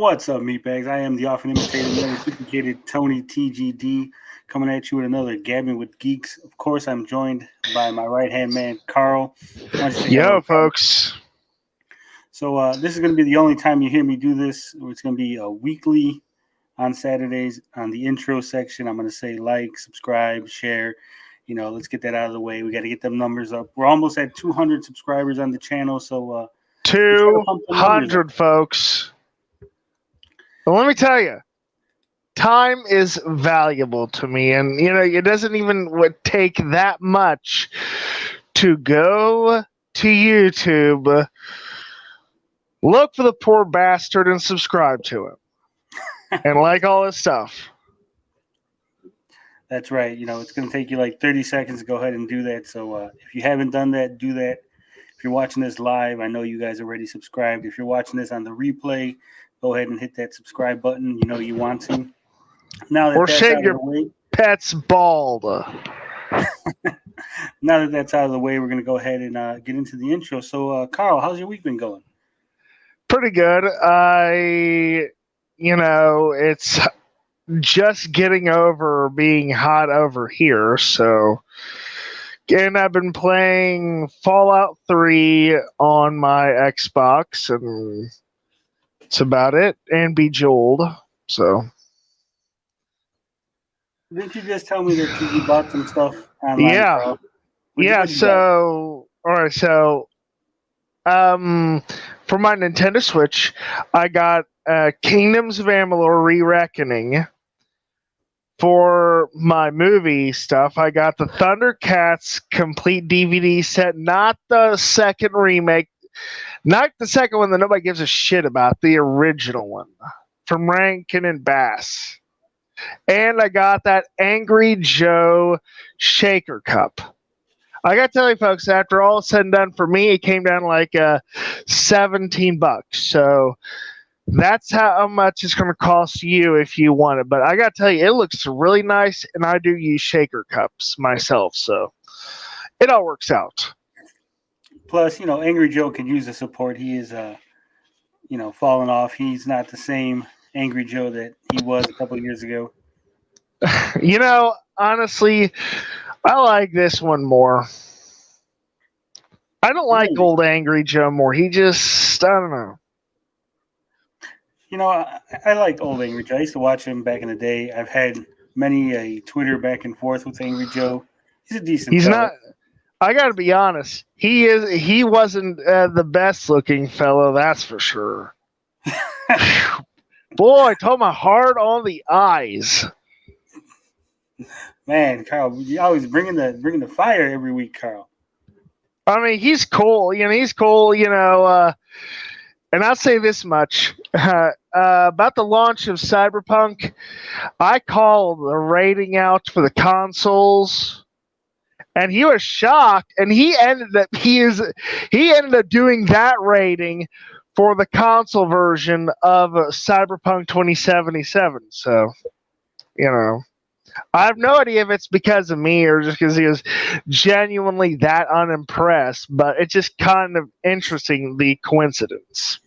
What's up, meatbags? I am the often imitated, never duplicated Tony TGD, coming at you with another Gabbing with Geeks. Of course, I'm joined by my right-hand man, Carl. Why don't you say hello, Yo, Carl? folks. So this is going to be the only time you hear me do this. It's going to be a weekly on Saturdays on the intro section. I'm going to say like, subscribe, share. Let's get that out of the way. We got to get them numbers up. We're almost at 200 subscribers on the channel, so let's try to pump the numbers up. 200, folks. Well, let me tell you, time is valuable to me, and it doesn't even take that much to go to YouTube, look for the poor bastard, and subscribe to him, and like all his stuff. That's right. It's going to take you like 30 seconds to go ahead and do that. So if you haven't done that, do that. If you're watching this live, I know you guys are already subscribed. If you're watching this on the replay, go ahead and hit that subscribe button. You want to. Now that Or that's shave out your of the way, pet's bald. now that that's out of the way, we're going to go ahead and get into the intro. So, Carl, how's your week been going? Pretty good. It's just getting over being hot over here, so. And I've been playing Fallout 3 on my Xbox, and that's about it. And Bejeweled, so. Didn't you just tell me that you bought some stuff online, Yeah. Carl? So, alright, so, for my Nintendo Switch, I got Kingdoms of Amalur Re-Reckoning. For my movie stuff, I got the Thundercats complete DVD set, not the second remake, not the second one that nobody gives a shit about, the original one from Rankin and Bass. And I got that Angry Joe Shaker Cup. I got to tell you, folks, after all is said and done, for me, it came down like $17. So that's how much it's going to cost you if you want it. But I got to tell you, it looks really nice, and I do use shaker cups myself, so it all works out. Plus, Angry Joe could use the support. He is, falling off. He's not the same Angry Joe that he was a couple of years ago. Honestly, I like this one more. I don't like old Angry Joe more. He just, I don't know. I liked old Angry Joe. I used to watch him back in the day. I've had many a Twitter back and forth with Angry Joe. He's a decent He's fella. not. I got to be honest. He wasn't the best looking fellow, that's for sure. Boy, I told my heart on the eyes. Man, Carl, you always bringing the fire every week, Carl. I mean, he's cool. He's cool. And I'll say this much about the launch of Cyberpunk. I called the rating out for the consoles, and he was shocked. And he ended up doing that rating for the console version of Cyberpunk 2077. So, I have no idea if it's because of me or just because he was genuinely that unimpressed, but it's just kind of interesting, the coincidence.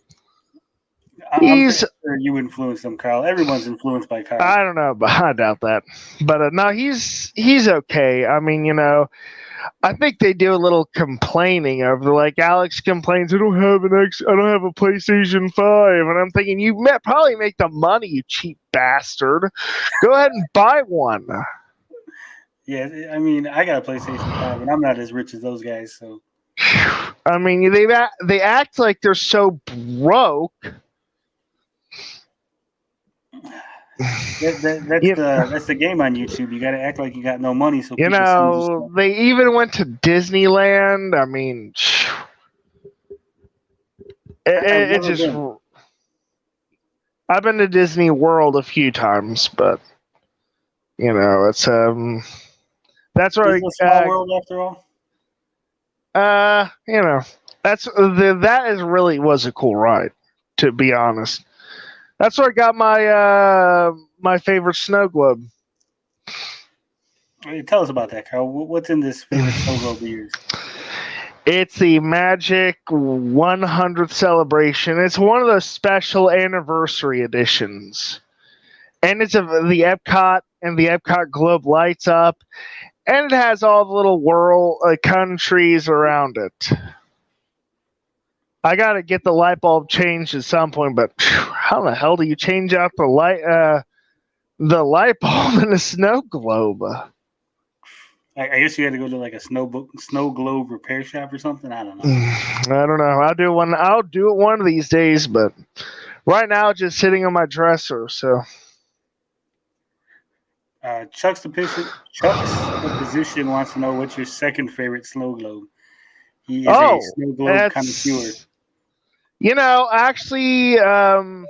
I'm sure you influenced him, Carl. Everyone's influenced by Carl. I don't know, but I doubt that. But no, he's okay. I mean, I think they do a little complaining over, like Alex complains, I don't have a PlayStation 5, and I'm thinking, you probably make the money, you cheap bastard. Go ahead and buy one. Yeah, I mean, I got a PlayStation 5, and I'm not as rich as those guys, so. I mean, they act like they're so broke. That's the game on YouTube. You got to act like you got no money, so they even went to Disneyland. I mean, it just. I've been to Disney World a few times, but it's that's where it's a small world after all. That really was a cool ride, to be honest. That's where I got my favorite snow globe. Tell us about that, Carl. What's in this favorite snow globe of yours? It's the Magic 100th celebration. It's one of those special anniversary editions. And it's the Epcot, and the Epcot globe lights up, and it has all the little world countries around it. I gotta get the light bulb changed at some point, but how the hell do you change out the light bulb in a snow globe? I guess you had to go to like a snow globe repair shop or something. I don't know. I don't know. I'll do it one of these days, but right now it's just sitting on my dresser. So Chuck's the position wants to know what's your second favorite snow globe. He is a snow globe connoisseur. Actually, I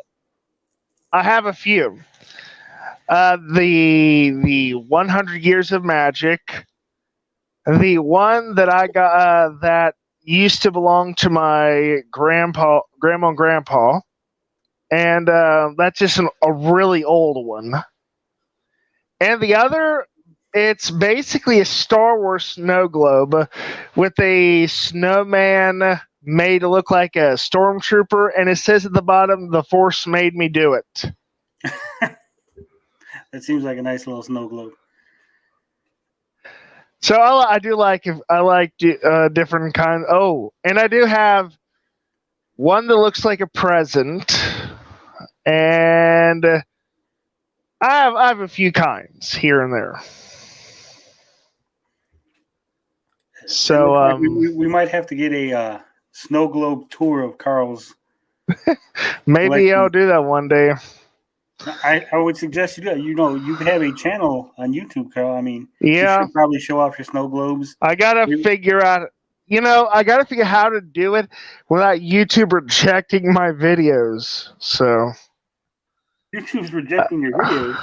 have a few. The 100 Years of Magic, the one that I got that used to belong to my grandma and grandpa, and that's just a really old one. And the other, it's basically a Star Wars snow globe with a snowman made to look like a stormtrooper, and it says at the bottom, "The Force made me do it." That seems like a nice little snow globe. So I do like different kinds. Oh, and I do have one that looks like a present, and I have a few kinds here and there. So we might have to get a snow globe tour of Carl's. Maybe collection. I'll do that one day. I would suggest you do. You have a channel on YouTube, Carl. I mean, yeah, you should probably show off your snow globes. I gotta figure out. I gotta figure how to do it without YouTube rejecting my videos. So YouTube's rejecting your videos.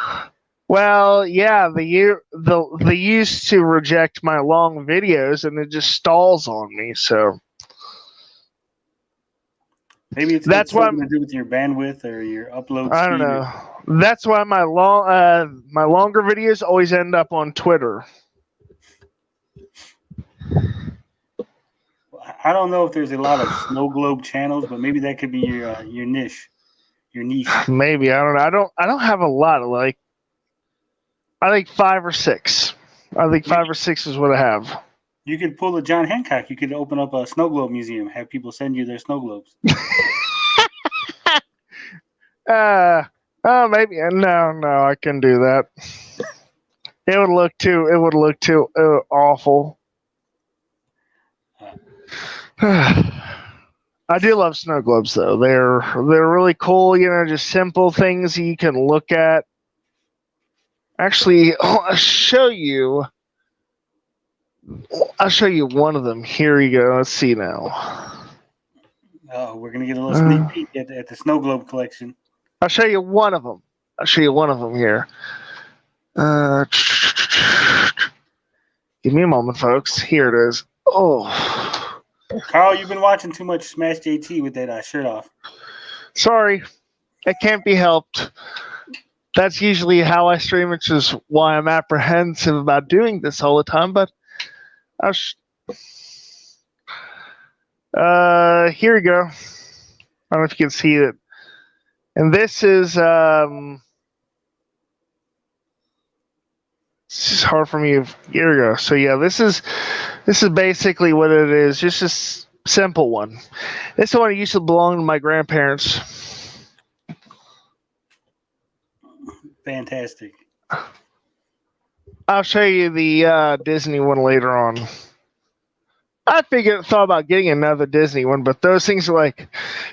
Well, yeah, they used to reject my long videos, and it just stalls on me. So maybe it's that's something to do with your bandwidth or your upload speed. I don't know. That's why my longer videos always end up on Twitter. I don't know if there's a lot of snow globe channels, but maybe that could be your niche, your niche. Maybe I don't know. I don't have a lot of I think 5 or 6. I think 5 or 6 is what I have. You could pull a John Hancock. You could open up a snow globe museum. Have people send you their snow globes. Maybe no, I can do that. It would look too awful. I do love snow globes though. They're really cool. Just simple things you can look at. Actually, I'll show you one of them. Here you go. Let's see now. Oh, we're gonna get a little sneak peek at the snow globe collection. I'll show you one of them. Here. Give me a moment, folks. Here it is. Oh, Carl, you've been watching too much Smash JT with that shirt off. Sorry, it can't be helped. That's usually how I stream, which is why I'm apprehensive about doing this all the time. But here we go. I don't know if you can see it. And this is hard for me. Here we go. So yeah, this is basically what it is. Just a simple one. This one used to belong to my grandparents. Fantastic. I'll show you the Disney one later on. I thought about getting another Disney one, but those things are like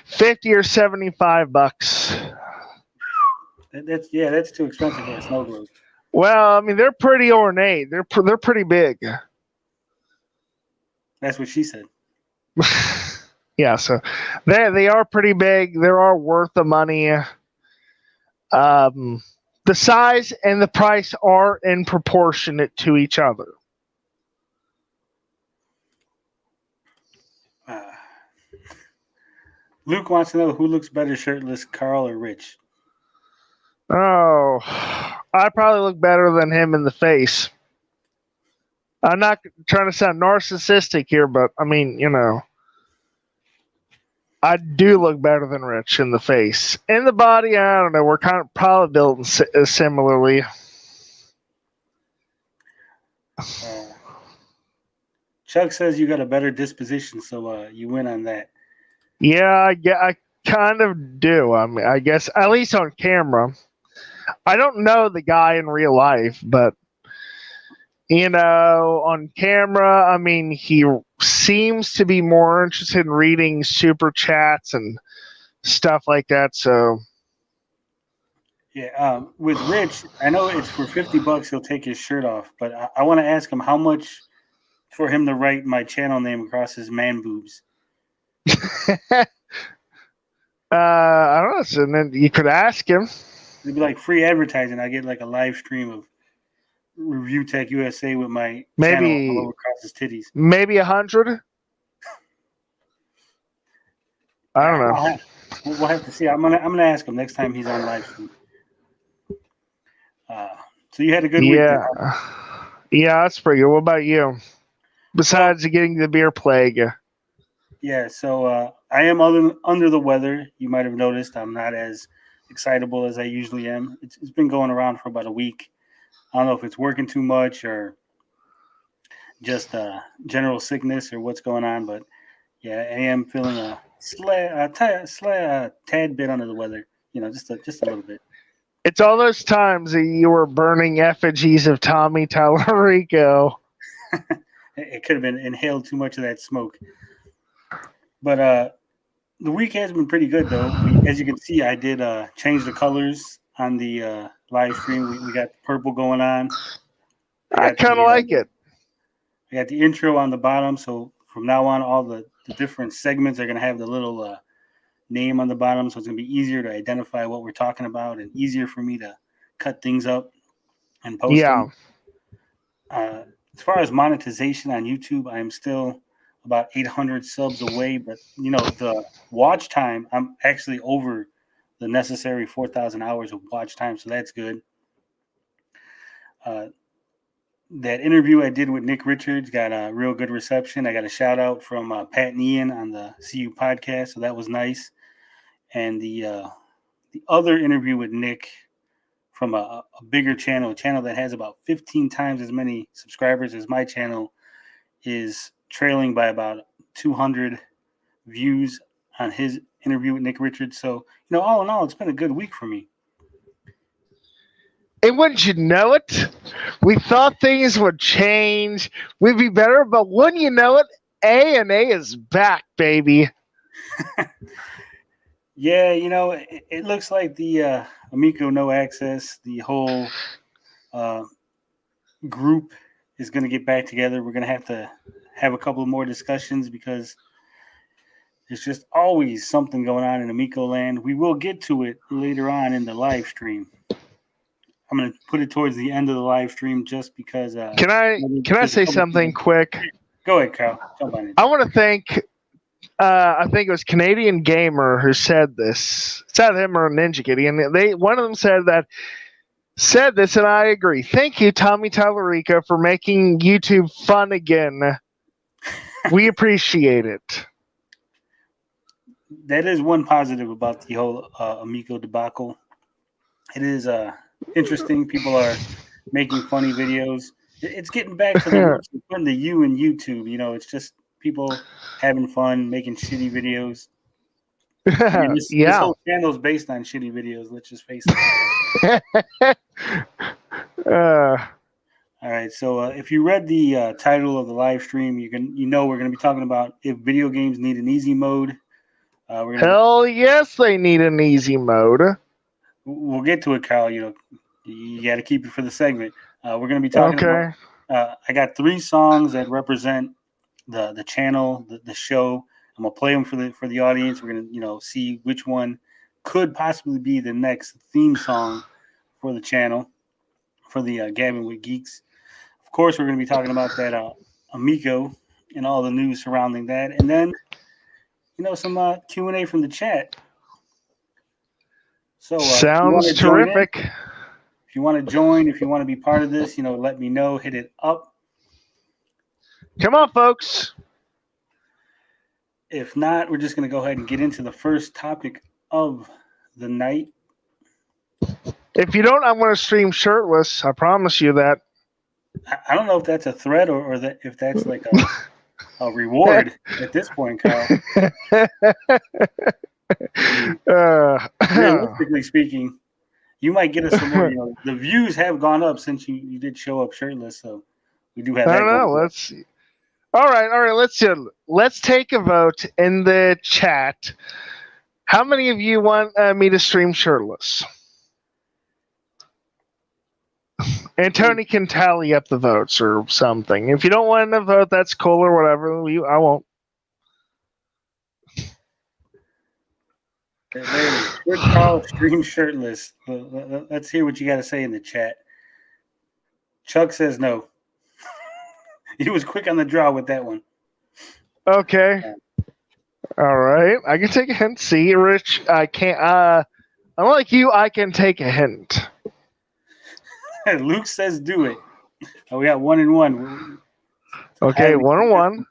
$50 or $75. That's too expensive for a snow globe. Well, I mean, they're pretty ornate. They're pretty big. That's what she said. Yeah, so they are pretty big. They are worth the money. The size and the price are in proportionate to each other. Luke wants to know who looks better shirtless, Carl or Rich? Oh, I probably look better than him in the face. I'm not trying to sound narcissistic here, but I mean, I do look better than Rich in the face. In the body, I don't know. We're kind of probably built similarly. Chuck says you got a better disposition, so you win on that. Yeah, I kind of do. I mean, I guess at least on camera. I don't know the guy in real life, but on camera, I mean, he seems to be more interested in reading super chats and stuff like that. So Yeah, with Rich, I know it's for $50. He'll take his shirt off, but I want to ask him how much for him to write my channel name across his man boobs. I don't know. So then you could ask him. It'd be like free advertising. I get like a live stream of Review Tech USA with my channel all over across his titties. Maybe 100. I don't know. We'll have to see. I'm gonna ask him next time he's on live stream. So you had a good week. Yeah, that's pretty good. What about you? Besides getting the beer plague. Yeah, so I am under the weather. You might have noticed I'm not as excitable as I usually am. It's been going around for about a week. I don't know if it's working too much or just general sickness or what's going on, but yeah, I am feeling a tad bit under the weather. Just a little bit. It's all those times that you were burning effigies of Tommy Tallarico. It could have been inhaled too much of that smoke. But the week has been pretty good, though. As you can see, I did change the colors on the live stream. We got the purple going on. I kind of like it. I got the intro on the bottom, so from now on, all the different segments are going to have the little name on the bottom, so it's going to be easier to identify what we're talking about and easier for me to cut things up and post them. As far as monetization on YouTube, I am still about 800 subs away, but the watch time, I'm actually over the necessary 4,000 hours of watch time, so that's good. That interview I did with Nick Richards got a real good reception. I got a shout out from Pat and Ian on the CU podcast, so that was nice. And the other interview with Nick from a bigger channel, a channel that has about 15 times as many subscribers as my channel, is trailing by about 200 views on his interview with Nick Richards. So, all in all, it's been a good week for me. And wouldn't you know it? We thought things would change. We'd be better, but wouldn't you know it? A&A is back, baby. Yeah, it looks like the Amico No Access, the whole group is going to get back together. We're going to have a couple more discussions because there's just always something going on in Amico land. We will get to it later on in the live stream. I'm going to put it towards the end of the live stream just because. Can I say something quick? Go ahead, Kyle. Jump on it. I want to thank. I think it was Canadian Gamer who said this. It's either him or Ninja Kitty, and one of them said this, and I agree. Thank you, Tommy Tallarico, for making YouTube fun again. We appreciate it. That is one positive about the whole Amico debacle. It is interesting. People are making funny videos. It's getting back to the roots of putting the U in YouTube. It's just people having fun, making shitty videos. I mean, this whole channel is based on shitty videos. Let's just face it. All right. So if you read the title of the live stream, we're going to be talking about if video games need an easy mode. Hell yes, they need an easy mode. We'll get to it, Kyle. You got to keep it for the segment. We're going to be talking about. I got 3 songs that represent the channel, the show. I'm gonna play them for the audience. We're gonna see which one could possibly be the next theme song for the channel, for the Gabbing with Geeks. Of course, we're gonna be talking about that Amico and all the news surrounding that, and then some Q&A from the chat. So sounds terrific. If you want to join, if you want to be part of this, let me know. Hit it up. Come on, folks. If not, we're just going to go ahead and get into the first topic of the night. If you don't, I'm going to stream shirtless. I promise you that. I don't know if that's a threat or that if that's like a reward at this point, Kyle. Realistically speaking, you might get us some more. The views have gone up since you did show up shirtless, so we do have I that don't going. know. Let's see. All right. Let's take a vote in the chat. How many of you want me to stream shirtless? And Tony can tally up the votes or something. If you don't want to vote, that's cool or whatever. I won't. Good call, stream shirtless. Let's hear what you got to say in the chat. Chuck says no. He was quick on the draw with that one. Okay. All right. I can take a hint. See, Rich, I can't. Unlike you, I can take a hint. Luke says do it. Oh, we got 1-1. Okay, 1-1.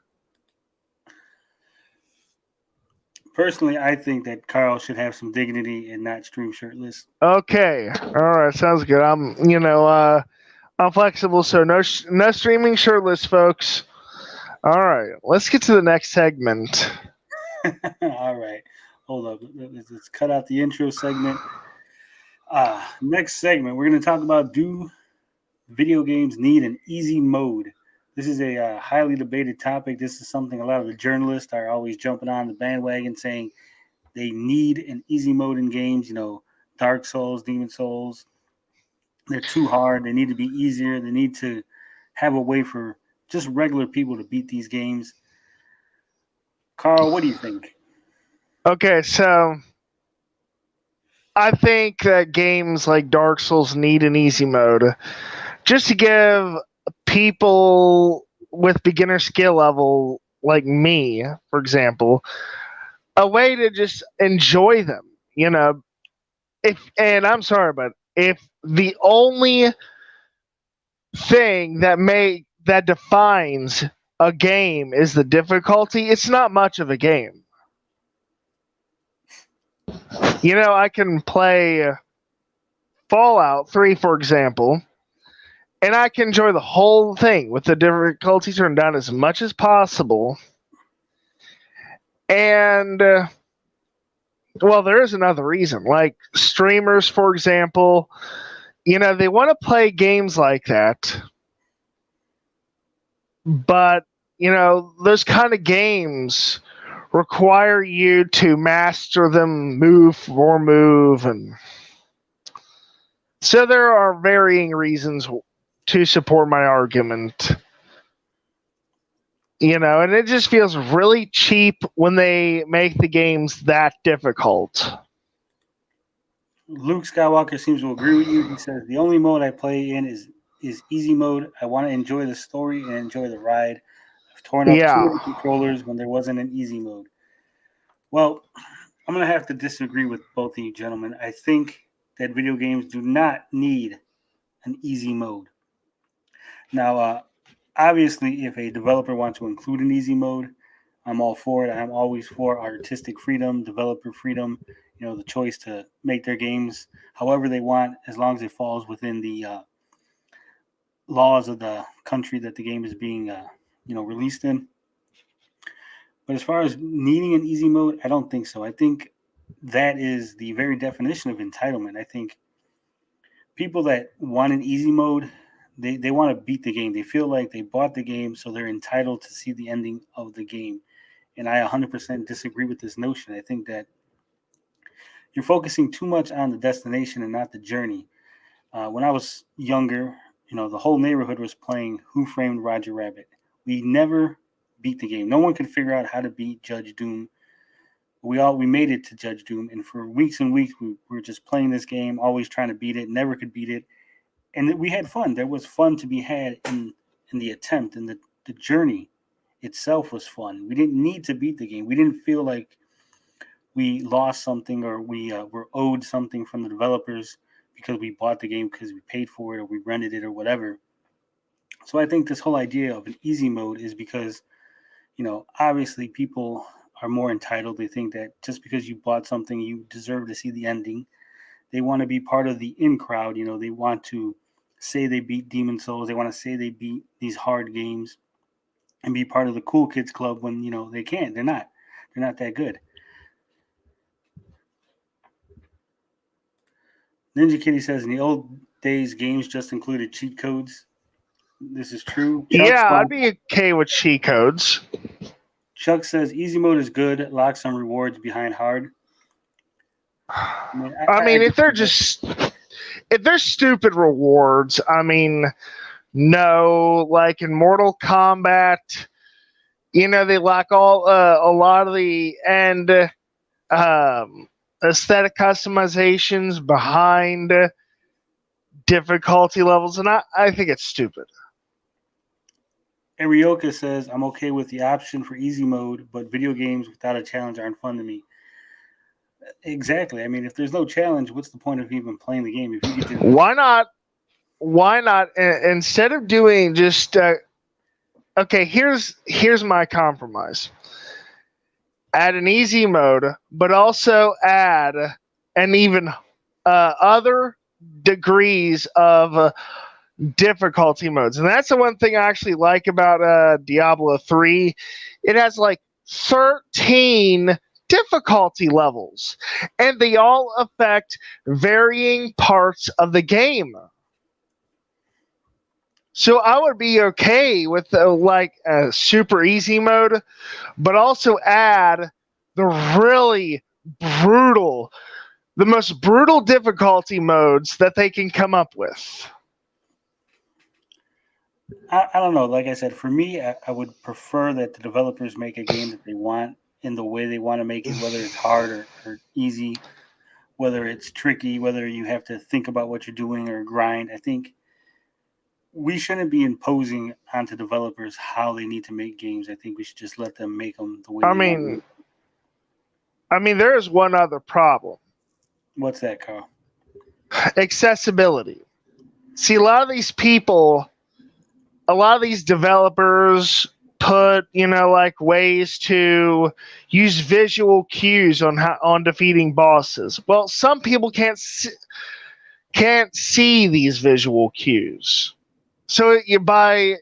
Personally, I think that Carl should have some dignity and not stream shirtless. Okay. All right. Sounds good. I'm flexible, so no streaming shirtless, folks. All right. Let's get to the next segment. All right. Hold up. Let's cut out the intro segment. Next segment, we're going to talk about, do video games need an easy mode? This is a highly debated topic. This is something a lot of the journalists are always jumping on the bandwagon saying they need an easy mode in games. Dark Souls, Demon Souls, they're too hard. They need to be easier. They need to have a way for just regular people to beat these games. Carl, what do you think? Okay, so I think that games like Dark Souls need an easy mode just to give people with beginner skill level like me, for example, a way to just enjoy them. And I'm sorry, but if the only thing that defines a game is the difficulty, it's not much of a game. I can play Fallout 3, for example, and I can enjoy the whole thing with the difficulty turned down as much as possible. And, well, there is another reason. Like streamers, for example, they want to play games like that. But, those kind of games require you to master them move for move. And so there are varying reasons to support my argument. And it just feels really cheap when they make the games that difficult. Luke Skywalker seems to agree with you. He says, the only mode I play in is easy mode. I want to enjoy the story and enjoy the ride. I've torn up too many controllers when there wasn't an easy mode. Well, I'm going to have to disagree with both of you gentlemen. I think that video games do not need an easy mode. Now, obviously, if a developer wants to include an easy mode, I'm all for it. I'm always for artistic freedom, developer freedom, the choice to make their games however they want, as long as it falls within the laws of the country that the game is being, released in. But as far as needing an easy mode, I don't think so. I think that is the very definition of entitlement. I think people that want an easy mode, they want to beat the game. They feel like they bought the game, so they're entitled to see the ending of the game. And I 100% disagree with this notion. I think that you're focusing too much on the destination and not the journey. When I was younger, the whole neighborhood was playing Who Framed Roger Rabbit. We never beat the game. No one could figure out how to beat Judge Doom. We made it to Judge Doom, and for weeks and weeks we were just playing this game, always trying to beat it, never could beat it. And we had fun. There was fun to be had in the attempt, and the journey itself was fun. We didn't need to beat the game. We didn't feel like we lost something or we were owed something from the developers because we bought the game because we paid for it or we rented it or whatever. So I think this whole idea of an easy mode is because, obviously people are more entitled. They think that just because you bought something, you deserve to see the ending. They want to be part of the in crowd. They want to say they beat Demon Souls. They want to say they beat these hard games and be part of the cool kids club when, they can't. They're not. They're not that good. Ninja Kitty says in the old days, games just included cheat codes. This is true. I'd be okay with cheat codes. Chuck says easy mode is good. Lock some rewards behind hard. If they're stupid rewards, no, like in Mortal Kombat, they lock a lot of the end aesthetic customizations behind difficulty levels, and I think it's stupid. Arioka says, I'm okay with the option for easy mode, but video games without a challenge aren't fun to me. Exactly. If there's no challenge, what's the point of even playing the game? If you get to... Why not instead of doing just okay, here's my compromise. Add an easy mode, but also add an even other degrees of difficulty modes. And that's the one thing I actually like about Diablo 3. It has like 13 difficulty levels, and they all affect varying parts of the game. So I would be okay with a super easy mode, but also add the really brutal, the most brutal difficulty modes that they can come up with. I don't know. Like I said, for me, I would prefer that the developers make a game that they want in the way they want to make it, whether it's hard or easy, whether it's tricky, whether you have to think about what you're doing or grind. I think we shouldn't be imposing onto developers how they need to make games. I think we should just let them make them the way they want to. There is one other problem. What's that, Carl? Accessibility. See, a lot of these developers put, ways to use visual cues on defeating bosses. Well, some people can't see these visual cues. So by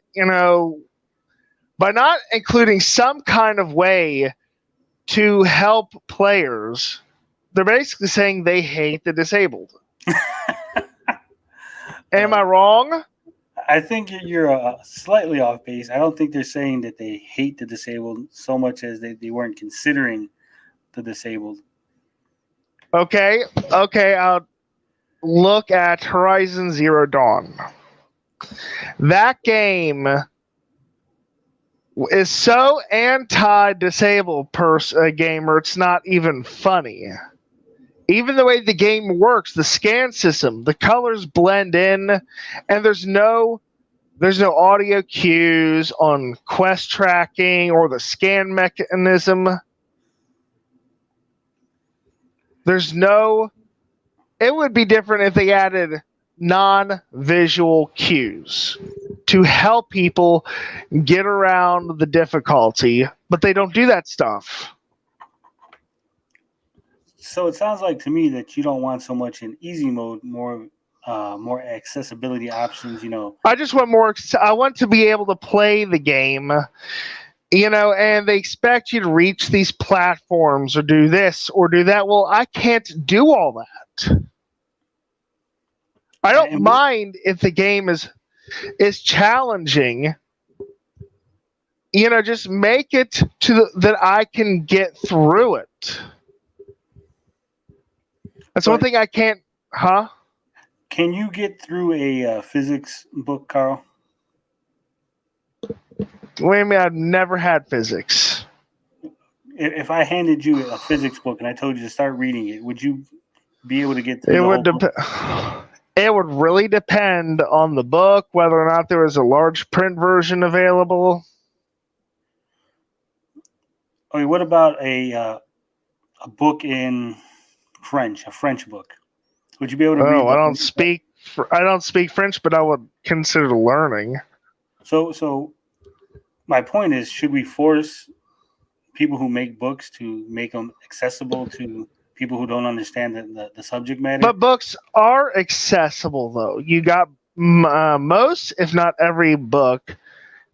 not including some kind of way to help players, they're basically saying they hate the disabled. Am I wrong? I think you're slightly off base. I don't think they're saying that they hate the disabled so much as they weren't considering the disabled. Okay, I'll look at Horizon Zero Dawn. That game is so anti-disabled gamer, it's not even funny. Even the way the game works, the scan system, the colors blend in, and there's no audio cues on quest tracking or the scan mechanism. It would be different if they added non-visual cues to help people get around the difficulty, but they don't do that stuff. So it sounds like to me that you don't want so much in easy mode, more accessibility options. I just want more. I want to be able to play the game, and they expect you to reach these platforms or do this or do that. Well, I can't do all that. I don't mind if the game is challenging. Just make it that I can get through it. That's one thing I can't. Huh? Can you get through a physics book, Carl? Wait a minute, I've never had physics. If I handed you a physics book and I told you to start reading it, would you be able to get through the whole book? It would really depend on the book, whether or not there was a large print version available. Okay, what about a book in French, a French book? Would you be able to read? I don't speak French, but I would consider learning. So my point is, should we force people who make books to make them accessible to people who don't understand the subject matter? But books are accessible, though. You got most, if not every book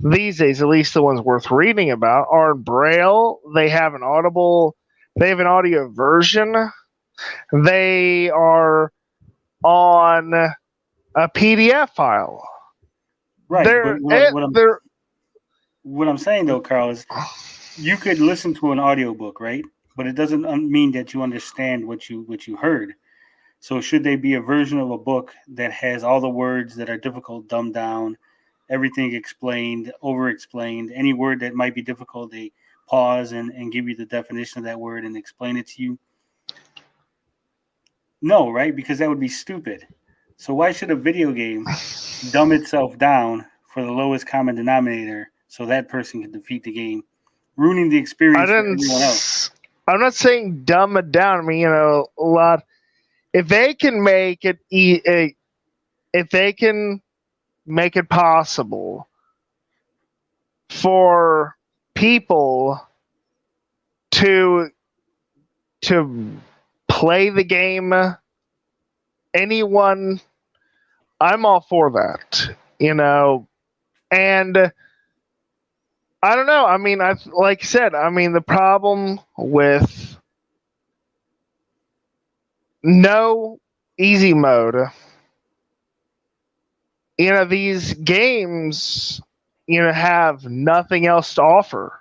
these days, at least the ones worth reading about, are in Braille. They have an audible. They have an audio version. They are on a PDF file. Right. They're But they're what I'm saying though, Carl, is you could listen to an audiobook, right? But it doesn't mean that you understand what you heard. So should they be a version of a book that has all the words that are difficult dumbed down, everything explained, over explained, any word that might be difficult, they pause and give you the definition of that word and explain it to you? No, right? Because that would be stupid. So why should a video game dumb itself down for the lowest common denominator so that person can defeat the game, ruining the I experience for didn't. everyone else? I'm not saying dumb it down. I mean, a lot. If they can make it, if they can make it possible for people to play the game, anyone, I'm all for that. And I don't know. I mean, like I said, I mean, the problem with no easy mode, these games, have nothing else to offer.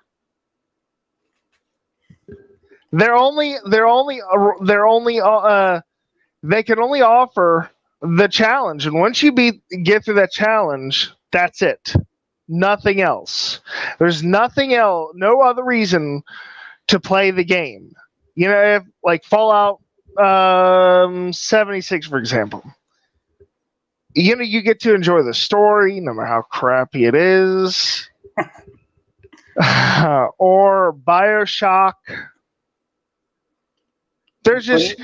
They're only they can only offer the challenge, and once you get through that challenge, that's it. Nothing else. There's nothing else, no other reason to play the game. If, like Fallout 76, for example, you get to enjoy the story, no matter how crappy it is. Or BioShock. There's just.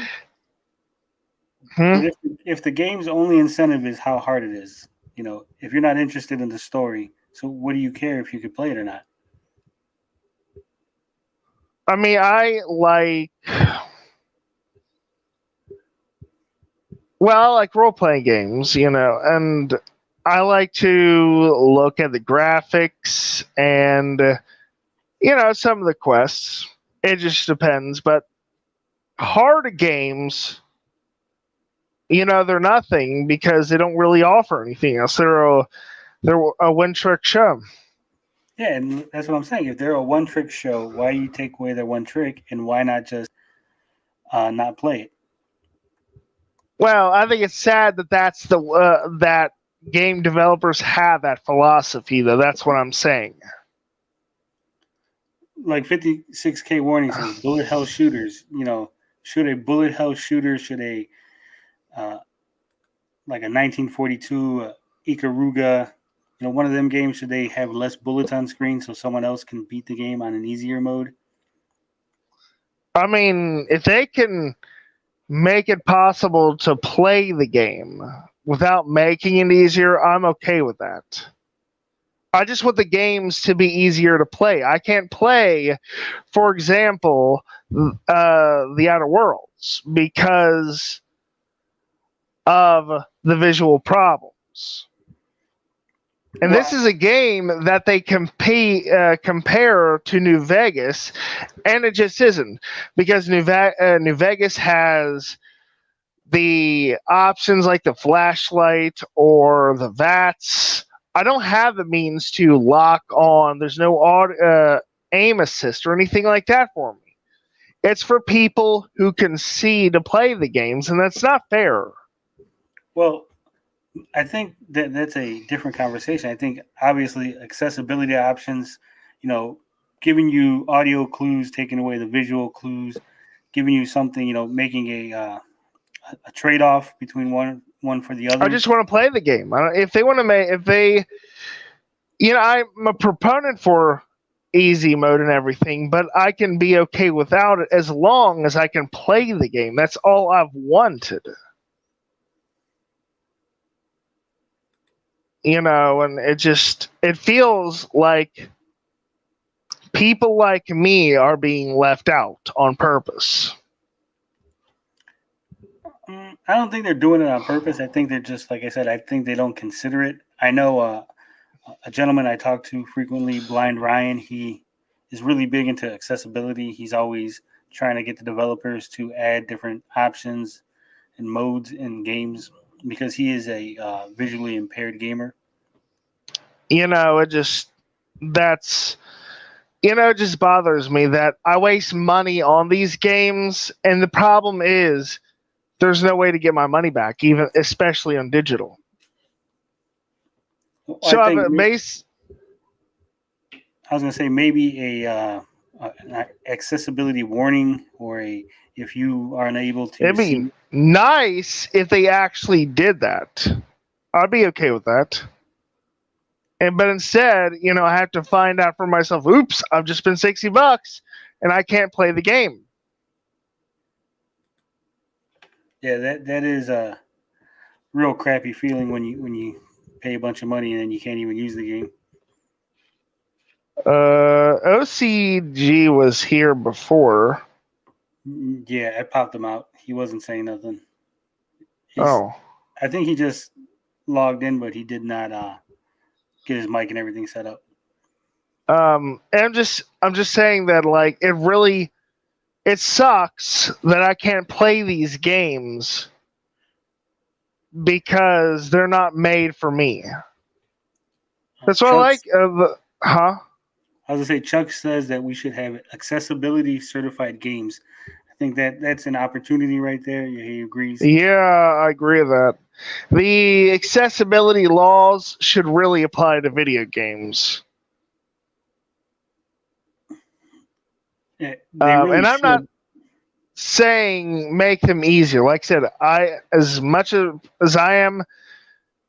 But if the game's only incentive is how hard it is, if you're not interested in the story, so what do you care if you could play it or not? I mean, I like role playing games, and I like to look at the graphics and some of the quests. It just depends, but hard games, they're nothing because they don't really offer anything else. They're a one-trick show. Yeah, and that's what I'm saying. If they're a one-trick show, why you take away their one trick, and why not just not play it? Well, I think it's sad that that's that game developers have that philosophy, though. That's what I'm saying. Like 56K warning says, bullet hell shooters. Should a bullet hell shooter, should a like a 1942 Ikaruga, one of them games, should they have less bullets on screen so someone else can beat the game on an easier mode? I mean, if they can make it possible to play the game without making it easier, I'm okay with that. I just want the games to be easier to play. I can't play, for example, The Outer Worlds because of the visual problems. And this is a game that they compare to New Vegas, and it just isn't, because New Vegas has the options like the flashlight or the VATS. I don't have the means to lock on. There's no aim assist or anything like that for me. It's for people who can see to play the games, and that's not fair. Well, I think that's a different conversation. I think obviously accessibility options, giving you audio clues, taking away the visual clues, giving you something, making a trade-off between one for the other. I just want to play the game. If they want to make, I'm a proponent for easy mode and everything, but I can be okay without it as long as I can play the game. That's all I've wanted. And it feels like people like me are being left out on purpose. I don't think they're doing it on purpose. I think they're just, like I said, I think they don't consider it. I know a gentleman I talk to frequently, Blind Ryan. He is really big into accessibility. He's always trying to get the developers to add different options and modes in games because he is a visually impaired gamer. It just that's it just bothers me that I waste money on these games, and the problem is there's no way to get my money back, even especially on digital. Well, So I have a I base. was going to say maybe an accessibility warning or if you are unable to It'd be see. nice if they actually did that. I'd be okay with that. But instead, I have to find out for myself. Oops, I've just spent $60 and I can't play the game. Yeah, that is a real crappy feeling when you pay a bunch of money and then you can't even use the game. OCG was here before. Yeah, I popped him out. He wasn't saying nothing. Oh, I think he just logged in, but he did not get his mic and everything set up. and I'm just saying that like it sucks that I can't play these games because they're not made for me. That's what I like. Huh? I was gonna say Chuck says that we should have accessibility certified games. I think that's an opportunity right there. Yeah, he agrees. Yeah, I agree with that. The accessibility laws should really apply to video games. Yeah, they really And I'm not should. saying make them easier. Like I said, as much as I am,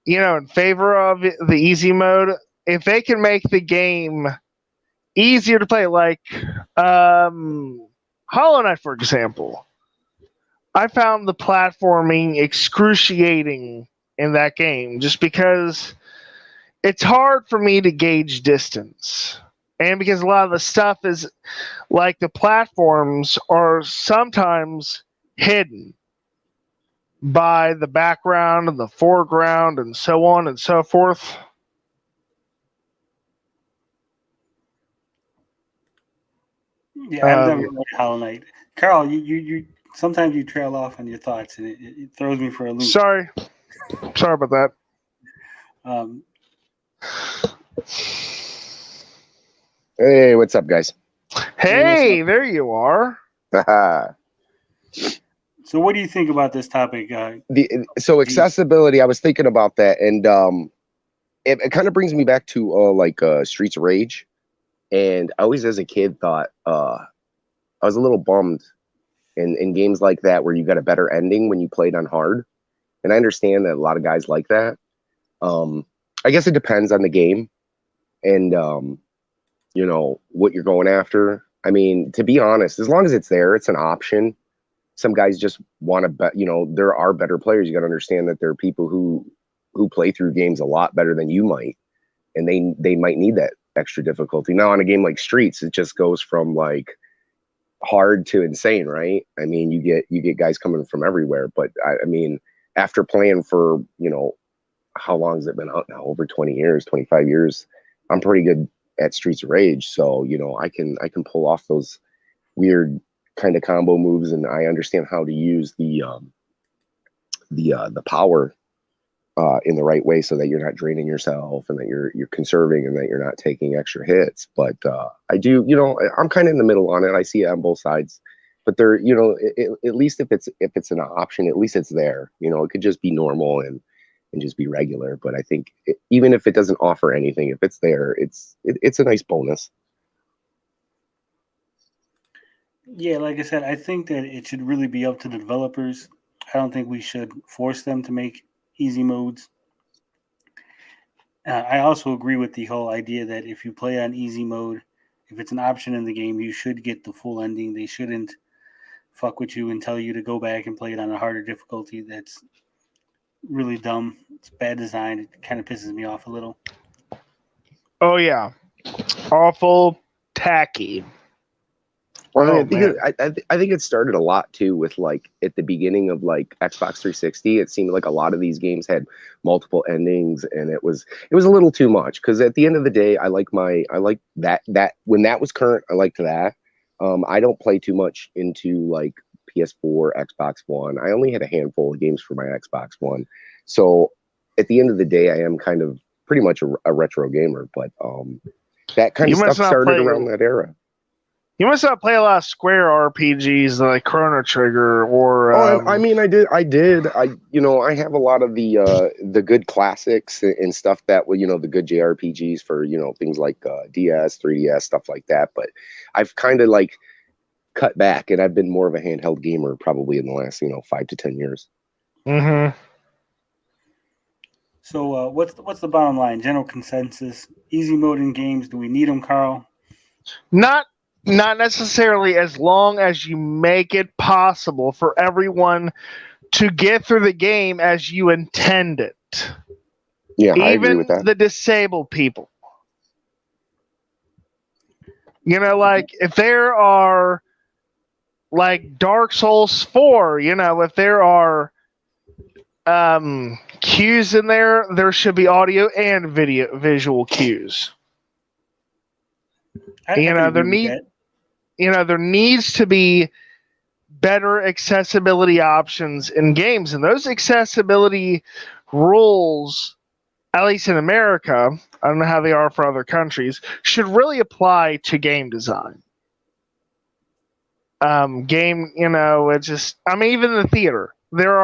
in favor of the easy mode, if they can make the game easier to play, like Hollow Knight, for example, I found the platforming excruciating in that game just because it's hard for me to gauge distance. And because a lot of the stuff is like the platforms are sometimes hidden by the background and the foreground and so on and so forth. Yeah, I've never played Hollow Knight. Carl, you sometimes you trail off on your thoughts, and it throws me for a loop. Sorry about that. Um, Hey, what's up, guys? Hey, there you are. so, what do you think about this topic? So accessibility, I was thinking about that, and it kind of brings me back to Streets of Rage. And I always, as a kid, thought I was a little bummed in games like that where you got a better ending when you played on hard. And I understand that a lot of guys like that. I guess it depends on the game and what you're going after. I mean, to be honest, as long as it's there, it's an option. Some guys just want to bet. There are better players. You got to understand that there are people who play through games a lot better than you might, and they might need that extra difficulty. Now, on a game like Streets, it just goes from like hard to insane, right? I mean, you get guys coming from everywhere. But I mean, after playing for how long has it been out now? Over 20 years, 25 years. I'm pretty good at Streets of Rage, so I can pull off those weird kind of combo moves, and I understand how to use the power in the right way so that you're not draining yourself and that you're conserving and that you're not taking extra hits. But I do, I'm kind of in the middle on it. I see it on both sides, but there, at least if it's an option, at least it's there. It could just be normal and just be regular. But I think even if it doesn't offer anything, if it's there, it's a nice bonus. Yeah, like I said, I think that it should really be up to the developers. I don't think we should force them to make easy modes. I also agree with the whole idea that if you play on easy mode, if it's an option in the game, you should get the full ending. They shouldn't fuck with you and tell you to go back and play it on a harder difficulty. really dumb. It's bad design. It kind of pisses me off a little. Oh yeah, awful, tacky. Well, Oh, I think man. I think it started a lot too with like at the beginning of like Xbox 360. It seemed like a lot of these games had multiple endings, and it was a little too much. Because at the end of the day, I like that when that was current, I liked that. I don't play too much into like PS4, Xbox One. I only had a handful of games for my Xbox One, so at the end of the day, I am kind of pretty much a retro gamer. But that kind You of stuff must not started play. around that era. You must not play a lot of Square RPGs like Chrono Trigger or. Oh, I mean, I did. I have a lot of the good classics and stuff that were, the good JRPGs for, things like DS, 3DS, stuff like that. But I've kind of like cut back, and I've been more of a handheld gamer probably in the last, 5 to 10 years. Mm-hmm. So what's the bottom line? General consensus: easy mode in games. Do we need them, Carl? Not necessarily, as long as you make it possible for everyone to get through the game as you intend it. Yeah, I agree Even with that. the disabled people. Like if there are like Dark Souls 4, if there are cues in there should be audio and visual cues. I can agree with that. There needs to be better accessibility options in games, and those accessibility rules, at least in America, I don't know how they are for other countries, should really apply to game design. It's just, I mean, even in the theater, there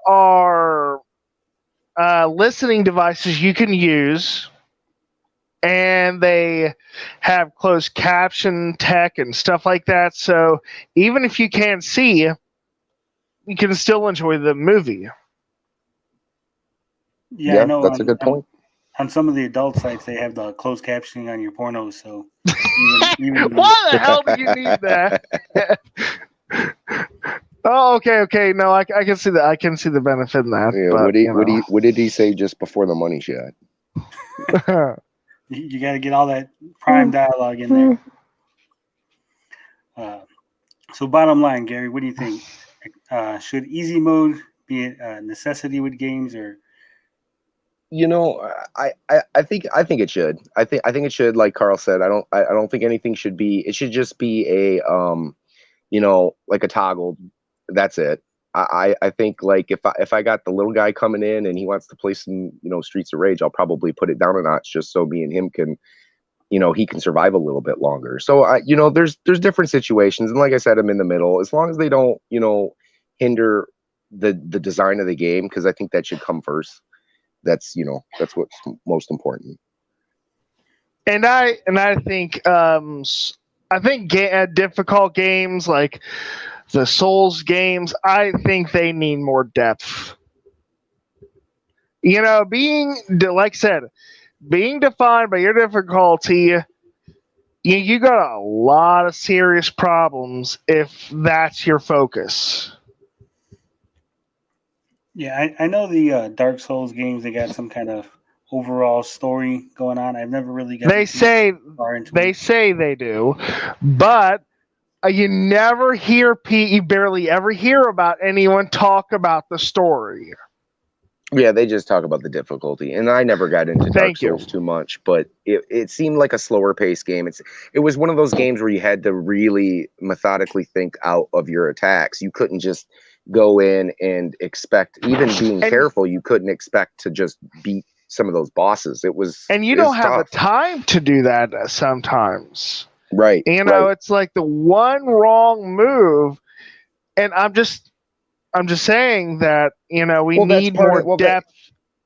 are listening devices you can use, and they have closed caption tech and stuff like that. So even if you can't see, you can still enjoy the movie. Yeah, I know. That's a good point. On some of the adult sites, they have the closed captioning on your pornos. So even Why the hell do you need that? Oh, okay. No, I can see that. I can see the benefit in that. Yeah, But, what did he say just before the money shot? you got to get all that prime dialogue in there. So bottom line, Gary, what do you think? Should easy mode be a necessity with games, or? I think it should. I think it should. Like Carl said, I don't think anything should be. It should just be a like a toggle. That's it. I think like if I got the little guy coming in and he wants to play some Streets of Rage, I'll probably put it down a notch just so me and him can he can survive a little bit longer. So there's different situations, and like I said, I'm in the middle. As long as they don't hinder the design of the game, because I think that should come first. That's what's most important. and I think difficult games like the Souls games, I think they need more depth. Being like I said, being defined by your difficulty, you got a lot of serious problems if that's your focus. Yeah, I know the Dark Souls games. They got some kind of overall story going on. I've never really got. They say they do, but you barely ever hear about anyone talk about the story. Yeah, they just talk about the difficulty, and I never got into Dark Souls too much, but it seemed like a slower paced game. It was one of those games where you had to really methodically think out of your attacks. You couldn't just go in and expect, even being careful, you couldn't expect to just beat some of those bosses. And you don't have the time to do that sometimes. Right. It's like the one wrong move, and I'm just saying that we need more depth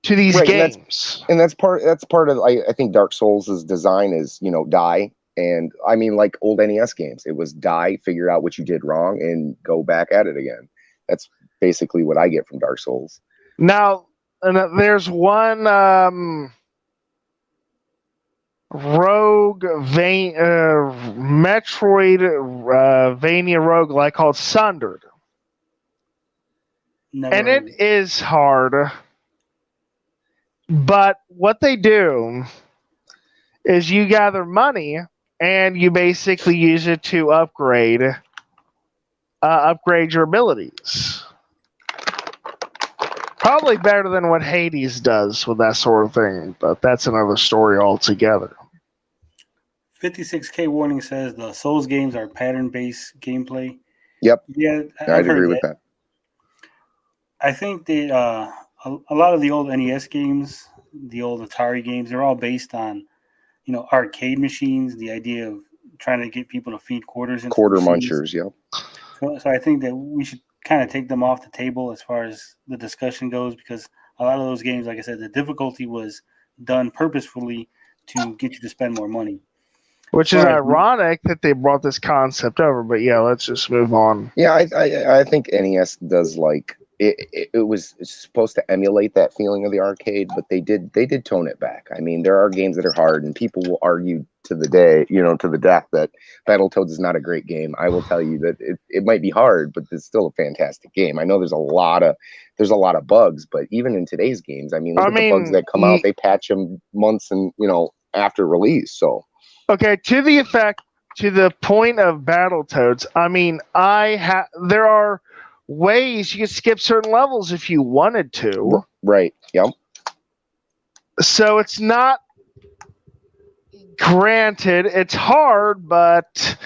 to these games. And that's part of I think Dark Souls' design is die, and I mean like old NES games. It was die, figure out what you did wrong, and go back at it again. That's basically what I get from Dark Souls. Now, there's one Metroidvania roguelike called Sundered. Never And heard of it is hard. But what they do is you gather money and you basically use it to upgrade your abilities. Probably better than what Hades does with that sort of thing, but that's another story altogether. 56K Warning says the Souls games are pattern-based gameplay. Yep, Yeah, I'd I've heard agree that. with that. I think they a lot of the old NES games, the old Atari games, they're all based on arcade machines. The idea of trying to get people to feed quarters into Quarter machines. munchers, yep. So I think that we should kind of take them off the table as far as the discussion goes, because a lot of those games, like I said, the difficulty was done purposefully to get you to spend more money. Which is ironic that they brought this concept over, but yeah, let's just move on. Yeah, I think NES does like it was supposed to emulate that feeling of the arcade, but they did tone it back. I mean, there are games that are hard, and people will argue to the day, to the death, that Battletoads is not a great game. I will tell you that it might be hard, but it's still a fantastic game. I know there's a lot of bugs, but even in today's games, I mean, look at the bugs that come out. They patch them months and after release. So okay, to the point of Battletoads, I mean, there are ways you can skip certain levels if you wanted to. Right. Yep. So it's not, granted, it's hard, but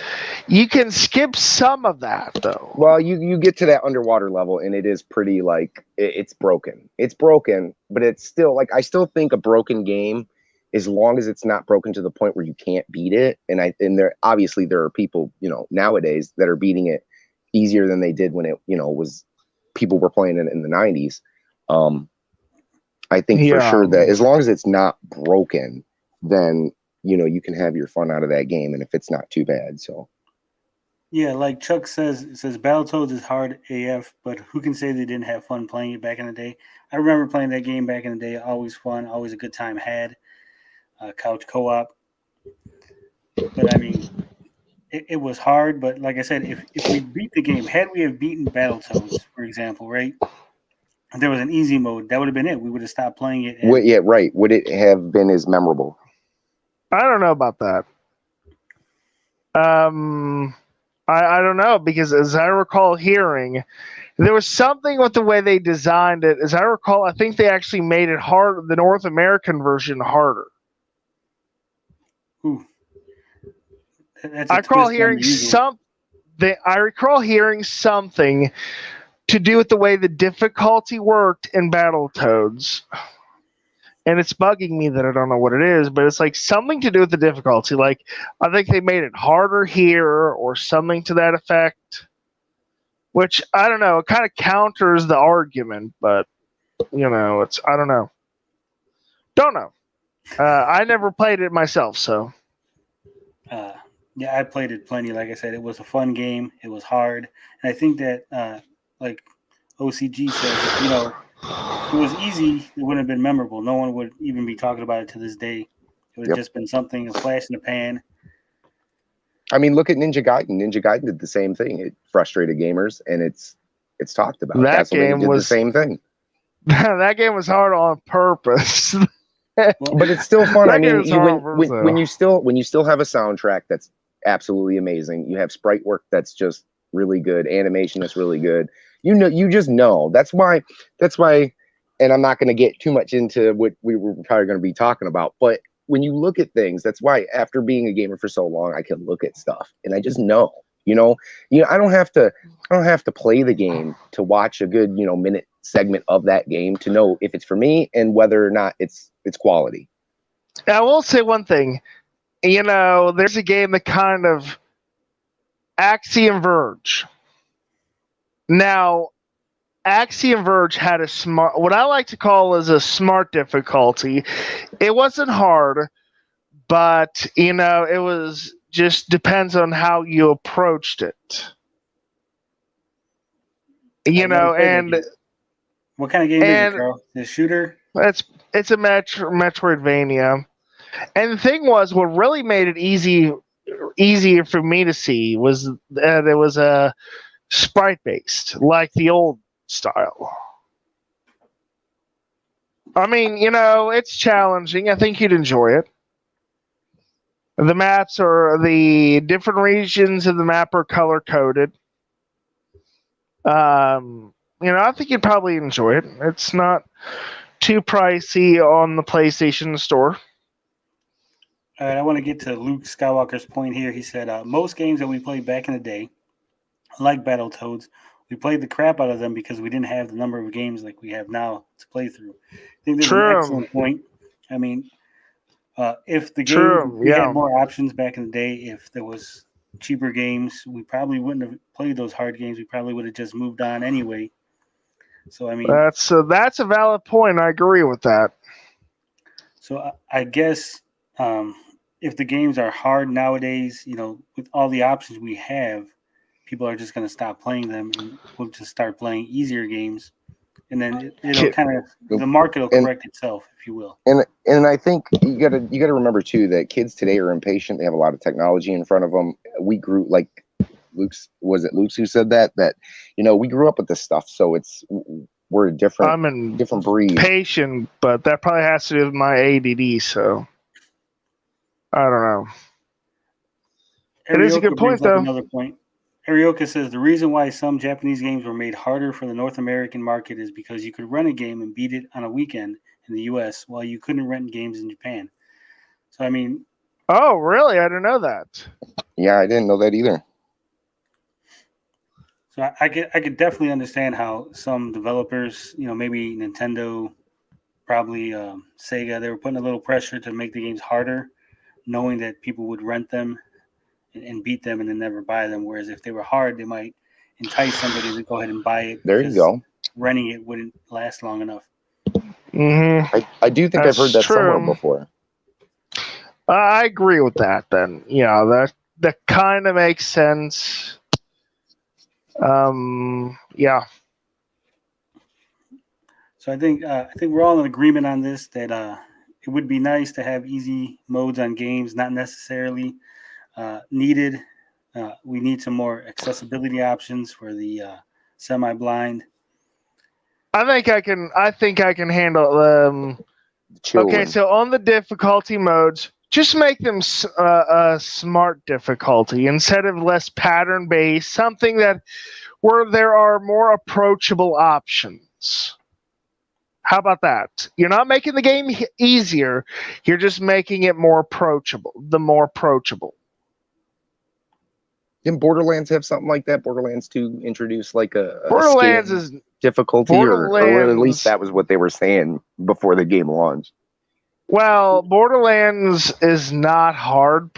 you can skip some of that, though. Well, you get to that underwater level, and it is pretty, like, it's broken. It's broken, but it's still, like, I still think a broken game, as long as it's not broken to the point where you can't beat it, and there obviously there are people nowadays that are beating it easier than they did when it was people were playing it in the 90s. I think for sure that as long as it's not broken, then you can have your fun out of that game, and if it's not too bad. So yeah, like Chuck says, it says Battletoads is hard AF, but who can say they didn't have fun playing it back in the day? I remember playing that game back in the day. Always fun, always a good time had. Couch co-op. But I mean, it was hard. But like I said, if we beat the game, had we have beaten Battletoads, for example, right? If there was an easy mode, that would have been it. We would have stopped playing it. Yeah, right. Would it have been as memorable? I don't know about that. I don't know, because as I recall hearing, there was something with the way they designed it. As I recall, I think they actually made it hard, the North American version harder. Ooh. I recall hearing something to do with the way the difficulty worked in Battletoads. And it's bugging me that I don't know what it is, but it's like something to do with the difficulty. Like, I think they made it harder here or something to that effect. Which, I don't know, it kind of counters the argument, but, I don't know. Don't know. I never played it myself, so. Yeah, I played it plenty. Like I said, it was a fun game. It was hard. And I think that, like OCG said, if it was easy, it wouldn't have been memorable. No one would even be talking about it to this day. It would have just been something, a flash in the pan. I mean, look at Ninja Gaiden. Ninja Gaiden did the same thing. It frustrated gamers, and it's talked about. That's when they did the same thing. That game was hard on purpose. But it's still fun. I mean, when you still have a soundtrack that's absolutely amazing, you have sprite work that's just really good, animation that's really good. You just know. That's why, and I'm not going to get too much into what we were probably going to be talking about, but when you look at things, that's why after being a gamer for so long, I can look at stuff and I just know. I don't have to play the game to watch a good minute segment of that game to know if it's for me and whether or not it's quality. I will say one thing. There's a game that kind of Axiom Verge. Now, Axiom Verge had what I like to call as a smart difficulty. It wasn't hard, but it was just depends on how you approached it. And what kind of game is it, Carl? The shooter? It's a Metroidvania. And the thing was, what really made it easier for me to see was that it was a sprite based, like the old style. I mean, it's challenging. I think you'd enjoy it. The maps the different regions of the map are color coded. I think you'd probably enjoy it. It's not too pricey on the PlayStation Store. All right, I want to get to Luke Skywalker's point here. He said, most games that we played back in the day, like Battletoads, we played the crap out of them because we didn't have the number of games like we have now to play through. I think there's an excellent point. I mean, if we had more options back in the day, if there was cheaper games, we probably wouldn't have played those hard games. We probably would have just moved on anyway. So I mean, that's a valid point. I agree with that. So I guess if the games are hard nowadays, with all the options we have, people are just going to stop playing them, and we'll just start playing easier games, and then it'll kind of the market will correct itself, if you will. And I think you gotta remember too that kids today are impatient. They have a lot of technology in front of them. We grew like Luke who said that we grew up with this stuff, so we're a different breed. Patient, but that probably has to do with my ADD. So I don't know. It is a good point, though. Another point. Arioka says the reason why some Japanese games were made harder for the North American market is because you could rent a game and beat it on a weekend in the U.S. while you couldn't rent games in Japan. So I mean. Oh, really? I didn't know that. Yeah, I didn't know that either. So I could definitely understand how some developers, maybe Nintendo, probably Sega, they were putting a little pressure to make the games harder, knowing that people would rent them and beat them and then never buy them. Whereas if they were hard, they might entice somebody to go ahead and buy it. There you go. Renting it wouldn't last long enough. Mm-hmm. I do think I've heard that somewhere before. I agree with that. Then, that kind of makes sense. Yeah. So I think we're all in agreement on this that it would be nice to have easy modes on games, not necessarily needed. We need some more accessibility options for the semi-blind. I think I can handle Okay, so on the difficulty modes, just make them a smart difficulty instead of less pattern based, something where there are more approachable options. How about that? You're not making the game easier, you're just making it more approachable. Didn't Borderlands have something like that? Borderlands 2 introduced like a Borderlands is difficulty, or at least that was what they were saying before the game launched. Well, Borderlands is not hard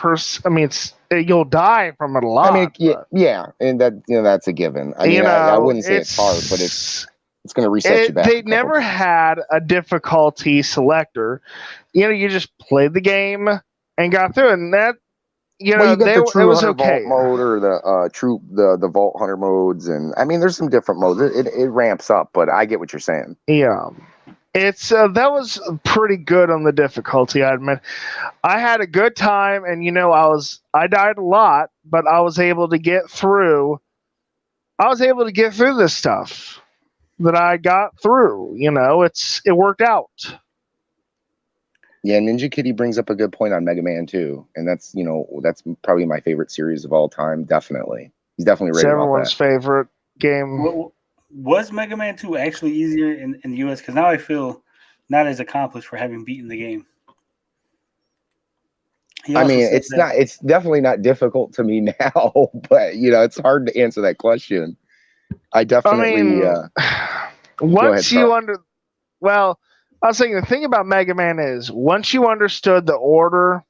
I mean, you'll die from it a lot. I mean, yeah, and that that's a given. I mean, I wouldn't say it's hard, but it's going to reset you back. They never had a difficulty selector. You just played the game and got through it, and that you got the True Hunter Vault mode or the Vault Hunter modes, and I mean, there's some different modes. It ramps up, but I get what you're saying. Yeah. It's that was pretty good on the difficulty, I admit. I had a good time, and I died a lot, but I was able to get through. This stuff that I got through. It worked out. Yeah, Ninja Kitty brings up a good point on Mega Man 2, and that's probably my favorite series of all time. Definitely, he's definitely right about that. Everyone's favorite game. Well, was Mega Man 2 actually easier in the US? Because now I feel not as accomplished for having beaten the game. I mean, it's definitely not difficult to me now, but it's hard to answer that question. I definitely. Once you well, I was saying the thing about Mega Man is once you understood the order.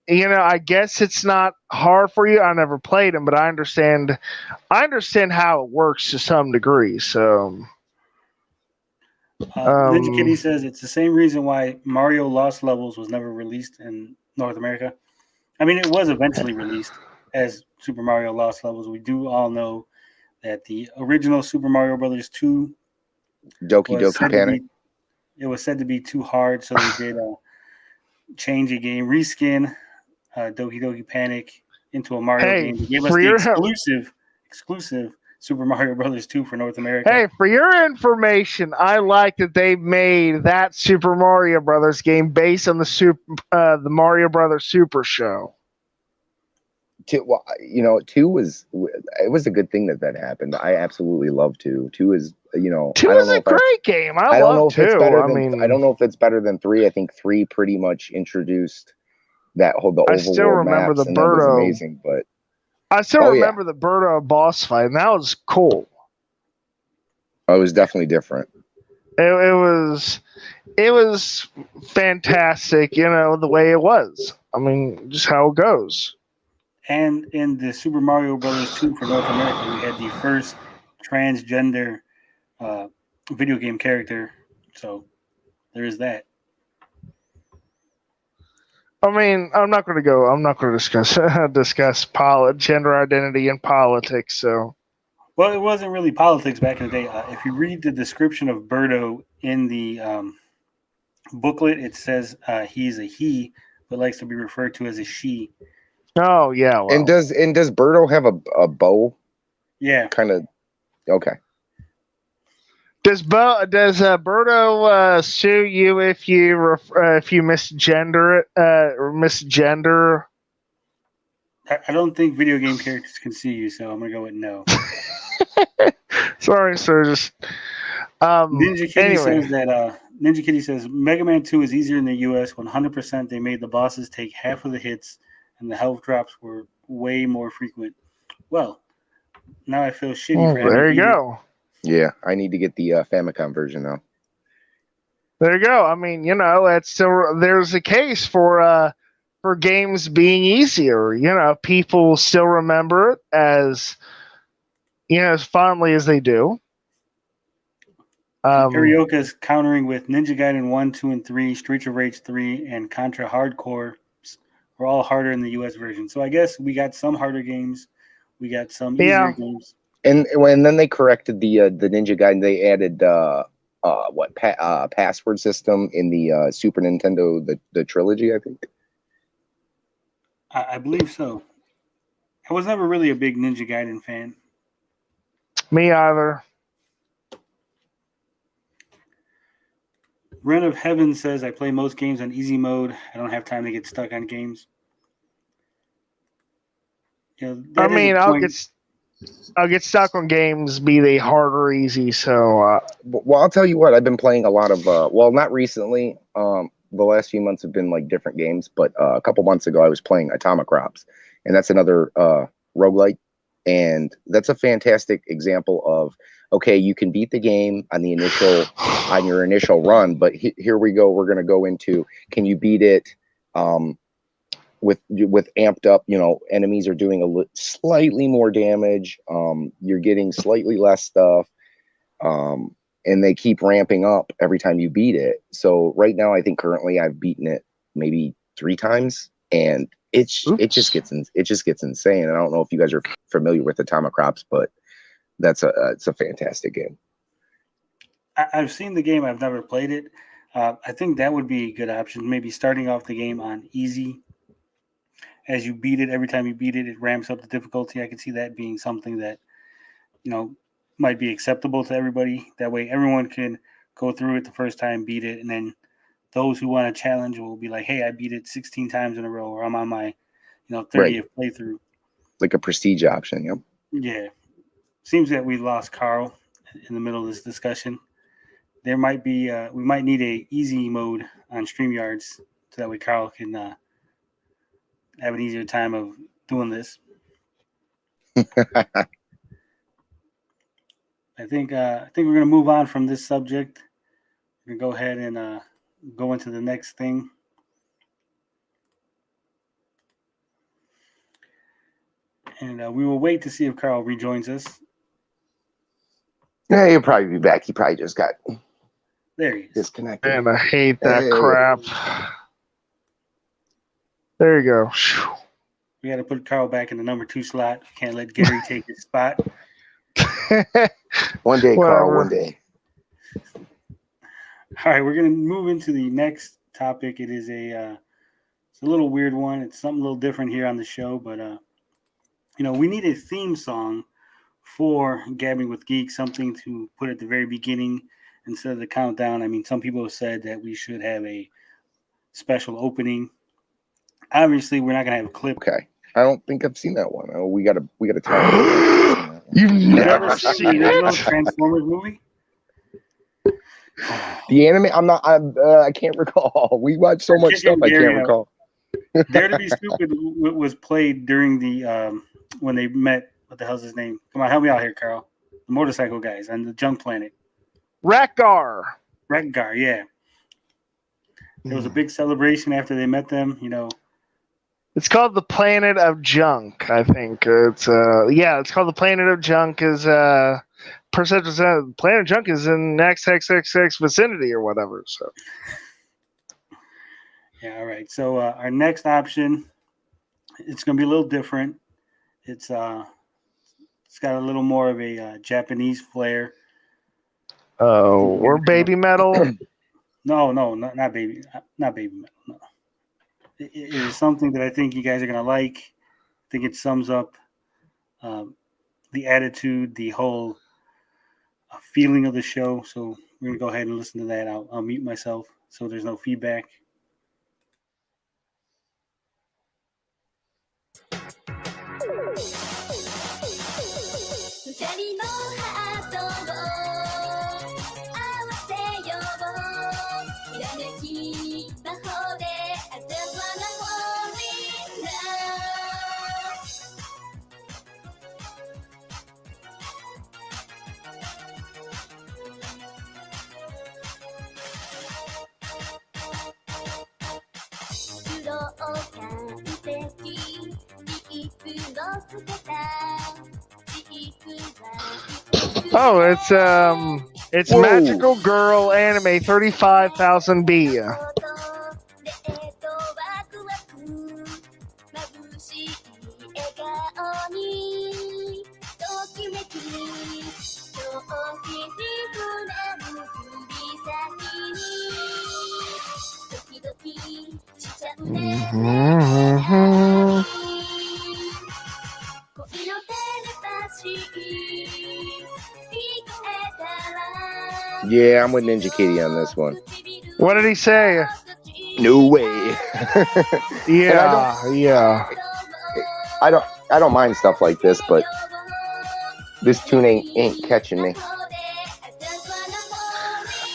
I guess it's not hard for you. I never played them, but I understand how it works to some degree. So, Ninja Kitty says it's the same reason why Mario Lost Levels was never released in North America. I mean, it was eventually released as Super Mario Lost Levels. We do all know that the original Super Mario Brothers 2 Doki Doki Panic. It was said to be too hard, so they did change a game, reskin Doki Doki Panic into a Mario game. They gave us the exclusive Super Mario Brothers 2 for North America. Hey, for your information, I like that they made that Super Mario Brothers game based on the Mario Brothers Super Show. Well, two was a good thing that happened. I absolutely love two. Two is Two I don't is know a if great game. I don't love know if two. it's better I than mean, I don't know if it's better than three. I think three pretty much introduced the I overworld still remember maps, the and that was Birdo. amazing. But I still oh, yeah. remember the Birdo boss fight, and that was cool. it was definitely different. It was fantastic, the way it was. I mean, just how it goes. And in the Super Mario Brothers 2 for North America, we had the first transgender video game character. So there is that. I mean, I'm not going to discuss gender identity in politics. So, Well, it wasn't really politics back in the day. If you read the description of Birdo in the booklet, it says he's a he, but likes to be referred to as a she. oh yeah. Well. And does Birdo have a bow? Yeah. Kind of. Okay. Does Birdo sue you if you misgender it or misgender? I don't think video game characters can see you, so I'm gonna go with no. Sorry, sir. Just Ninja Kitty anyway. says that Ninja Kitty says Mega Man 2 is easier in the US. 100%. They made the bosses take half of the hits, and the health drops were way more frequent. Well, now I feel shitty for having there you beat go. Yeah, I need to get the Famicom version now. There you go. I mean, it's still there's a case for games being easier. People still remember it as as fondly as they do. Karaoke is countering with Ninja Gaiden 1, 2, and 3, Streets of Rage 3, and Contra Hardcore were all harder in the US version. So I guess we got some harder games. We got some easier games. And then they corrected the Ninja Gaiden. They added password system in the Super Nintendo, the trilogy, I think. I believe so. I was never really a big Ninja Gaiden fan. Me either. Ren of Heaven says I play most games on easy mode. I don't have time to get stuck on games. I mean, I'll get stuck on games, be they hard or easy. So, well, I'll tell you what. I've been playing a lot of. Not recently. The last few months have been like different games, but a couple months ago I was playing Atomic Crops, and that's another roguelike, and that's a fantastic example of okay, you can beat the game on your initial run, but here we go. We're going to go into can you beat it? With amped up, enemies are doing slightly more damage. You're getting slightly less stuff, and they keep ramping up every time you beat it. So right now, I think currently I've beaten it maybe 3 times, and it just gets insane. And I don't know if you guys are familiar with Atomic Crops, but it's a fantastic game. I've seen the game. I've never played it. I think that would be a good option. Maybe starting off the game on easy. As you beat it, every time you beat it, it ramps up the difficulty. I could see that being something that, might be acceptable to everybody. That way everyone can go through it the first time, beat it, and then those who want to challenge will be like, hey, I beat it 16 times in a row, or I'm on my, 30th playthrough. Like a prestige option, yep. Yeah. Seems that we lost Carl in the middle of this discussion. There might be, we might need a easy mode on StreamYards so that way Carl can have an easier time of doing this. I think we're going to move on from this subject. We're going to go ahead and go into the next thing. And we will wait to see if Carl rejoins us. Yeah, he'll probably be back. He probably just got disconnected. Man, I hate that crap. There you go. We got to put Carl back in the number 2 slot. We can't let Gary take his spot. One day, Carl, one day. All right, we're going to move into the next topic. It is it's a little weird one. It's something a little different here on the show, but we need a theme song for Gabbing with Geeks, something to put at the very beginning instead of the countdown. I mean, some people have said that we should have a special opening. Obviously, we're not gonna have a clip. Okay. I don't think I've seen that one. Oh, we gotta tell. You've never The seen original it? Transformers movie. The anime, I can't recall. We watched so much stuff I can't recall. Dare to Be Stupid was played during the when they met. What the hell's his name? Come on, help me out here, Carl. The motorcycle guys on the Junk Planet. Rekgar. Rekgar, yeah. There was a big celebration after they met them. You know, It's called the Planet of Junk, I think. It's it's called the Planet of Junk. Is percentage Planet of Junk is in XXXX vicinity or whatever. So yeah. All right. So our next option, it's going to be a little different. It's got a little more of a Japanese flair. or baby metal. No, not baby metal. No. It is something that I think you guys are going to like. I think it sums up the attitude, the whole feeling of the show. So we're going to go ahead and listen to that. I'll mute myself so there's no feedback. Oh, it's Whoa. Magical Girl Anime 35,000B. Yeah, I'm with Ninja Kitty on this one. What did he say? No way. Yeah. I don't mind stuff like this, but this tune ain't catching me.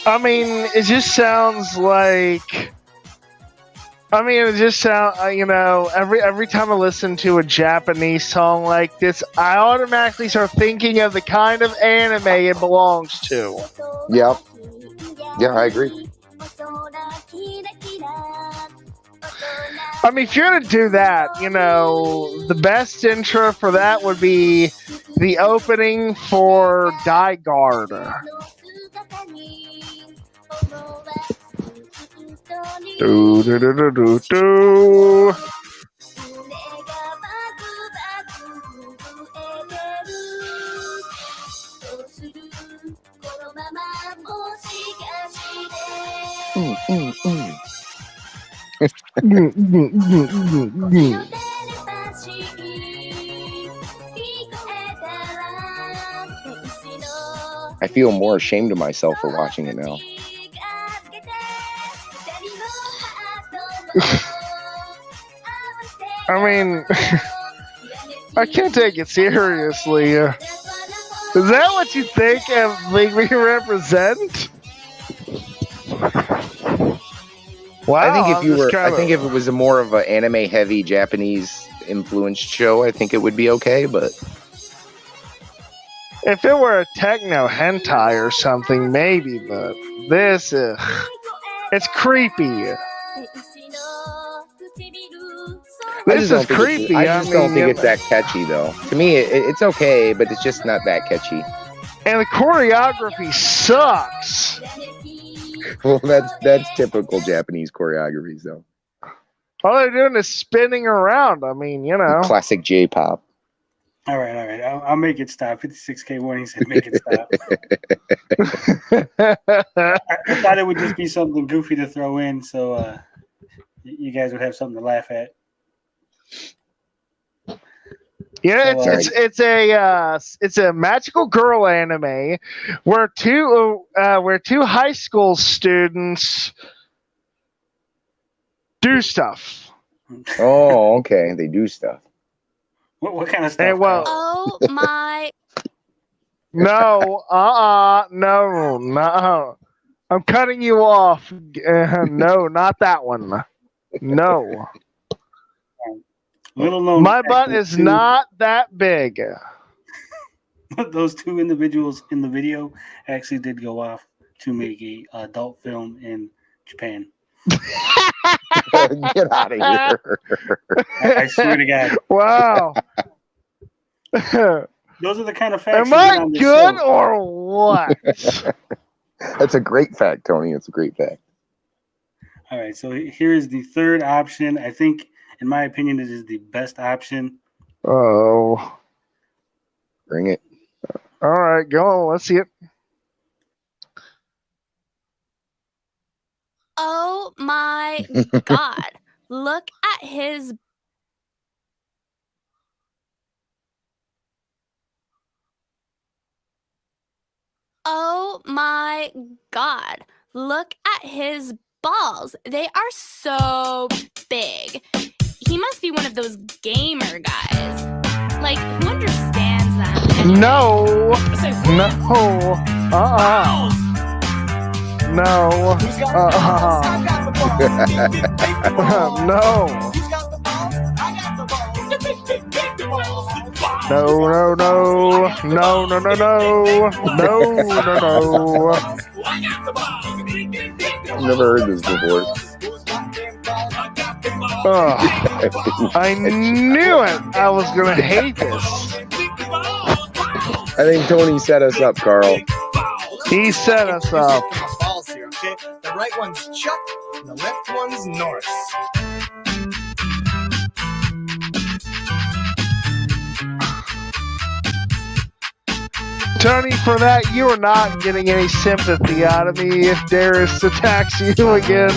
I mean, it just sounds like. Every time I listen to a Japanese song like this, I automatically start thinking of the kind of anime it belongs to. Yep. Yeah, I agree. I mean, if you're gonna do that, the best intro for that would be the opening for Die Guard. Do do do do do do. I feel more ashamed of myself for watching it now. I mean, I can't take it seriously. Is that what you think we represent? Wow, I think if it was a more of an anime heavy Japanese influenced show, I think it would be okay, but if it were a techno hentai or something, maybe, but this it's creepy. This is creepy. I just don't think it's that catchy, though. To me, it's okay, but it's just not that catchy. And the choreography sucks. Well, that's typical Japanese choreographies, though. All they're doing is spinning around. I mean, Classic J-pop. All right. I'll make it stop. 56K warning said make it stop. I thought it would just be something goofy to throw in, so you guys would have something to laugh at. Yeah, So, it's a magical girl anime where two high school students do stuff. Oh, okay. They do stuff. what kind of stuff? And well, Oh my! no, no. I'm cutting you off. No, not that one. No, Little known my fact, butt those is two- not that big. Those two individuals in the video actually did go off to make a adult film in Japan. Get out of here. I swear to God, Wow. those are the kind of facts Am you get I on this good show. or what? That's a great fact, Tony. It's a great fact. All right, so here is the third option. I think, in my opinion, it is the best option. Oh. Bring it. All right, go on. Let's see it. Oh my God! Look at his. Oh my God! Look at his balls. They are so big. He must be one of those gamer guys. Like, who understands them? Anyway? No. Say No. Balls. No. No. No, no, no. No, no, no, no. No, no, no. I've never heard this before. I knew it. I was going to hate this. I think Tony set us up, Carl. He set us up. Balls here, okay? The right one's Chuck, and the left one's Norris. Tony, for that, you are not getting any sympathy out of me if Darius attacks you again.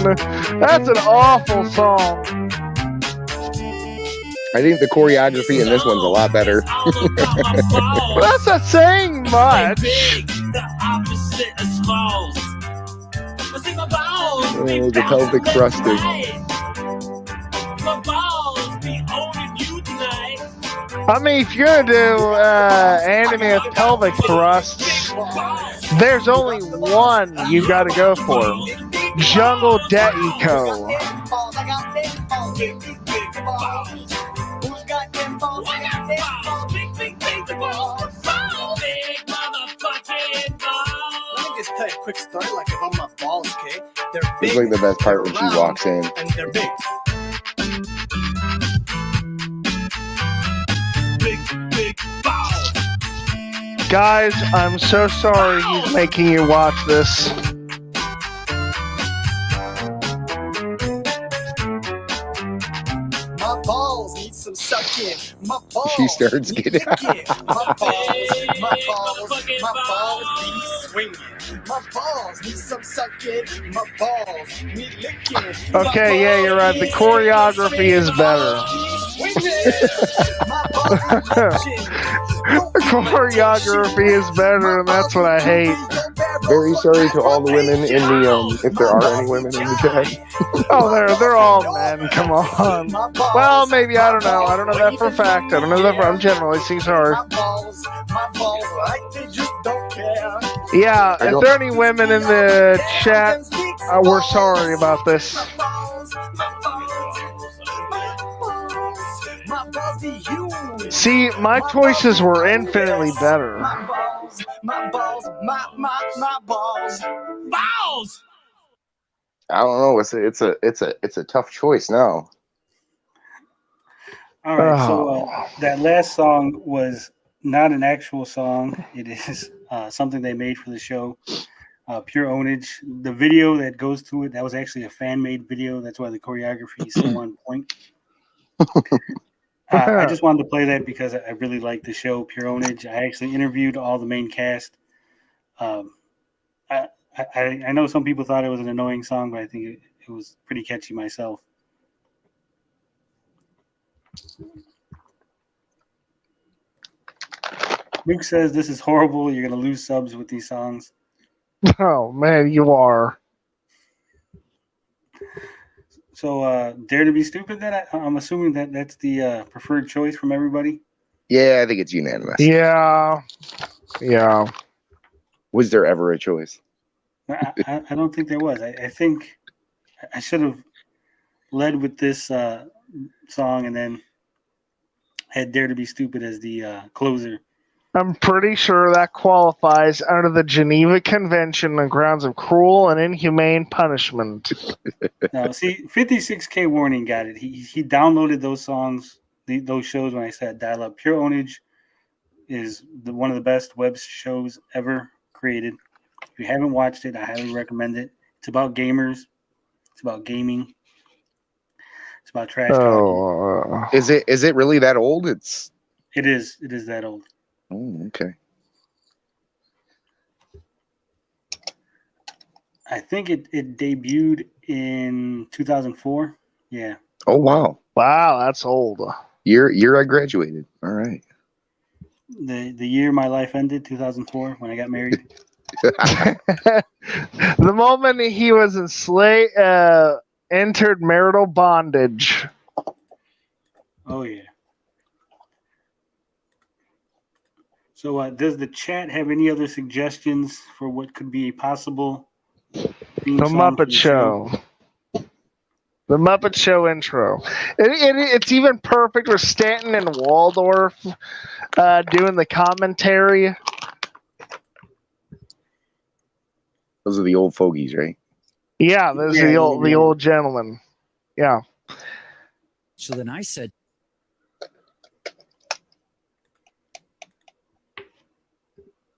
That's an awful song. I think the choreography in this one's a lot better. That's not saying much. The pelvic thrusting. I mean, if you're gonna do anime with pelvic thrusts, there's only one you gotta go for. Jungle Deiko. Let me just tell you a quick story, like about my balls, okay? They're big. It's like the best part when she round, walks in. And they're big. Guys, I'm so sorry he's making you watch this. My balls need some sucking. My balls She starts need getting- licking. My balls need swinging. My balls need some sucking. My balls need licking. Okay, yeah, you're right. The choreography is better. The choreography is better, and that's what I hate. Very sorry to all the women in the if there are any women in the chat. Oh, they're all men. Come on. Well, maybe I don't know. I don't know that for a fact. I don't know that for. I'm generalizing. Sorry. My balls, like they just don't care. Yeah, if there are any women in the chat, we're sorry about this. See, my choices were infinitely better. My balls. I don't know. It's a tough choice now. All right, so that last song was not an actual song. It is something they made for the show. Pure Ownage. The video that goes to it, that was actually a fan-made video. That's why the choreography is so on point. I just wanted to play that because I really like the show, Pure Ownage. I actually interviewed all the main cast. I know some people thought it was an annoying song, but I think it was pretty catchy myself. Luke says this is horrible. You're gonna lose subs with these songs. Oh man, you are. So Dare to Be Stupid. Then I'm assuming that's the preferred choice from everybody. Yeah, I think it's unanimous. Yeah. Was there ever a choice? I don't think there was. I think I should have led with this song and then had Dare to Be Stupid as the closer. I'm pretty sure that qualifies under the Geneva Convention on grounds of cruel and inhumane punishment. Now, see, 56K Warning got it. He downloaded those songs, those shows when I said dial up. Pure Ownage is one of the best web shows ever created. If you haven't watched it, I highly recommend it. It's about gamers. It's about gaming. It's about trash talking. Is it really that old? It is that old. Oh, okay. I think it debuted in 2004. Yeah. Oh wow. Wow, that's old. Year I graduated. All right. The year my life ended, 2004, when I got married. The moment he was entered marital bondage. Oh yeah. So does the chat have any other suggestions for what could be a possible theme The song Muppet for the Show. The Muppet Show intro. It's even perfect for Stanton and Waldorf doing the commentary. Those are the old fogies, right? Yeah, those are the old gentlemen. Yeah. So then I said,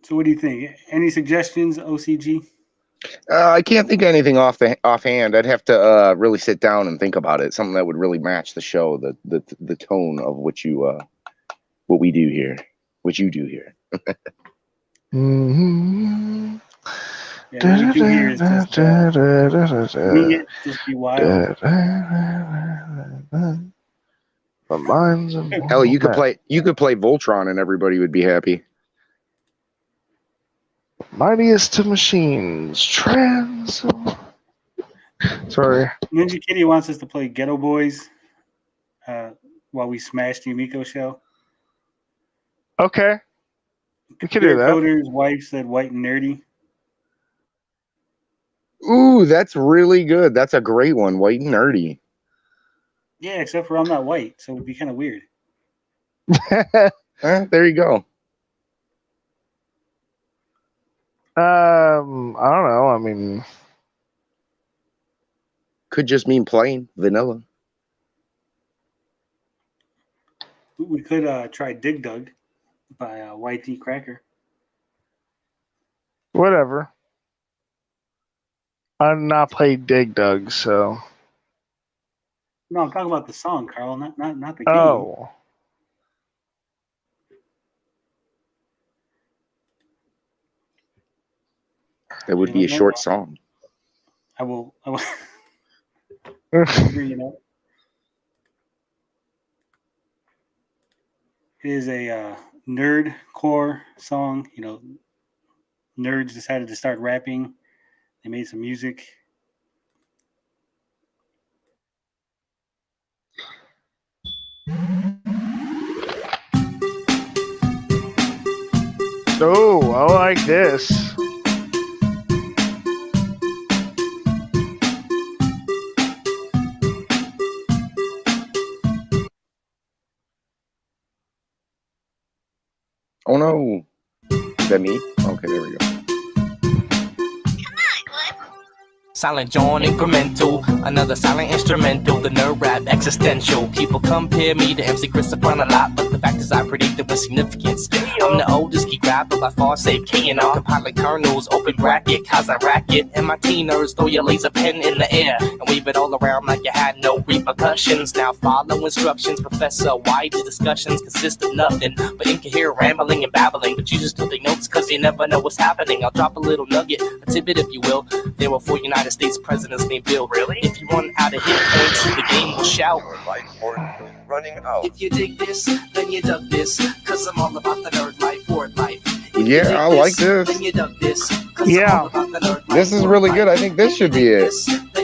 So what do you think? Any suggestions, OCG? I can't think of anything offhand. I'd have to really sit down and think about it. Something that would really match the show, the tone of what we do here, what you do here. Mm-hmm. Yeah, what we do here is just me it, just be wild. The minds of Hell, you could play Voltron and everybody would be happy. Mightiest of Machines. Sorry. Ninja Kitty wants us to play Ghetto Boys while we smash the Amico show. Okay. You can do that. Coder's wife said white and nerdy. Ooh, that's really good. That's a great one. White and nerdy. Yeah, except for I'm not white, so it would be kind of weird. There you go. I don't know. I mean, could just mean plain vanilla. We could try Dig Dug by YT Cracker. Whatever. I've not played Dig Dug, so. No, I'm talking about the song, Carl, not the game. Oh. It would be a short song. I will. You know, it is a nerd core song. You know, nerds decided to start rapping. They made some music. Oh, I like this. Oh no. Is that me? Okay, there we go. Silent John incremental, another silent instrumental, the nerd rap existential. People compare me to MC Chris upon a lot, but the fact is I predicted with significance. I'm the oldest geek rapper by far, save K&R. Compiling kernels, open bracket, cause I rack it. And my teen nerds throw your laser pen in the air and wave it all around like you had no repercussions. Now follow instructions, Professor White's discussions consist of nothing but incoherent rambling and babbling. But you just don't take notes cause you never know what's happening. I'll drop a little nugget, a tidbit if you will. There were 4 United States presidents named Bill. Really? If you run out of hit points, the game will shout. out. Running out. If you dig this, then you dug this, cause I'm all about the nerd life, word life. If you Yeah, dig I like this. Then you dug this, cause Yeah. I'm all about the nerd life, This is word really life. good. I think this should be it.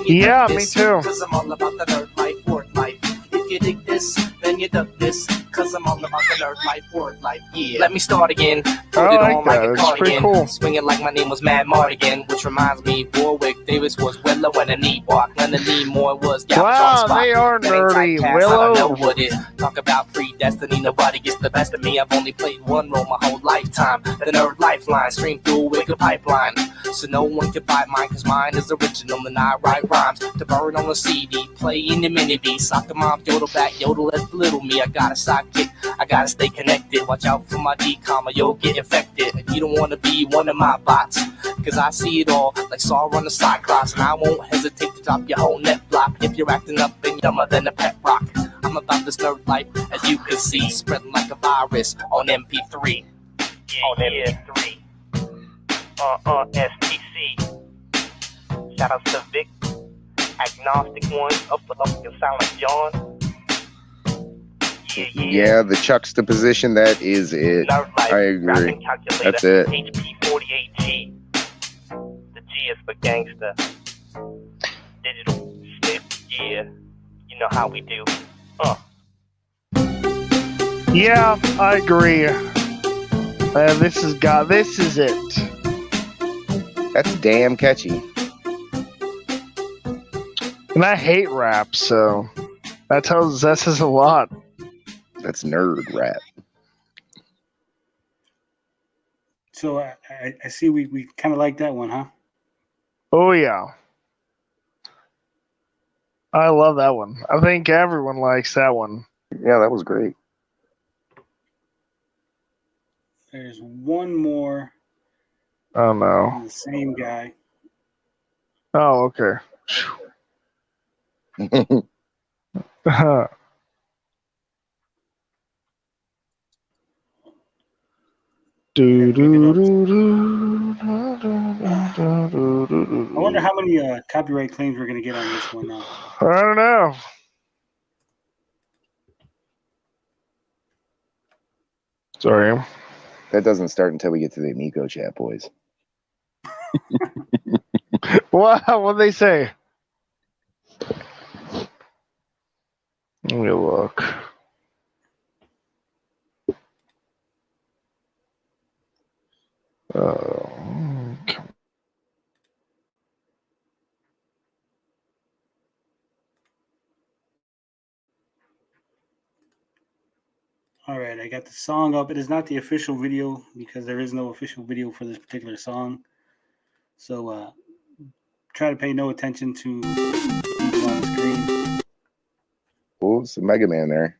Yeah, me too. Cause I'm all about the nerd life, word life. If you dig this, then you dug this, cause I'm all about the nerd life, word life. Yeah. Let me start again. Put I it like on that. like a It's pretty cardigan. cool. Swinging like my name was Mad Mardigan, which reminds me, Warwick Davis was Willow and a knee walk. Leonard Nimoy was Wow, Galvatron they Spock. are That ain't nerdy. typecast, I don't know Willow. what it. Talk about predestiny, nobody gets the best of me. I've only played one role my whole lifetime. The nerd lifeline, stream through a wicked pipeline. So no one can buy mine, cause mine is original and I write rhymes to burn on a CD, play in the mini beat. Soccer mom, yodel back, yodel at little me. I got a sidekick, I gotta stay connected. Watch out for my decom or you'll get infected. If you don't wanna be one of my bots, cause I see it all like Saw on the Cyclops. And I won't hesitate to drop your whole net block if you're acting up and dumber than a pet rock. I'm about this nerd life, as you can see, spreading like a virus on MP3. On MP3. STC. Shout out to Vic, Agnostic One, up in Silent John. Yeah, the juxtaposition, that is it. Nerd life, I agree. rapping calculator, That's it. HP48G. The G is for gangster. Digital snip, yeah. You know how we do. Yeah, I agree. This is it. That's damn catchy. And I hate rap, so that says a lot. That's nerd rap. So I see we kind of like that one, huh? Oh yeah. I love that one. I think everyone likes that one. Yeah, that was great. There's one more Oh no. from the same guy. Oh, okay. I wonder how many copyright claims we're going to get on this one now. I don't know. Sorry. That doesn't start until we get to the Amico chat, boys. What'd they say? Let me look. Okay. All right, I got the song up. It is not the official video because there is no official video for this particular song. So try to pay no attention to people on the screen. Oh, it's a Mega Man there.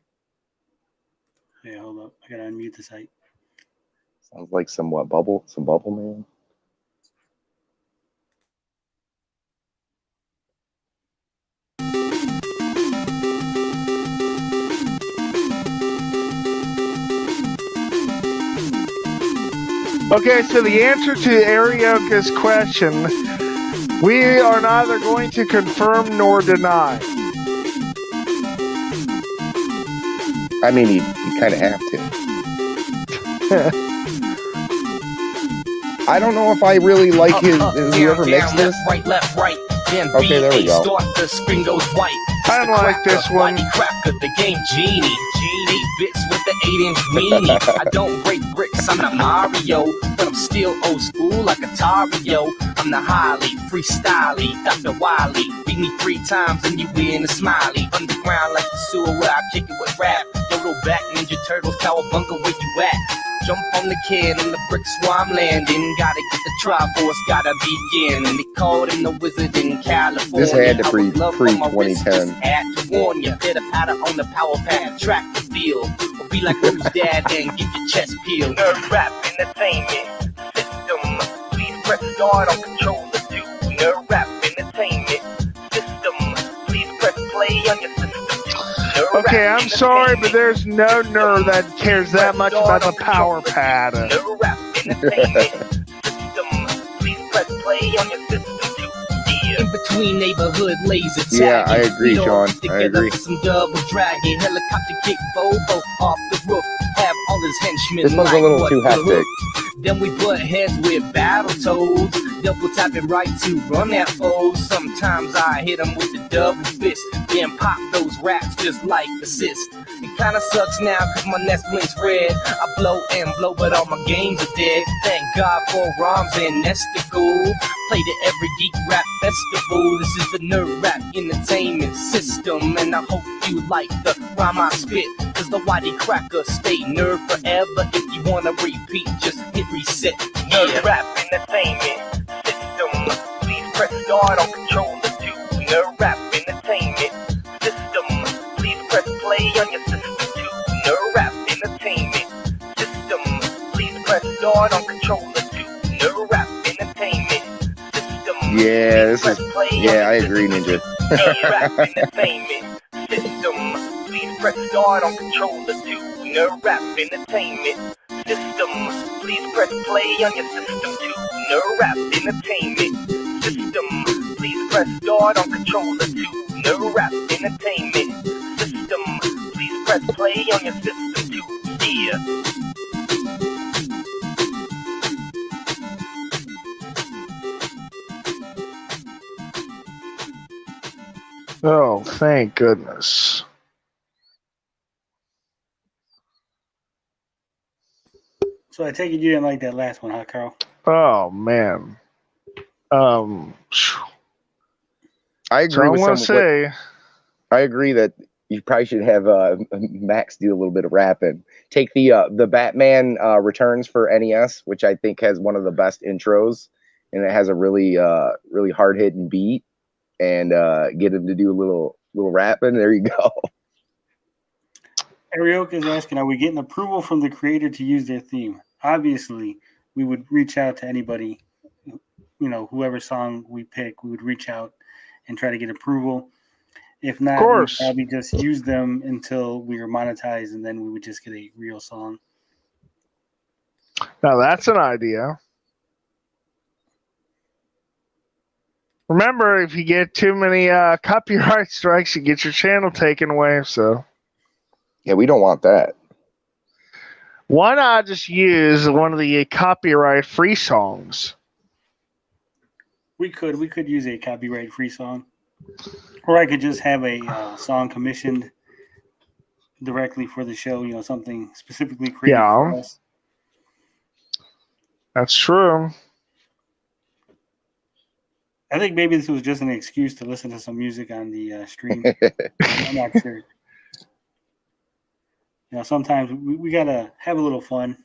Hey, hold up. I got to unmute the site. Sounds like some bubble man. Okay, so the answer to Arioka's question, we are neither going to confirm nor deny. I mean, you kind of have to. I don't know if I really like his whoever mixed this. Left, right. Then Okay, there we go. Start, the screen goes white. I don't like this one. Cracker, the game genie. 8 bits with the 8-inch weenie. I don't break bricks, I'm not Mario, but I'm still old school like Atari, yo. I'm the highly freestyly, Dr. Wiley. Beat me 3 times and you win a smiley. Underground like the sewer where I kick it with rap. Yodel back, Ninja Turtles, Cowabunga, where you at? Jump on the kid and the bricks where I'm landing. Gotta get the Triforce, gotta begin. And they called him the wizard in California. This had to I would love for my wrist 2010. just had to warn ya. Hit a pattern on the power pad, track the field. Or be like Lou's dad and get your chest peeled. Nerd rap entertainment system. Please press start on controller 2. Nerd rap entertainment system. Please press play on your system 2. Okay, I'm sorry, but there's no nerd that cares that much about the power pad. Nerd rap entertainment system. Please press play on your system 2. between neighborhood laser tagging. Yeah, I agree, We all Sean. get I together agree. for some double dragging. Helicopter kick Bobo off the roof. Have all his henchmen This one's a like little what too the hectic. hook. Then we butt heads with battle toads. Double tapping right to run that foe. Sometimes I hit them with the double fist. Then pop those raps just like assist. It kinda sucks now cause my nest blinks red. I blow and blow but all my games are dead. Thank God for ROMs and Nesticle. Played at every geek rap festival. This is the Nerd Rap Entertainment System. And I hope you like the rhyme I spit. Cause the Whitey Cracker stay nerd forever. If you wanna repeat, just hit reset. Nerd Rap Entertainment System. Please press start on controller 2. Nerd Rap Entertainment System. Please press play on your system 2. Nerd Rap Entertainment System. Please press start on controller 2. Nerd Rap Entertainment System. Yeah, this Please is. press play on Yeah, I your agree, system Ninja. 2. Nerd Rap Entertainment System. Please press start on controller 2. Nerd Rap Entertainment System. Please press play on your system 2. Nerd Rap Entertainment System. Please press start on controller 2. Nerd Rap Entertainment System. Please press play on your system 2. Yeah. Oh, thank goodness. So I take it you didn't like that last one, huh, Carl? Oh man. I So agree I'm with gonna some. What, say, I agree that you probably should have Max do a little bit of rapping. Take the Batman Returns for NES, which I think has one of the best intros, and it has a really really hard hitting beat, and get him to do a little rapping. There you go. Arioka is asking, are we getting approval from the creator to use their theme? Obviously, we would reach out to anybody, whoever song we pick, we would reach out and try to get approval. If not, we'd course. probably just use them until we were monetized, and then we would just get a real song. Now that's an idea. Remember, if you get too many copyright strikes, you get your channel taken away. So Yeah, we don't want that. why not just use one of the copyright-free songs? We could use a copyright-free song, or I could just have a song commissioned directly for the show. Something specifically created for us. That's true. I think maybe this was just an excuse to listen to some music on the stream. I'm not sure. Sometimes we gotta have a little fun.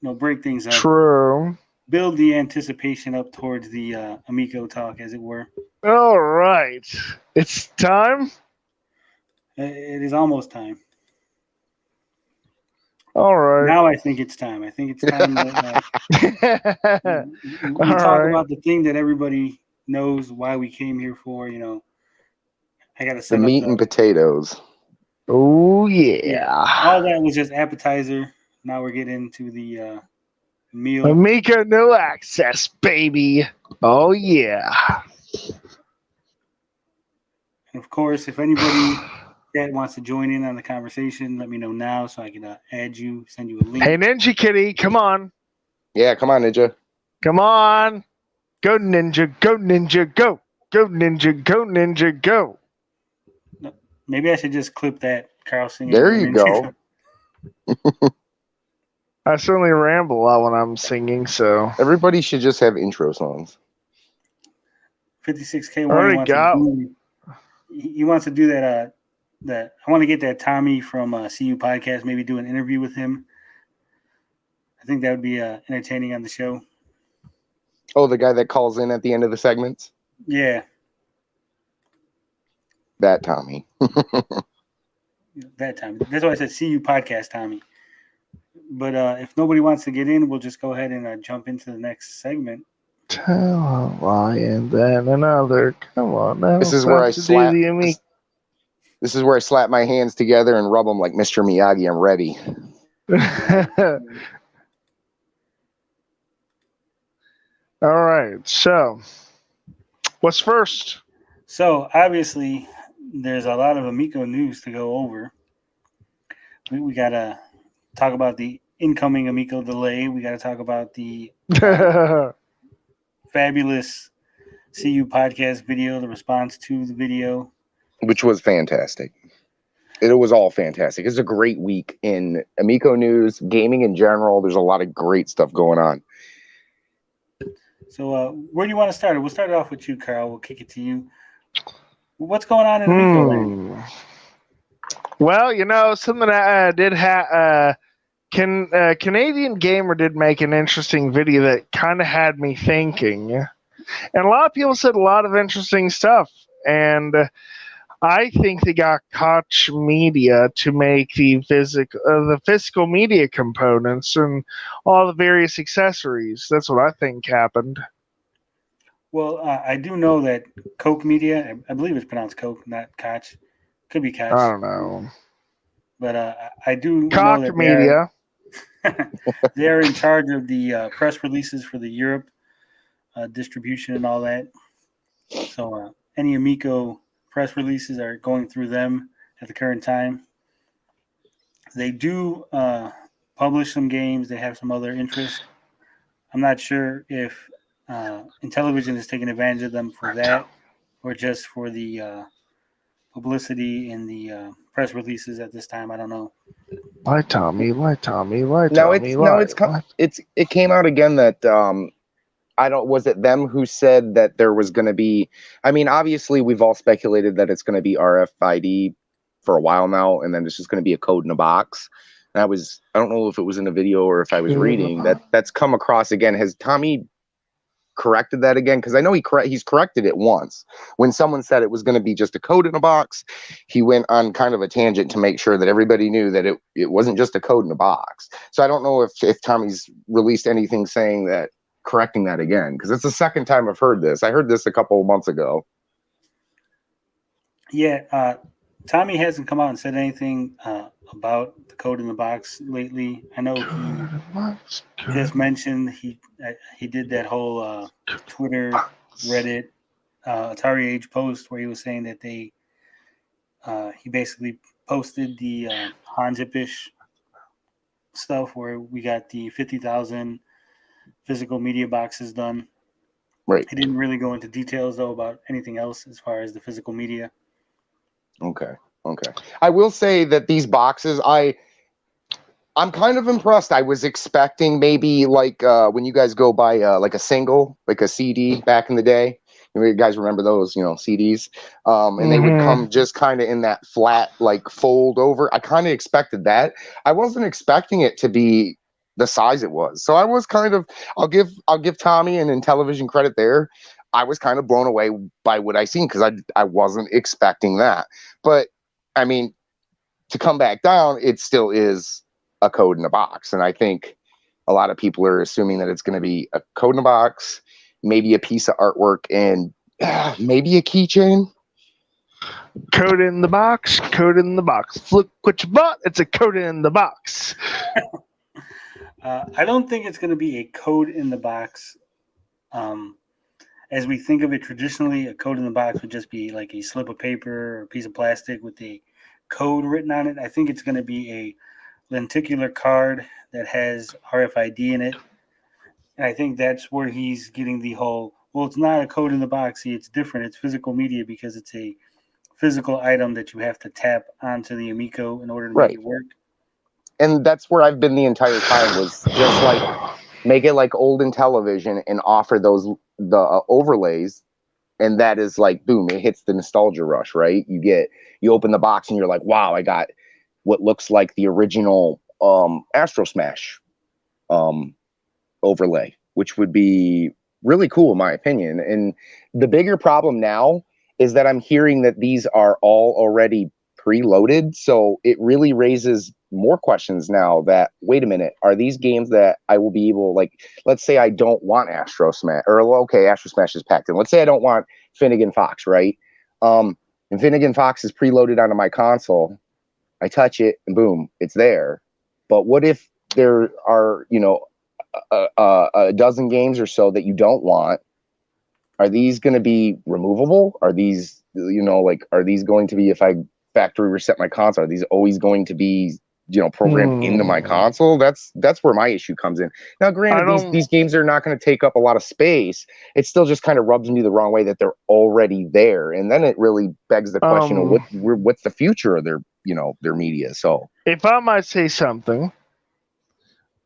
Break things up. True. Build the anticipation up towards the Amico talk, as it were. All right. It's time. It is almost time. All right. Now I think it's time. I think it's time that we All talk right. about the thing that everybody knows why we came here for. I gotta The set meat up and potatoes. Oh yeah. all that was just appetizer. Now we're getting into the meal. Amico no access, baby. Oh yeah. And of course, if anybody that wants to join in on the conversation, let me know now so I can add you, send you a link. Hey Ninja Kitty, come on. Yeah, come on, Ninja. Come on. Go Ninja, go Ninja, go. Go Ninja, go Ninja, go. Maybe I should just clip that Carl singing. There you go. I certainly ramble a lot when I'm singing, so. Everybody should just have intro songs. 56K Already got. He wants to do that. That I want to get that Tommy from CU Podcast. Maybe do an interview with him. I think that would be entertaining on the show. Oh, the guy that calls in at the end of the segments? Yeah, That Tommy. that time. That's why I said CU Podcast, Tommy. But if nobody wants to get in, we'll just go ahead and jump into the next segment. Tell a lie and then another. Come on now. This is where I slap. This is where I slap my hands together and rub them like Mr. Miyagi. I'm ready. All right. So What's first? So obviously, there's a lot of Amico news to go over. We gotta talk about the incoming Amico delay. We gotta talk about the fabulous CU podcast video, the response to the video, which was fantastic. It was all fantastic. It's a great week in Amico news, gaming in general. There's a lot of great stuff going on. So where do you want to start? We'll start it off with you, Carl. We'll kick it to you. What's going on in Amico land? Well, something that did Canadian Gamer did make an interesting video that kind of had me thinking. And a lot of people said a lot of interesting stuff. And I think they got Koch Media to make the physical media components and all the various accessories. That's what I think happened. Well, I do know that Coke Media, I believe it's pronounced Coke, not Koch. Could be Koch. I don't know. But I do Koch know that Media. they're in charge of the press releases for the Europe distribution and all that. So any Amico press releases are going through them at the current time. They do publish some games. They have some other interest. I'm not sure if Intellivision is taking advantage of them for that or just for the publicity in the press releases at this time. I don't know. Lie, Tommy. It came out again that was it them who said that there was going to be, I mean, obviously we've all speculated that it's going to be RFID for a while now, and then it's just going to be a code in a box. And I don't know if it was in a video or if I was reading that's come across again. Has Tommy corrected that again? Because I know he's corrected it once. When someone said it was going to be just a code in a box, he went on kind of a tangent to make sure that everybody knew that it wasn't just a code in a box. So I don't know if Tommy's released anything saying that, correcting that again, because it's the second time I've heard this. I heard this a couple of months ago. Yeah, Tommy hasn't come out and said anything about the code in the box lately. I know he just mentioned he did that whole Twitter, Reddit, Atari Age post where he was saying that he basically posted the Hanzipish stuff where we got the 50,000 physical media boxes done. Right. He didn't really go into details though about anything else as far as the physical media. Okay. I will say that these boxes, I'm kind of impressed. I was expecting maybe like when you guys go buy like a single, like a CD back in the day. You guys remember those, CDs? And they would come just kind of in that flat, like fold over. I kind of expected that. I wasn't expecting it to be the size it was. So I was kind of, I'll give Tommy and Intellivision credit there. I was kind of blown away by what I seen because I wasn't expecting that. But I mean, to come back down, it still is a code in a box. And I think a lot of people are assuming that it's going to be a code in a box, maybe a piece of artwork, and maybe a keychain. Code in the box. Look what you bought. It's a code in the box. I don't think it's going to be a code in the box. As we think of it traditionally, a code in the box would just be like a slip of paper or a piece of plastic with a code written on it. I think it's going to be a lenticular card that has RFID in it. And I think that's where he's getting the whole, well, it's not a code in the box. See, it's different. It's physical media because it's a physical item that you have to tap onto the Amico in order to make it work. And that's where I've been the entire time, was just like make it like old Intellivision and offer the overlays, and that is like boom, it hits the nostalgia rush, right? You open the box and you're like, wow, I got what looks like the original Astro Smash overlay, which would be really cool in my opinion. And the bigger problem now is that I'm hearing that these are all already preloaded, so it really raises more questions now that, wait a minute, are these games that I will be able, like, let's say I don't want Astro Smash, or okay, Astro Smash is packed in. Let's say I don't want Finnegan Fox, right? And Finnegan Fox is preloaded onto my console. I touch it and boom, it's there. But what if there are, a dozen games or so that you don't want, Are these going to be removable? Are these, are these going to be, if I factory reset my console, are these always going to be, programmed into my console? That's where my issue comes in. Now, granted, these games are not going to take up a lot of space. It still just kind of rubs me the wrong way that they're already there. And then it really begs the question of what's the future of their media. So if I might say something,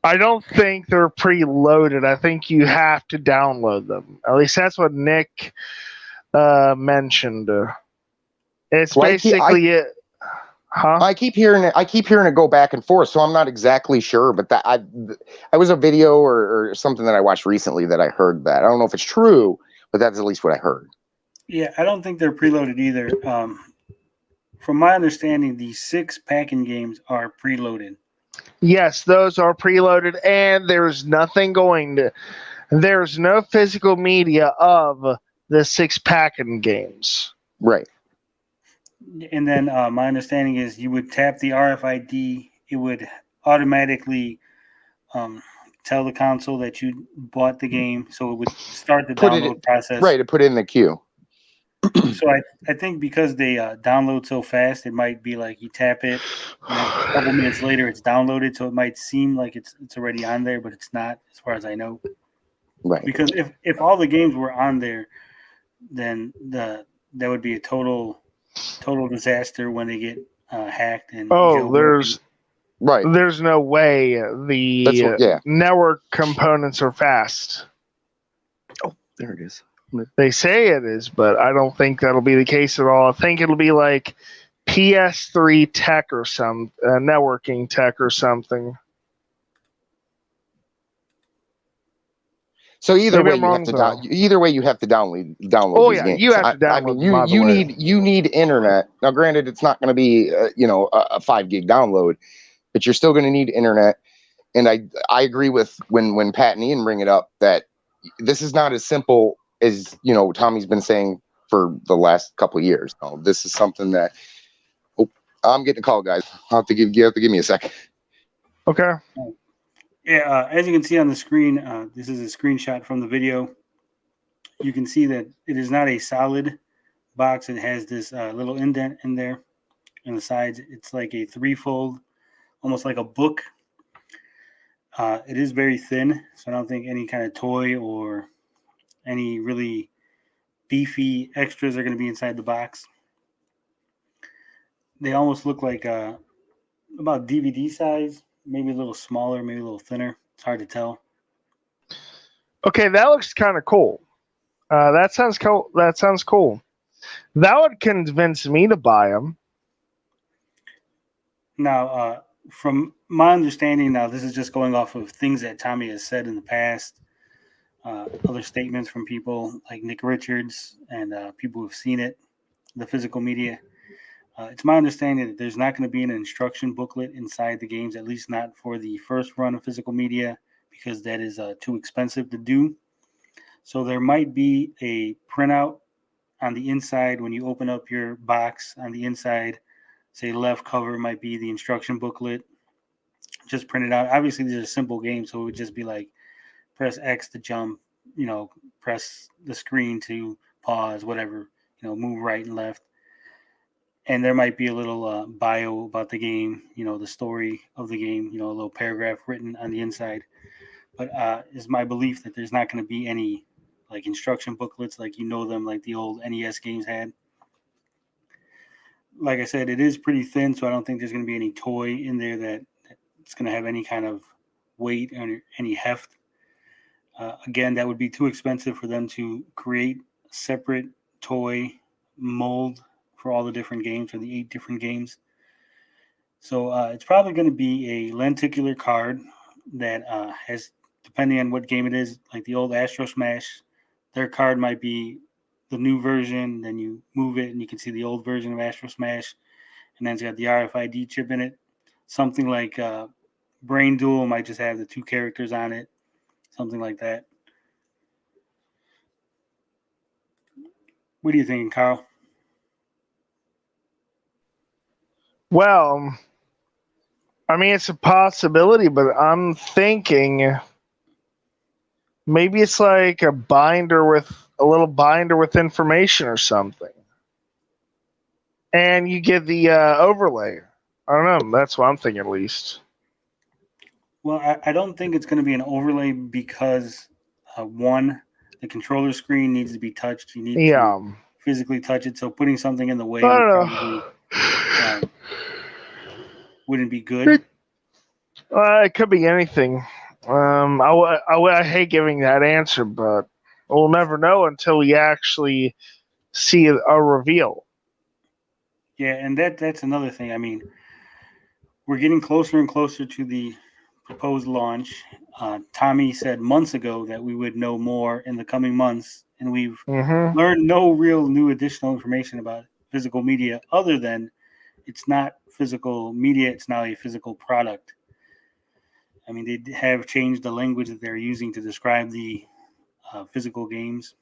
I don't think they're preloaded. I think you have to download them. At least that's what Nick mentioned. It's basically it. Huh? I keep hearing it go back and forth, so I'm not exactly sure. But that was a video or something that I watched recently that I heard that. I don't know if it's true, but that's at least what I heard. Yeah, I don't think they're preloaded either. From my understanding, the 6 packing games are preloaded. Yes, those are preloaded, and there's no physical media of the 6 packing games. Right. And then my understanding is you would tap the RFID, it would automatically tell the console that you bought the game, so it would start the download process. Right, to put it in the queue. So I think because they download so fast, it might be like you tap it, and a couple minutes later it's downloaded, so it might seem like it's already on there, but it's not, as far as I know. Right. Because if all the games were on there, then that would be a total disaster when they get hacked and there's no way the network components are fast. Oh, there it is. They say it is, but I don't think that'll be the case at all. I think it'll be like PS3 tech or some networking tech or something. So either way, you have to download these games. You have to download. I mean, you need internet. Now, granted, it's not going to be a 5 gig download, but you're still going to need internet. And I agree with when Pat and Ian bring it up that this is not as simple as Tommy's been saying for the last couple of years. No, this is something that I'm getting a call, guys. You have to give me a second. Okay. Yeah, as you can see on the screen, this is a screenshot from the video. You can see that it is not a solid box. It has this little indent in there on the sides. It's like a 3-fold, almost like a book. It is very thin, so I don't think any kind of toy or any really beefy extras are going to be inside the box. They almost look like about DVD size, maybe a little smaller, maybe a little thinner. It's hard to tell. Okay, that looks kind of cool. That sounds cool. That would convince me to buy them. Now, from my understanding, now this is just going off of things that Tommy has said in the past, other statements from people like Nick Richards and people who've seen it, the physical media. It's my understanding that there's not going to be an instruction booklet inside the games, at least not for the first run of physical media, because that is too expensive to do. So there might be a printout on the inside when you open up your box. On the inside, say left cover might be the instruction booklet, just printed out. Obviously, these are simple games, so it would just be like press X to jump, press the screen to pause, whatever, move right and left. And there might be a little bio about the game, the story of the game, a little paragraph written on the inside. But it's my belief that there's not going to be any like instruction booklets like them, like the old NES games had. Like I said, it is pretty thin, so I don't think there's going to be any toy in there that it's going to have any kind of weight or any heft. Again, that would be too expensive for them to create a separate toy mold for all the different games, for the 8 different games. So it's probably going to be a lenticular card that has, depending on what game it is, like the old Astro Smash, their card might be the new version, then you move it and you can see the old version of Astro Smash, and then it's got the RFID chip in it. Something like Brain Duel might just have the 2 characters on it, something like that. What are you thinking, Carl? Well, I mean, it's a possibility, but I'm thinking Maybe it's like a little binder with information or something. And you get the overlay. I don't know. That's what I'm thinking, at least. Well, I don't think it's going to be an overlay because, one, the controller screen needs to be touched. You need to physically touch it. So putting something in the way would probably wouldn't be good. It could be anything. I hate giving that answer, but we'll never know until we actually see a reveal. Yeah, and that's another thing. I mean, we're getting closer and closer to the proposed launch. Tommy said months ago that we would know more in the coming months, and we've learned no real new additional information about physical media other than it's not physical media, it's now a physical product. I mean, they have changed the language that they're using to describe the physical games,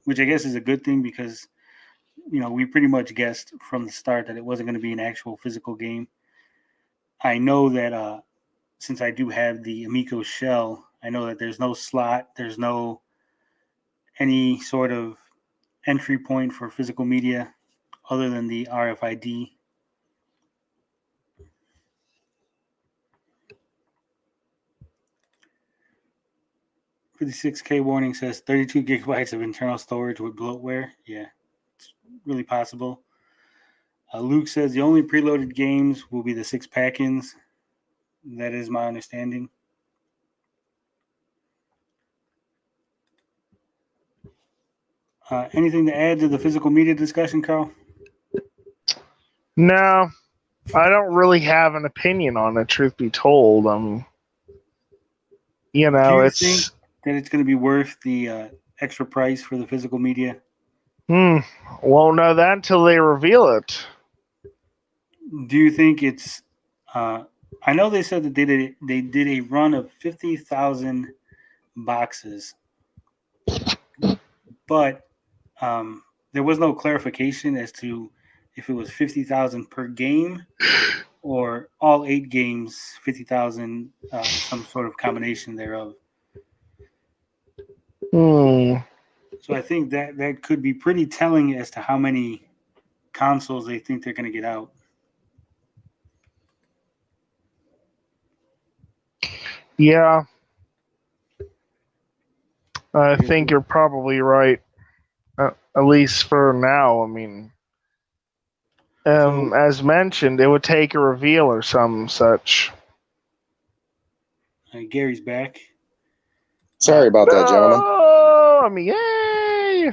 which I guess is a good thing because, we pretty much guessed from the start that it wasn't going to be an actual physical game. I know that since I do have the Amico shell, I know that there's no slot, there's no any sort of entry point for physical media other than the RFID. For the 6K warning says 32 gigabytes of internal storage with bloatware. Yeah, it's really possible. Luke says the only preloaded games will be the 6 pack-ins. That is my understanding. Anything to add to the physical media discussion, Carl? No, I don't really have an opinion on it, truth be told. Do you think that it's going to be worth the extra price for the physical media? Won't know that until they reveal it. Do you think it's... I know they said that they did a run of 50,000 boxes, but there was no clarification as to if it was 50,000 per game or all 8 games, 50,000, some sort of combination thereof. So I think that could be pretty telling as to how many consoles they think they're going to get out. Yeah. I think you're probably right. At least for now. I mean, as mentioned, it would take a reveal or some such. Gary's back. Sorry about that, gentlemen. Oh, I mean, yay!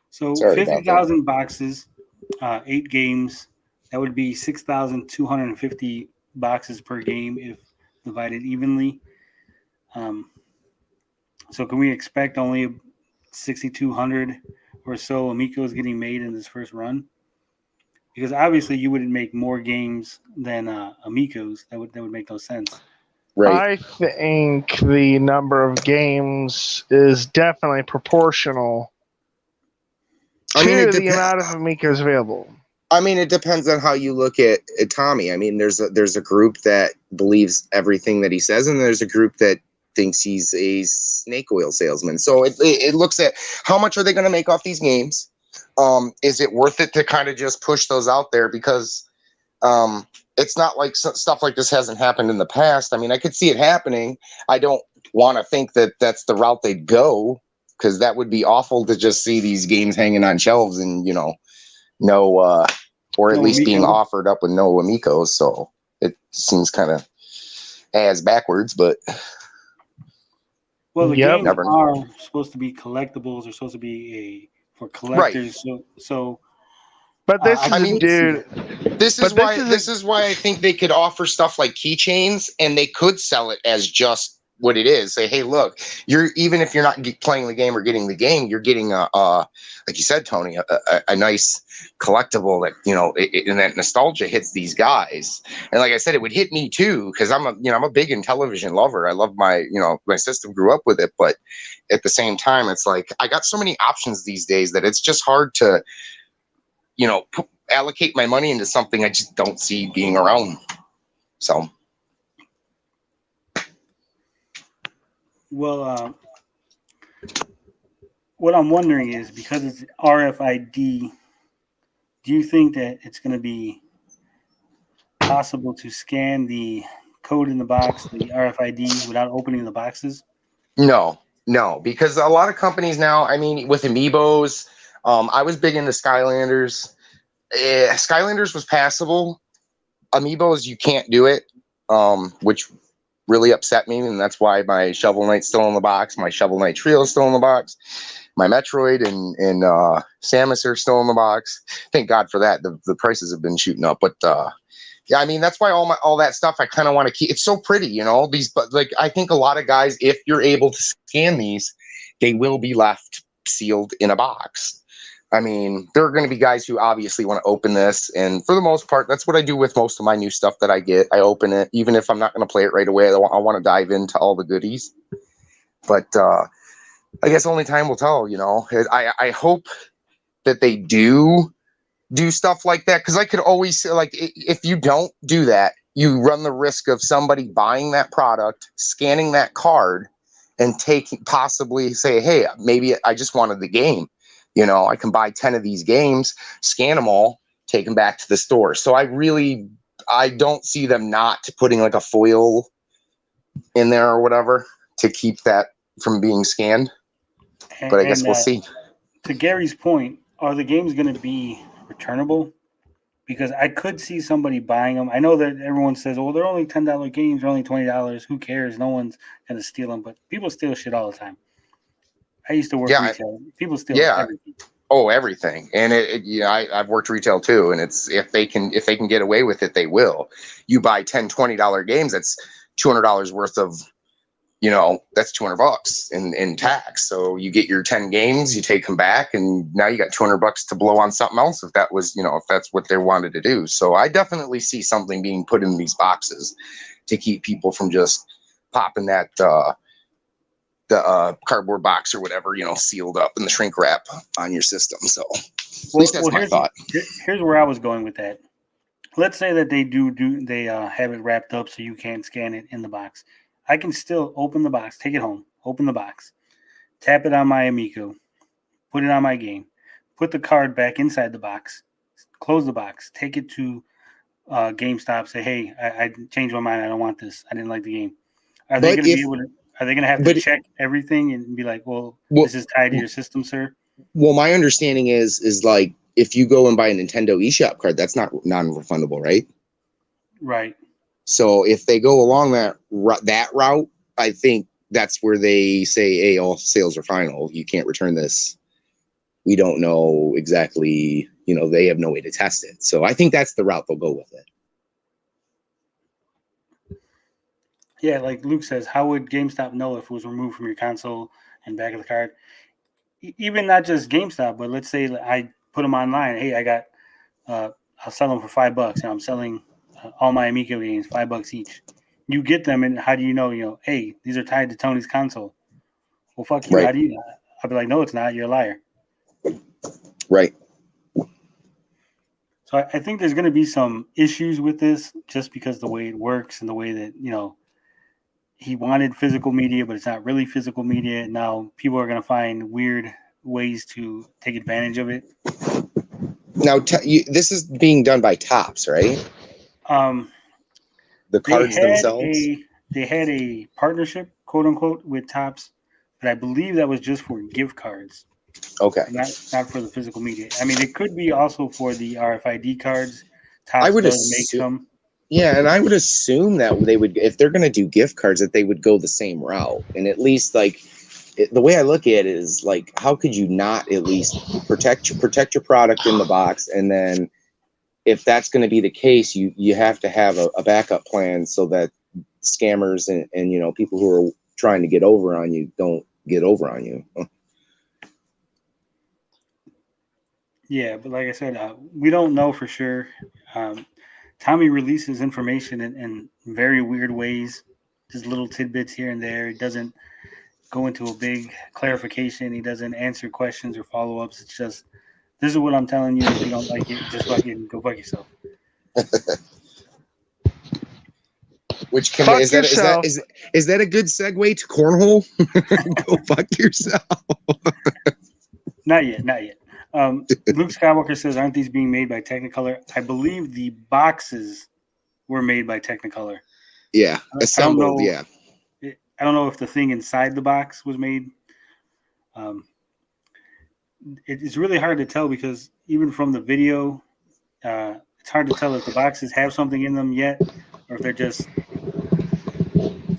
So 50,000 boxes, 8 games. That would be 6,250 boxes per game if divided evenly. So can we expect only 6,200 or so Amicos getting made in this first run? Because obviously you wouldn't make more games than Amicos. That would make no sense. Right. I think the number of games is definitely proportional to the amount of Amicos available. I mean, it depends on how you look at Tommy. I mean, there's a group that believes everything that he says, and there's a group that thinks he's a snake oil salesman. So it looks at how much are they going to make off these games? Is it worth it to kind of just push those out there? Because it's not like stuff like this hasn't happened in the past. I mean, I could see it happening. I don't want to think that that's the route they'd go, because that would be awful to just see these games hanging on shelves and, no, or at least being offered up with no Amicos. So it seems kind of ass backwards, but. Well, the games are supposed to be collectibles. They're supposed to be for collectors. Right. So. But this this is why I think they could offer stuff like keychains, and they could sell it as just what it is. Say, hey, look, even if you're not playing the game or getting the game, you're getting like you said, Tony, a nice collectible that and that nostalgia hits these guys. And like I said, it would hit me too, because I'm a big Intellivision lover. I love my system, grew up with it, but at the same time, it's like I got so many options these days that it's just hard to allocate my money into something I just don't see being around. So. Well, what I'm wondering is because it's RFID, do you think that it's going to be possible to scan the code in the box, the RFID, without opening the boxes? No, because a lot of companies now, I mean, with Amiibos, I was big into Skylanders. Skylanders was passable. Amiibos, you can't do it, which really upset me, and that's why my Shovel Knight's still in the box. My Shovel Knight Trio is still in the box. My Metroid and Samus are still in the box. Thank God for that. The prices have been shooting up, but yeah, I mean that's why all that stuff I kind of want to keep. It's so pretty, you know. But like I think a lot of guys, if you're able to scan these, they will be left sealed in a box. I mean, there are going to be guys who obviously want to open this, and for the most part, that's what I do with most of my new stuff that I get. I open it, even if I'm not going to play it right away. I want to dive into all the goodies, but I guess only time will tell. You know, I hope that they do stuff like that, because I could always say, like, if you don't do that, you run the risk of somebody buying that product, scanning that card, and possibly say, hey, maybe I just wanted the game. You know, I can buy 10 of these games, scan them all, take them back to the store. So I don't see them not putting like a foil in there or whatever to keep that from being scanned. But I guess we'll see. To Gary's point, are the games going to be returnable? Because I could see somebody buying them. I know that everyone says, "Oh, they're only $10 games, they're only $20. Who cares? No one's going to steal them." But people steal shit all the time. I used to work retail. People steal everything. Oh, everything. And I've worked retail too. And it's if they can get away with it, they will. You buy $10, $20 games, that's $200 worth of, you know, that's $200 in tax. So you get your 10 games, you take them back, and now you got $200 to blow on something else if that was, you know, if that's what they wanted to do. So I definitely see something being put in these boxes to keep people from just popping that the cardboard box or whatever, you know, sealed up in the shrink wrap on your system. So at least that's my thought. Here's where I was going with that. Let's say that they they have it wrapped up so you can't scan it in the box. I can still open the box, take it home, open the box, tap it on my Amico, put it on my game, put the card back inside the box, close the box, take it to GameStop, say, hey, I changed my mind. I don't want this. I didn't like the game. Are they going to be able to? Are they going to have to check everything and be like, well, this is tied to your system, sir? Well, my understanding is like if you go and buy a Nintendo eShop card, that's not non-refundable, right? Right. So if they go along that route, I think that's where they say, hey, all sales are final. You can't return this. We don't know exactly, you know, they have no way to test it. So I think that's the route they'll go with it. Yeah, like Luke says, how would GameStop know if it was removed from your console and back of the card? Even not just GameStop, but let's say I put them online. Hey, I got, I'll sell them for $5. And I'm selling all my Amico games, $5 each. You get them, and how do you know, hey, these are tied to Tony's console? Well, fuck you. Right. How do you know? I'll be like, no, it's not. You're a liar. Right. So I think there's going to be some issues with this just because the way it works and the way that, you know, he wanted physical media, but it's not really physical media. Now people are going to find weird ways to take advantage of it. Now, this is being done by Topps, right? The cards themselves? They had a partnership, quote unquote, with Topps, but I believe that was just for gift cards. Okay. Not for the physical media. I mean, it could be also for the RFID cards. Topps make them. Yeah, and I would assume that they would, if they're going to do gift cards, that they would go the same route. And at least, like, the way I look at it is, like, how could you not at least protect your product in the box? And then if that's going to be the case, you have to have a backup plan so that scammers and, you know, people who are trying to get over on you don't get over on you. Yeah, but like I said, we don't know for sure. Tommy releases information in very weird ways, just little tidbits here and there. He doesn't go into a big clarification. He doesn't answer questions or follow-ups. It's just, this is what I'm telling you. If you don't like it, just fucking go fuck yourself. Which can Fuck is that yourself. is that a good segue to cornhole? Go fuck yourself. Not yet, not yet. Luke Skywalker says, "Aren't these being made by Technicolor?" I believe the boxes were made by Technicolor. Yeah, I don't assembled. know. Yeah, I don't know if the thing inside the box was made. It's really hard to tell because even from the video, it's hard to tell if the boxes have something in them yet, or if they're just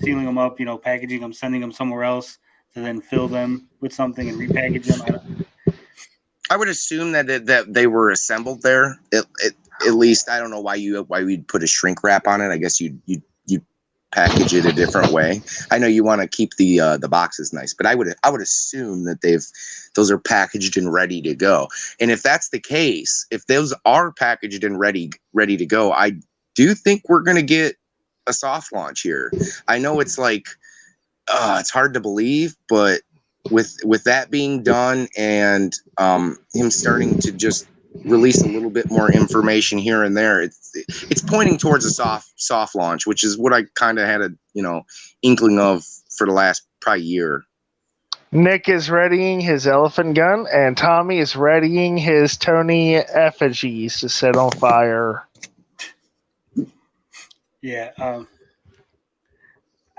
sealing them up, packaging them, sending them somewhere else to then fill them with something and repackage them. I would assume that they were assembled there. At least I don't know why we'd put a shrink wrap on it. I guess you package it a different way. I know you want to keep the boxes nice, but I would assume that those are packaged and ready to go. And if that's the case, if those are packaged and ready to go, I do think we're going to get a soft launch here. I know it's like it's hard to believe, but with that being done and him starting to just release a little bit more information here and there, it's pointing towards a soft launch, which is what I kind of had a inkling of for the last probably year. Nick is readying his elephant gun, and Tommy is readying his Tony effigies to set on fire. Yeah,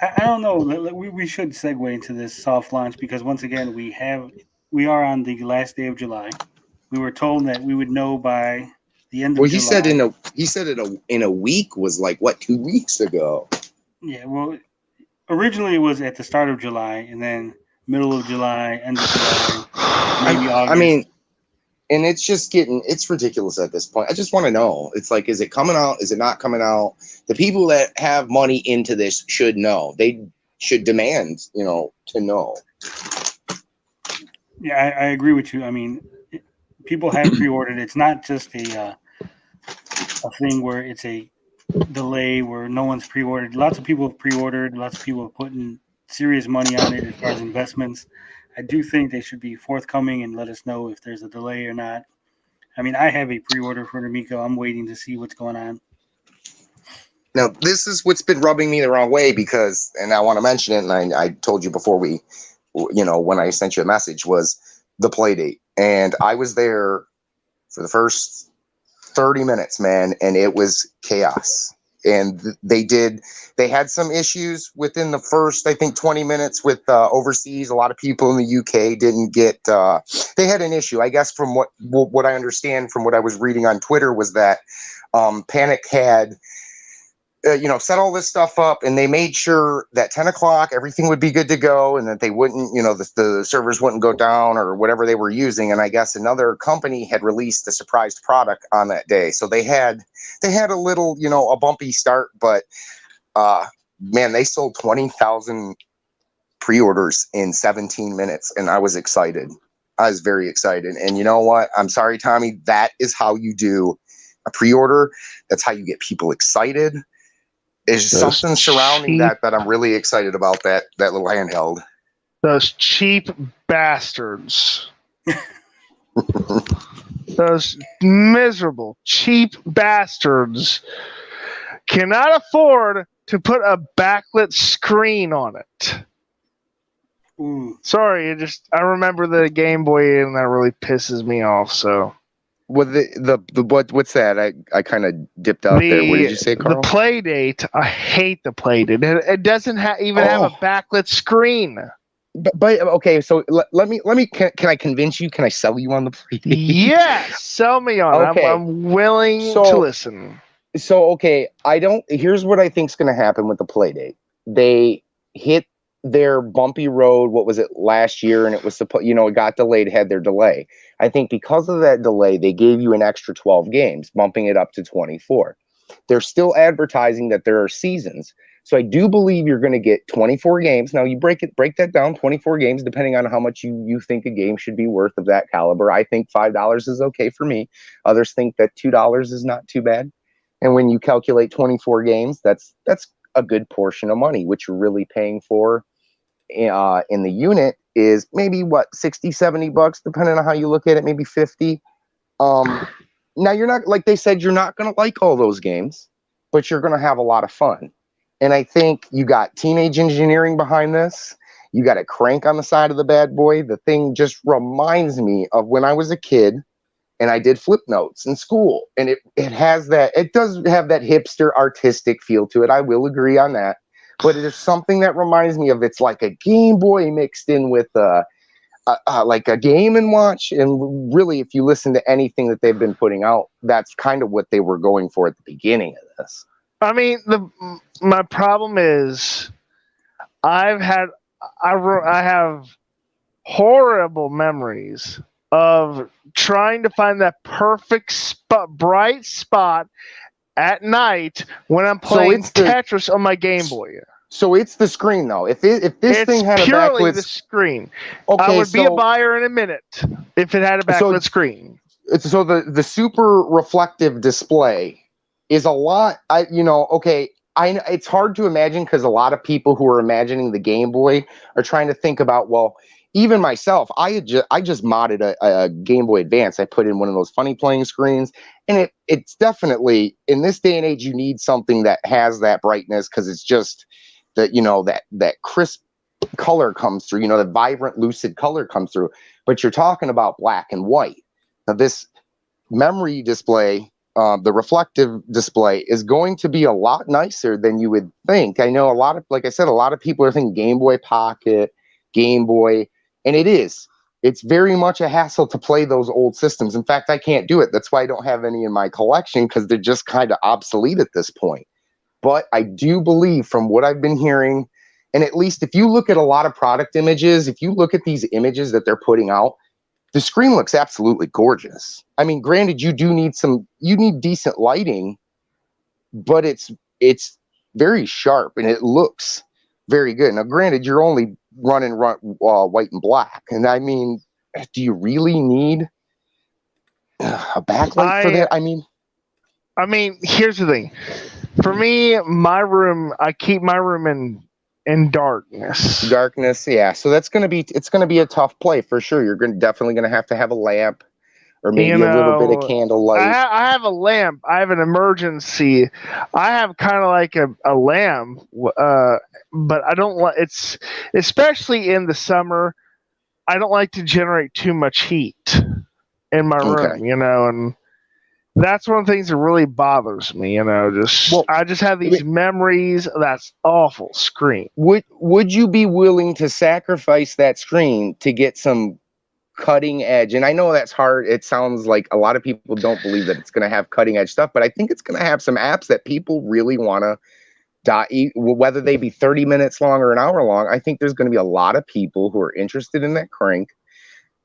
I don't know. We should segue into this soft launch because once again we are on the last day of July. We were told that we would know by the end of July. He said in a week was like what, 2 weeks ago. Yeah, well, originally it was at the start of July, and then middle of July, end of July, maybe August. I mean, and it's ridiculous at this point. I just want to know. It's like, is it coming out? Is it not coming out? The people that have money into this should know. They should demand, to know. Yeah, I agree with you. I mean, people have pre-ordered. It's not just a thing where it's a delay where no one's pre-ordered. Lots of people have pre-ordered. Lots of people have put in serious money on it as far as investments. I do think they should be forthcoming and let us know if there's a delay or not. I mean, I have a pre-order for Amico. I'm waiting to see what's going on. Now, this is what's been rubbing me the wrong way because, and I want to mention it, and I told you before when I sent you a message, was the play date. And I was there for the first 30 minutes, man, and it was chaos. And they had some issues within the first, I think, 20 minutes with overseas. A lot of people in the UK didn't get, they had an issue. I guess from what I understand from what I was reading on Twitter was that Panic had, set all this stuff up, and they made sure that 10 o'clock everything would be good to go, and that they wouldn't, the servers wouldn't go down or whatever they were using. And I guess another company had released a surprised product on that day, so they had a little, a bumpy start. But man, they sold 20,000 pre-orders in 17 minutes, and I was excited. I was very excited. And you know what? I'm sorry, Tommy. That is how you do a pre-order. That's how you get people excited. There's something surrounding that I'm really excited about, that little handheld. Those cheap bastards. Those miserable, cheap bastards cannot afford to put a backlit screen on it. Ooh. Sorry, I remember the Game Boy, and that really pisses me off. So. Well, what's that? I kind of dipped out there. What did you say, Carl? The play date. I hate the play date. It doesn't even have a backlit screen. But okay, so let me. Can I convince you? Can I sell you on the play date? Yes, sell me on it. Okay. I'm willing to listen. So okay, here's what I think's going to happen with the play date. They hit their bumpy road, what was it, last year, and it was it got delayed, had their delay. I think because of that delay, they gave you an extra 12 games, bumping it up to 24. They're still advertising that there are seasons. So I do believe you're going to get 24 games. Now you break that down, 24 games, depending on how much you think a game should be worth of that caliber. I think $5 is okay for me. Others think that $2 is not too bad. And when you calculate 24 games, that's a good portion of money, which you're really paying for in the unit is maybe what, $60-$70, depending on how you look at it, maybe 50. Now you're not, like they said, you're not going to like all those games, but you're going to have a lot of fun. And I think you got teenage engineering behind this. You got a crank on the side of the bad boy. The thing just reminds me of when I was a kid and I did flip notes in school. And it does have that hipster artistic feel to it. I will agree on that. But it is something that reminds me of, it's like a Game Boy mixed in with like a Game & Watch. And really, if you listen to anything that they've been putting out, that's kind of what they were going for at the beginning of this. I mean, my problem is I have horrible memories of trying to find that perfect bright spot at night when I'm playing Tetris on my Game Boy. So it's the screen, though. If this thing had a backlit, the screen. Okay, I would be a buyer in a minute if it had a backlit screen. So the super reflective display is a lot. It's hard to imagine because a lot of people who are imagining the Game Boy are trying to think about, well, even myself, I just modded a Game Boy Advance. I put in one of those funny playing screens, and it's definitely, in this day and age, you need something that has that brightness, because it's just that crisp color comes through, the vibrant, lucid color comes through. But you're talking about black and white. Now, this memory display, the reflective display, is going to be a lot nicer than you would think. I know like I said, a lot of people are thinking Game Boy Pocket, Game Boy, and it's very much a hassle to play those old systems. In fact, I can't do it. That's why I don't have any in my collection, because they're just kind of obsolete at this point. But I do believe, from what I've been hearing, and at least if you look at a lot of product images, if you look at these images that they're putting out, the screen looks absolutely gorgeous. I mean, granted, you need decent lighting, but it's very sharp and it looks very good. Now, granted, you're only running white and black, and I mean, do you really need a backlight for that? I mean, here's the thing. For me, I keep my room in darkness. Darkness, yeah. So it's gonna be a tough play for sure. You're definitely gonna have to have a lamp, or maybe a little bit of candlelight. I have a lamp. I have an emergency. I have kind of like a lamp, but I don't like it's, especially in the summer. I don't like to generate too much heat in my room, and that's one of the things that really bothers me, I just have these memories of that awful screen. Would you be willing to sacrifice that screen to get some cutting edge? And I know that's hard. It sounds like a lot of people don't believe that it's going to have cutting edge stuff, but I think it's going to have some apps that people really want to, whether they be 30 minutes long or an hour long. I think there's going to be a lot of people who are interested in that crank.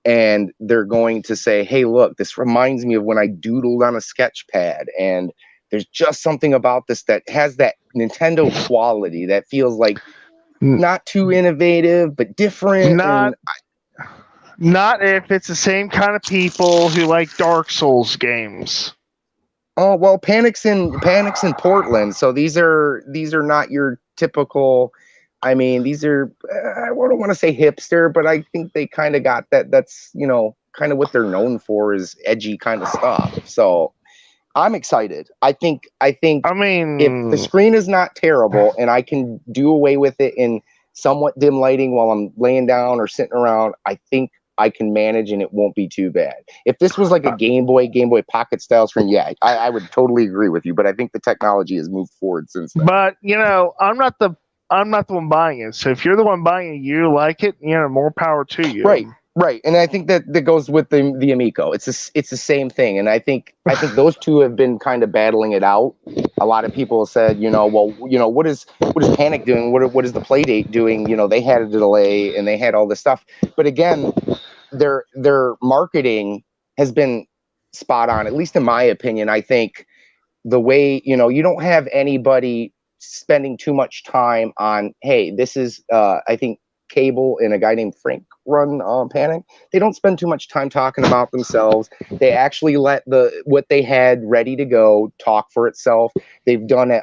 And they're going to say, hey, look, this reminds me of when I doodled on a sketch pad. And there's just something about this that has that Nintendo quality that feels like not too innovative, but different. Not if it's the same kind of people who like Dark Souls games. Oh, well, Panic's in Portland. So these are not your typical... I mean, these are, I don't want to say hipster, but I think they kind of got that. That's, kind of what they're known for, is edgy kind of stuff. So I'm excited. I mean, if the screen is not terrible and I can do away with it in somewhat dim lighting while I'm laying down or sitting around, I think I can manage and it won't be too bad. If this was like a Game Boy Pocket style screen, yeah, I would totally agree with you. But I think the technology has moved forward since then. But, I'm not the one buying it. So if you're the one buying it, you like it, more power to you. Right. And I think that goes with the Amico. It's the same thing. And I think those two have been kind of battling it out. A lot of people said, what is Panic doing? What is the Playdate doing? They had a delay and they had all this stuff. But again, their marketing has been spot on, at least in my opinion. I think the way, you don't have anybody spending too much time on, hey, this is I think Cable and a guy named Frank run Panic. They don't spend too much time talking about themselves. They actually let what they had ready to go talk for itself. They've done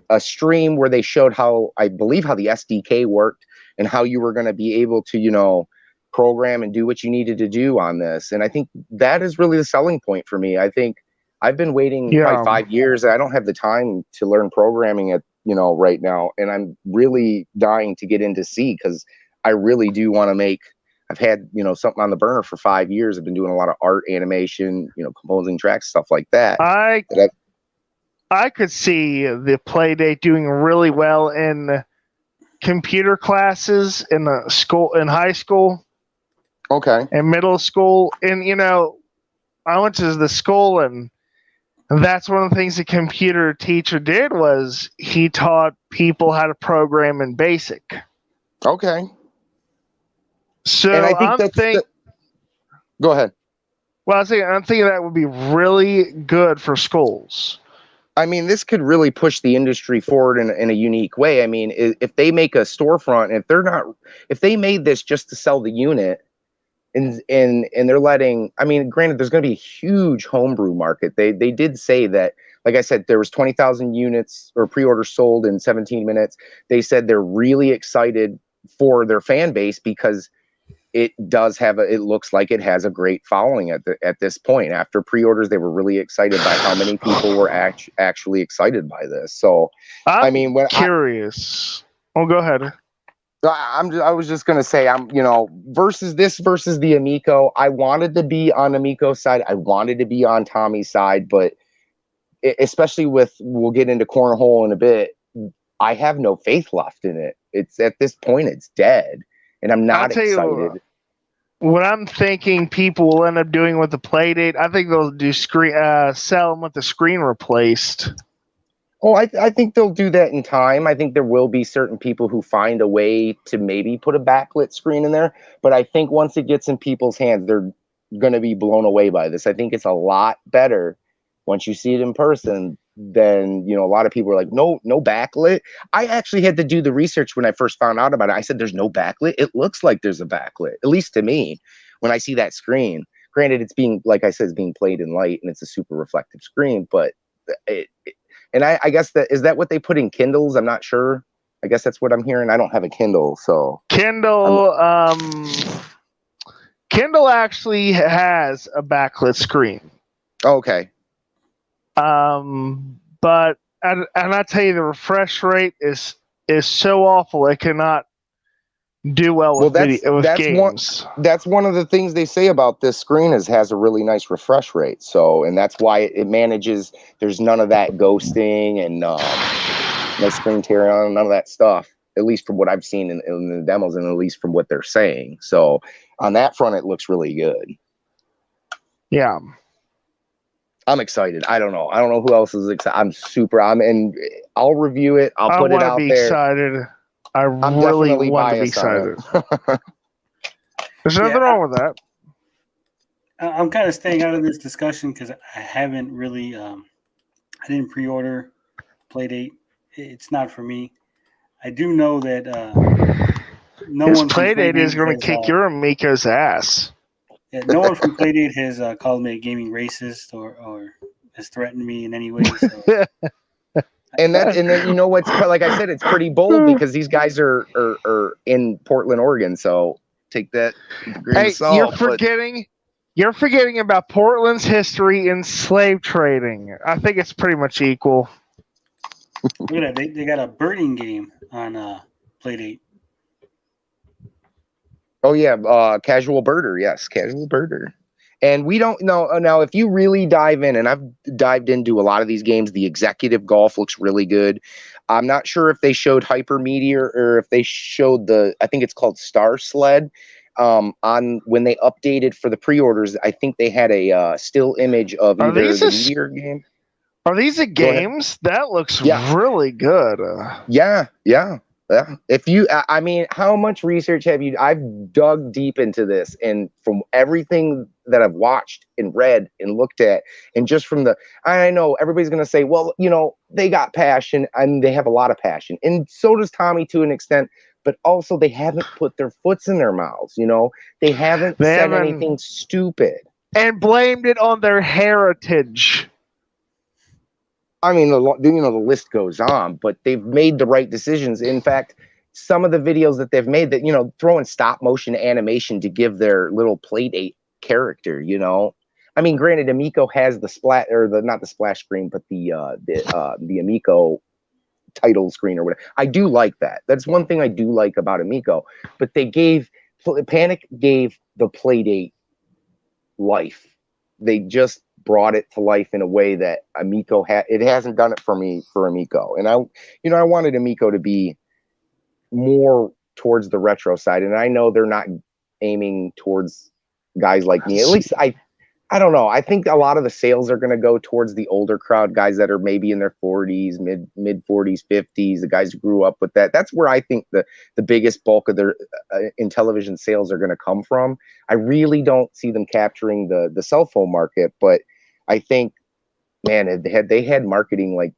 a stream where they showed how the SDK worked and how you were going to be able to program and do what you needed to do on this. And I think that is really the selling point for me. I think I've been waiting probably 5 years. I don't have the time to learn programming at right now, and I'm really dying to get into C because I really do want to make. I've had something on the burner for 5 years. I've been doing a lot of art, animation, composing tracks, stuff like that. I could see the Playdate doing really well in computer classes in high school. Okay. And middle school, and I went to the school, and that's one of the things the computer teacher did was he taught people how to program in BASIC. Okay. So and I think go ahead. Well, I'm thinking that would be really good for schools. I mean, this could really push the industry forward in a unique way. I mean, if they make a storefront, if they made this just to sell the unit, and they're letting, I mean, granted, there's going to be a huge homebrew market. They did say that, like I said, there was 20,000 units or pre-orders sold in 17 minutes. They said they're really excited for their fan base because it looks like it has a great following at this point. After pre-orders, they were really excited by how many people were actually excited by this. So, I'm curious. Go ahead. I was just gonna say, versus the Amico. I wanted to be on Amico's side. I wanted to be on Tommy's side, but especially we'll get into Cornhole in a bit. I have no faith left in it. It's at this point, it's dead, and I'm not excited. What I'm thinking people will end up doing with the Playdate, I think they'll do sell them with the screen replaced. Oh, I think they'll do that in time. I think there will be certain people who find a way to maybe put a backlit screen in there. But I think once it gets in people's hands, they're going to be blown away by this. I think it's a lot better once you see it in person than, a lot of people are like, no backlit. I actually had to do the research when I first found out about it. I said, there's no backlit. It looks like there's a backlit, at least to me, when I see that screen. Granted, it's being, like I said, it's being played in light and it's a super reflective screen, but and I guess is that what they put in Kindles? I'm not sure. I guess that's what I'm hearing. I don't have a Kindle, so Kindle actually has a backlit screen. Okay. But I tell you, the refresh rate is so awful. It cannot do well with games. That's one of the things they say about this screen has a really nice refresh rate. So, and that's why it manages. There's none of that ghosting and no screen tearing on, none of that stuff. At least from what I've seen in the demos, and at least from what they're saying. So, on that front, it looks really good. Yeah. I'm excited. I don't know who else is excited. And I'll review it. I'll put it out there. Excited. I'm really want to be excited. There's nothing wrong with that. I'm kind of staying out of this discussion because I haven't really, I didn't pre-order Playdate. It's not for me. I do know that His Playdate is going to kick your Amico's ass. Yeah, no one from Playdate has called me a gaming racist or has threatened me in any way. So. And then you know what's, like I said, it's pretty bold because these guys are in Portland, Oregon. So take that with a grain of salt. You're forgetting about Portland's history in slave trading. I think it's pretty much equal. Look at that. They got a birding game on Playdate. Oh yeah, Casual Birder. Yes, Casual Birder. And we don't know now if you really dive in, and I've dived into a lot of these games. The executive golf looks really good. I'm not sure if they showed Hyper Meteor or if they showed I think it's called Star Sled. On when they updated for the pre-orders, I think they had a still image of either the Meteor game. Are these the games? That looks really good. Yeah. If you, I mean, how much research have you? I've dug deep into this, and from everything that I've watched and read and looked at, and just from I know everybody's going to say, well, they got passion, and they have a lot of passion, and so does Tommy to an extent, but also they haven't put their foots in their mouths. They haven't said anything stupid and blamed it on their heritage. I mean, the list goes on, but they've made the right decisions. In fact, some of the videos that they've made that, throw in stop motion animation to give their little Playdate character, I mean, granted, Amico has the not the splash screen, but the Amico title screen or whatever. I do like that. That's one thing I do like about Amico. But Panic gave the Playdate life. They just brought it to life in a way that Amico it hasn't done it for me for Amico. And I wanted Amico to be more towards the retro side. And I know they're not aiming towards guys like me. At least I don't know. I think a lot of the sales are going to go towards the older crowd, guys that are maybe in their 40s, mid 40s, 50s, the guys who grew up with that. That's where I think the biggest bulk of their Intellivision sales are going to come from. I really don't see them capturing the cell phone market, but I think, man, they had marketing like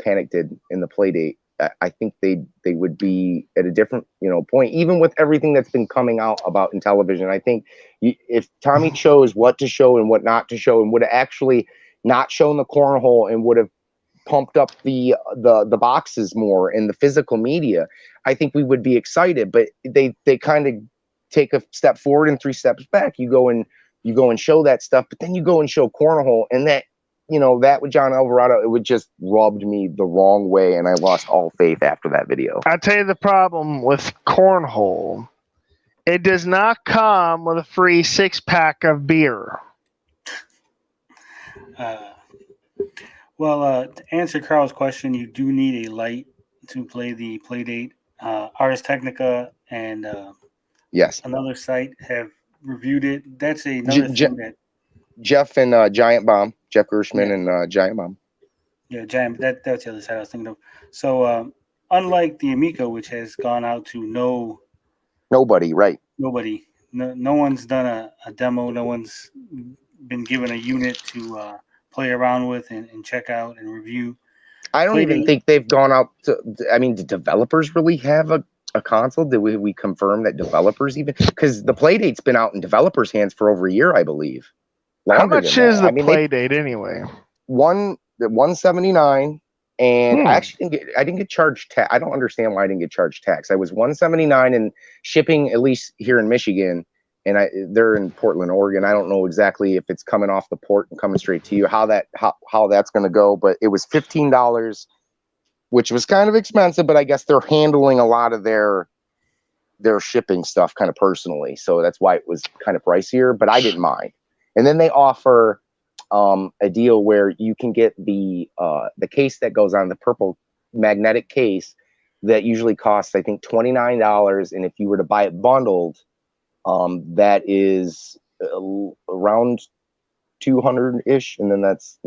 Panic did in the Playdate, I think they would be at a different point, even with everything that's been coming out about Intellivision. I think if Tommy chose what to show and what not to show, and would have actually not shown the cornhole and would have pumped up the boxes more and the physical media, I think we would be excited. But they kind of take a step forward and 3 steps back. You go and show that stuff, but then you go and show cornhole, and that with John Alvarado, it would just rubbed me the wrong way, and I lost all faith after that video. I'll tell you the problem with cornhole. It does not come with a free 6-pack of beer. To answer Carl's question, you do need a light to play the Playdate. Ars Technica and yes, another site have reviewed it. That's another thing that Jeff and Giant Bomb, Jeff Gershman and Giant Bomb. Yeah, Giant. That's the other side I was thinking of. So, unlike the Amico, which has gone out to nobody, right? Nobody. No one's done a demo. No one's been given a unit to play around with and check out and review. I don't even think they've gone out to. I mean, do developers really have a console? Did we confirm that developers even? Because the Playdate's been out in developers' hands for over a year, I believe. How much is the Playdate anyway? $179, and I actually didn't get charged tax. I don't understand why I didn't get charged tax. I was $179 and shipping, at least here in Michigan, and they're in Portland, Oregon. I don't know exactly if it's coming off the port and coming straight to you, how that's going to go, but it was $15, which was kind of expensive, but I guess they're handling a lot of their shipping stuff kind of personally, so that's why it was kind of pricier, but I didn't mind. And then they offer a deal where you can get the case that goes on, the purple magnetic case that usually costs, I think, $29. And if you were to buy it bundled, that is around $200-ish. And then that's,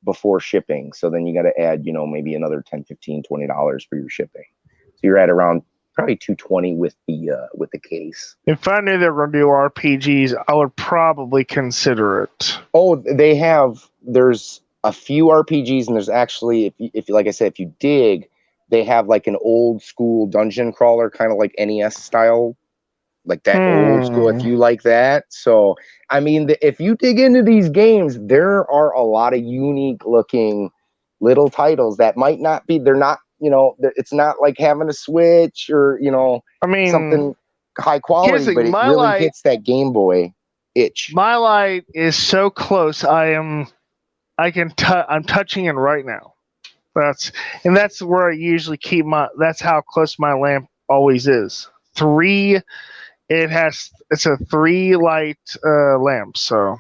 before shipping. So then you got to add, maybe another $10, $15, $20 for your shipping. So you're at around probably $220 with the case. If I knew they were going to do RPGs, I would probably consider it. Oh, there's a few RPGs, and there's actually, if like I said, if you dig, they have like an old school dungeon crawler, kind of like NES style, like that old school, if you like that. So, I mean, if you dig into these games, there are a lot of unique looking little titles that might not be, they're not, it's not like having a Switch or, something high quality, but it really hits that Game Boy itch. My light is so close. I'm touching it right now. That's where I usually keep that's how close my lamp always is. It's a 3 light lamp. So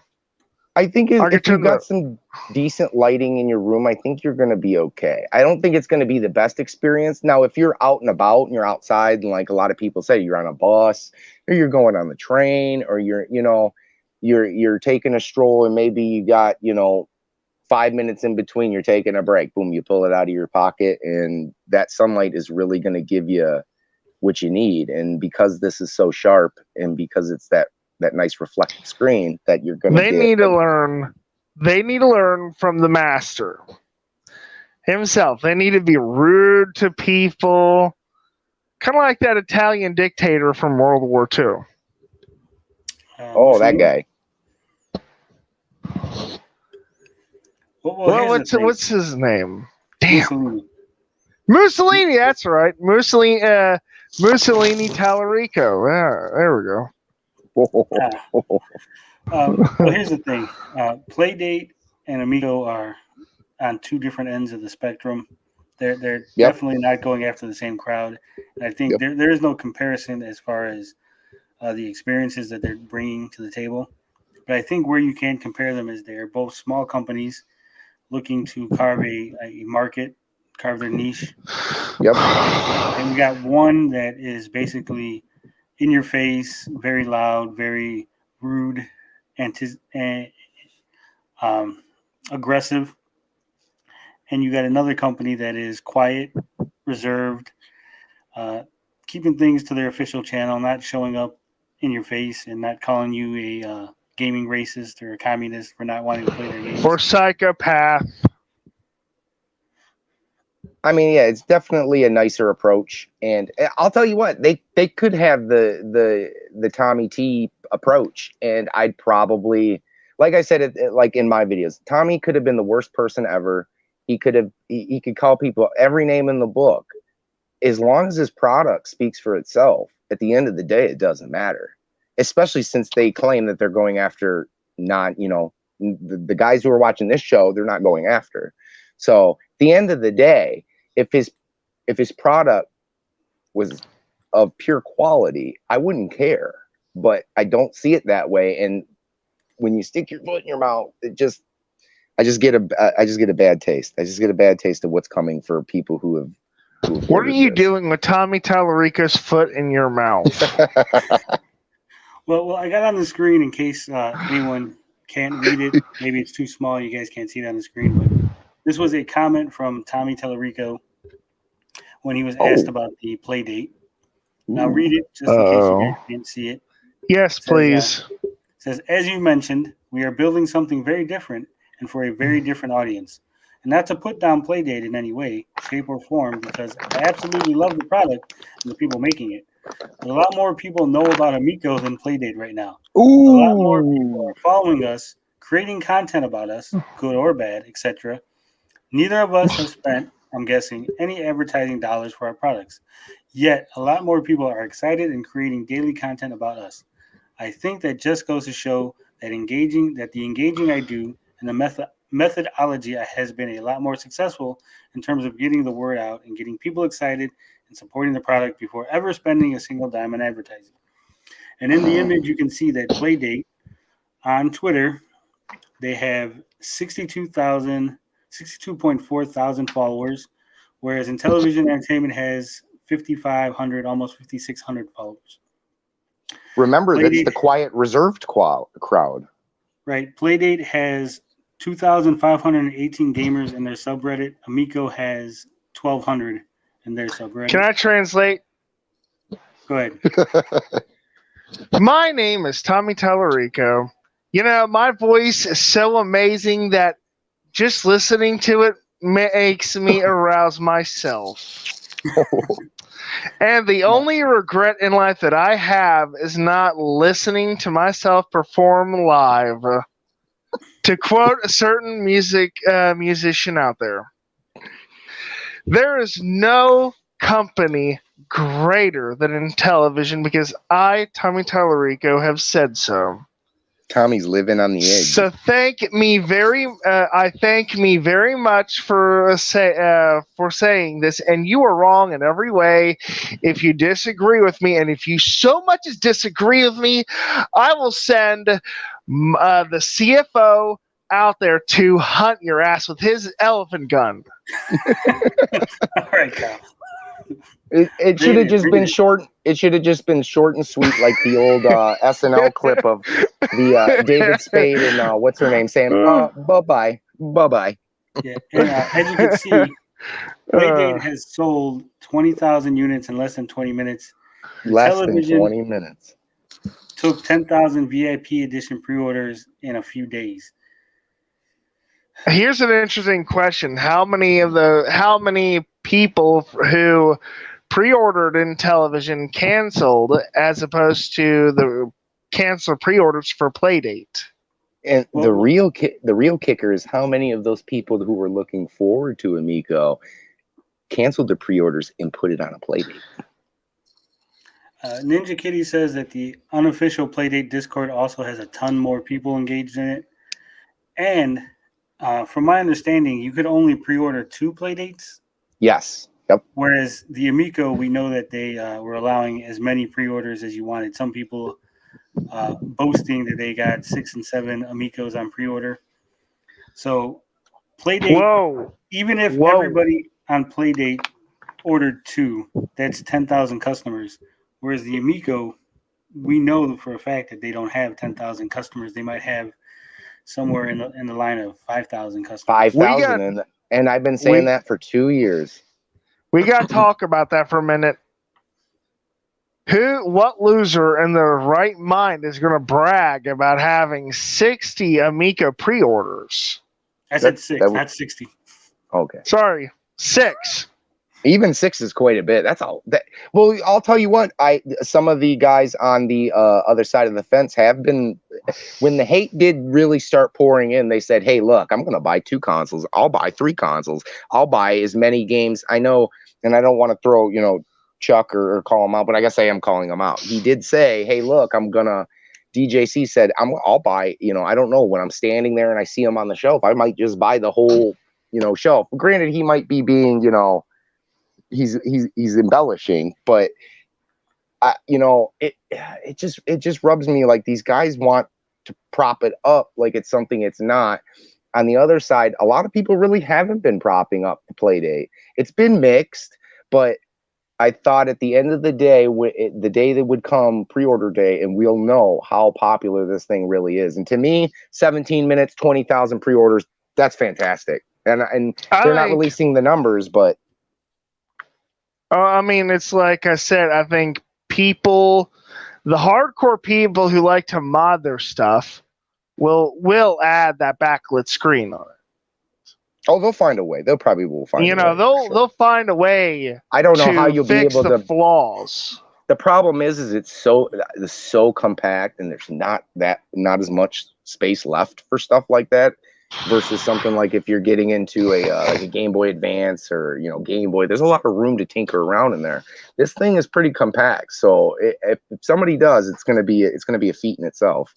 I think if you've got some decent lighting in your room, I think you're going to be okay. I don't think it's going to be the best experience. Now, if you're out and about and you're outside, and like a lot of people say, you're on a bus or you're going on the train, or you're taking a stroll, and maybe you got, 5 minutes in between, you're taking a break, boom, you pull it out of your pocket, and that sunlight is really going to give you what you need. And because this is so sharp, and because it's that nice reflective screen that you're going to They need to learn from the master himself. They need to be rude to people, kind of like that Italian dictator from World War II. That guy. What's his name? Damn. Mussolini, that's right. Mussolini Tallarico. There we go. Well, here's the thing. Playdate and Amico are on 2 different ends of the spectrum. They're Yep. definitely not going after the same crowd. And I think there is no comparison as far as the experiences that they're bringing to the table. But I think where you can compare them is they're both small companies looking to carve a market, carve their niche. Yep. And we got one that is basically in your face, very loud, very rude, and aggressive. And you got another company that is quiet, reserved, keeping things to their official channel, not showing up in your face and not calling you a gaming racist or a communist for not wanting to play their games. For psychopath. I mean, yeah, it's definitely a nicer approach, and I'll tell you what, they could have the Tommy T approach, and I'd probably, like I said, like in my videos, Tommy could have been the worst person ever. He could call people every name in the book. As long as his product speaks for itself, at the end of the day, it doesn't matter. Especially since they claim that they're going after the guys who are watching this show, they're not going after. So at the end of the day, if his product was of pure quality, I wouldn't care. But I don't see it that way. And when you stick your foot in your mouth, I just get a bad taste. I just get a bad taste of what's coming for people who have. What are you doing with Tommy Tallarico's foot in your mouth? Well, I got on the screen in case anyone can't read it. Maybe it's too small. You guys can't see it on the screen. But this was a comment from Tommy Tallarico when he was asked about the play date. Now read it just in case you guys can't see it. Yes, please. It says, as you mentioned, we are building something very different and for a very different audience. And not to put down Playdate in any way, shape, or form, because I absolutely love the product and the people making it. But a lot more people know about Amico than Playdate right now. Ooh. A lot more people are following us, creating content about us, good or bad, etc. Neither of us have spent, I'm guessing, any advertising dollars for our products. Yet, a lot more people are excited and creating daily content about us. I think that just goes to show that the engaging I do and the methodology has been a lot more successful in terms of getting the word out and getting people excited and supporting the product before ever spending a single dime on advertising. And in the image, you can see that Playdate on Twitter, they have 62.4 thousand followers, whereas Intellivision Entertainment has 5,500, almost 5,600 followers. Remember, Playdate, that's the quiet, reserved crowd. Right. Playdate has 2,518 gamers in their subreddit. Amico has 1,200 in their subreddit. Can I translate? Go ahead. My name is Tommy Tallarico. You know, my voice is so amazing that just listening to it makes me arouse myself. And the only regret in life that I have is not listening to myself perform live. To quote a certain musician out there is no company greater than Intellivision because I, Tommy Tallarico, have said so. Tommy's living on the edge. So thank me very much for saying this, and you are wrong in every way. If you disagree with me, and if you so much as disagree with me, I will send the CFO out there to hunt your ass with his elephant gun. All right, Kyle. It should have just been short. It should have just been short and sweet, like the old SNL clip of the David Spade and what's her name saying, "Bye bye." Yeah, and as you can see, Playdate has sold 20,000 units in less than 20 minutes. Less than 20 minutes. Took 10,000 VIP edition pre-orders in a few days. Here's an interesting question: How many people who pre-ordered Intellivision canceled, as opposed to the canceled pre-orders for Playdate? And the real kicker is how many of those people who were looking forward to Amico canceled their pre-orders and put it on a Playdate. Ninja Kitty says that the unofficial Playdate Discord also has a ton more people engaged in it. And from my understanding, you could only pre-order 2 Playdates Yes. Yep. Whereas the Amico, we know that they were allowing as many pre-orders as you wanted. Some people boasting that they got 6 and 7 Amicos on pre-order. So Playdate, Whoa. even if Whoa. everybody on Playdate ordered 2, that's 10,000 customers. Whereas the Amico, we know for a fact that they don't have 10,000 customers. They might have somewhere in the line of 5,000 customers. 5,000, and I've been saying that for 2 years. We got to talk about that for a minute. What loser in their right mind is going to brag about having 60 Amico pre-orders? I said 6, not 60. Okay. Sorry, 6. Even 6 is quite a bit. That's all. Well, I'll tell you what. Some of the guys on the other side of the fence have been. When the hate did really start pouring in, they said, "Hey, look, I'm going to buy 2 consoles. I'll buy 3 consoles. I'll buy as many games." I know, and I don't want to throw Chuck or call him out, but I guess I am calling him out. He did say, "Hey, look, I'm gonna." DJC said, "I'll buy." I don't know, when I'm standing there and I see him on the shelf, I might just buy the whole shelf. Granted, he might be being he's embellishing, but it just rubs me like these guys want to prop it up like it's something it's not. On the other side, a lot of people really haven't been propping up the Playdate. It's been mixed, but I thought at the end of the day, the day that would come, pre-order day, and we'll know how popular this thing really is. And to me, 17 minutes, 20,000 pre-orders, that's fantastic. And they're not releasing the numbers, but I mean, it's like I said, I think the hardcore people who like to mod their stuff will add that backlit screen on it. Oh, they'll find a way. They'll probably will find a way. They'll find a way. I don't know how you'll be able to flaws. The problem is it's so compact, and there's not as much space left for stuff like that. Versus something like if you're getting into like a Game Boy Advance or Game Boy, there's a lot of room to tinker around in there. This thing is pretty compact, so if somebody does, it's gonna be a feat in itself.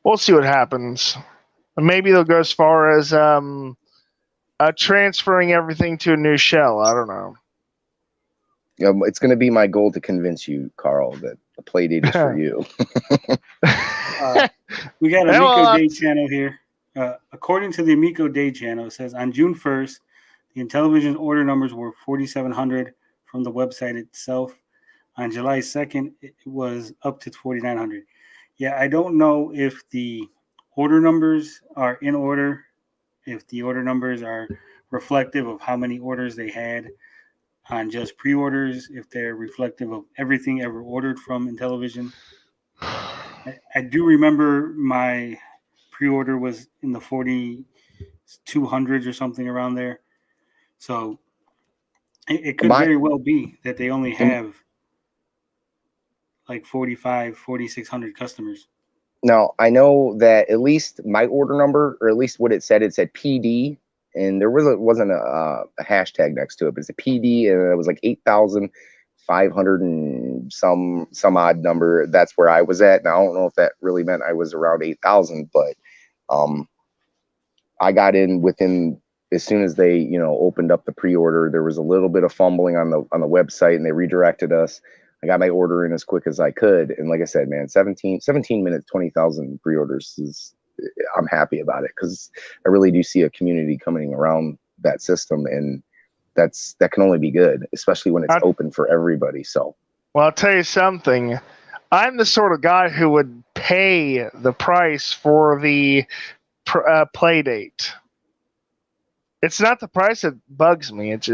We'll see what happens. Maybe they'll go as far as transferring everything to a new shell. I don't know. It's going to be my goal to convince you, Carl, that the Playdate is for you. We got an Amico Day channel here. According to the Amico Day channel, it says on June 1st, the Intellivision order numbers were 4,700 from the website itself. On July 2nd, it was up to 4,900. Yeah, I don't know if the order numbers are in order, if the order numbers are reflective of how many orders they had on just pre-orders, if they're reflective of everything ever ordered from Intellivision. I do remember my pre-order was in the 4,200s or something around there. So it could very well be that they only have like 4,600 customers. Now, I know that at least my order number, or at least what it said PD, and there wasn't a hashtag next to it, but it's a PD, and it was like 8,500 and some odd number. That's where I was at. Now, I don't know if that really meant I was around 8,000, but I got in within, as soon as they opened up the pre-order. There was a little bit of fumbling on the website, and they redirected us. I got my order in as quick as I could, and like I said, man, 17 minutes, 20,000 pre-orders I'm happy about it, because I really do see a community coming around that system, and that can only be good, especially when it's open for everybody. So, well, I'll tell you something. I'm the sort of guy who would pay the price for the Playdate. It's not the price that bugs me. It's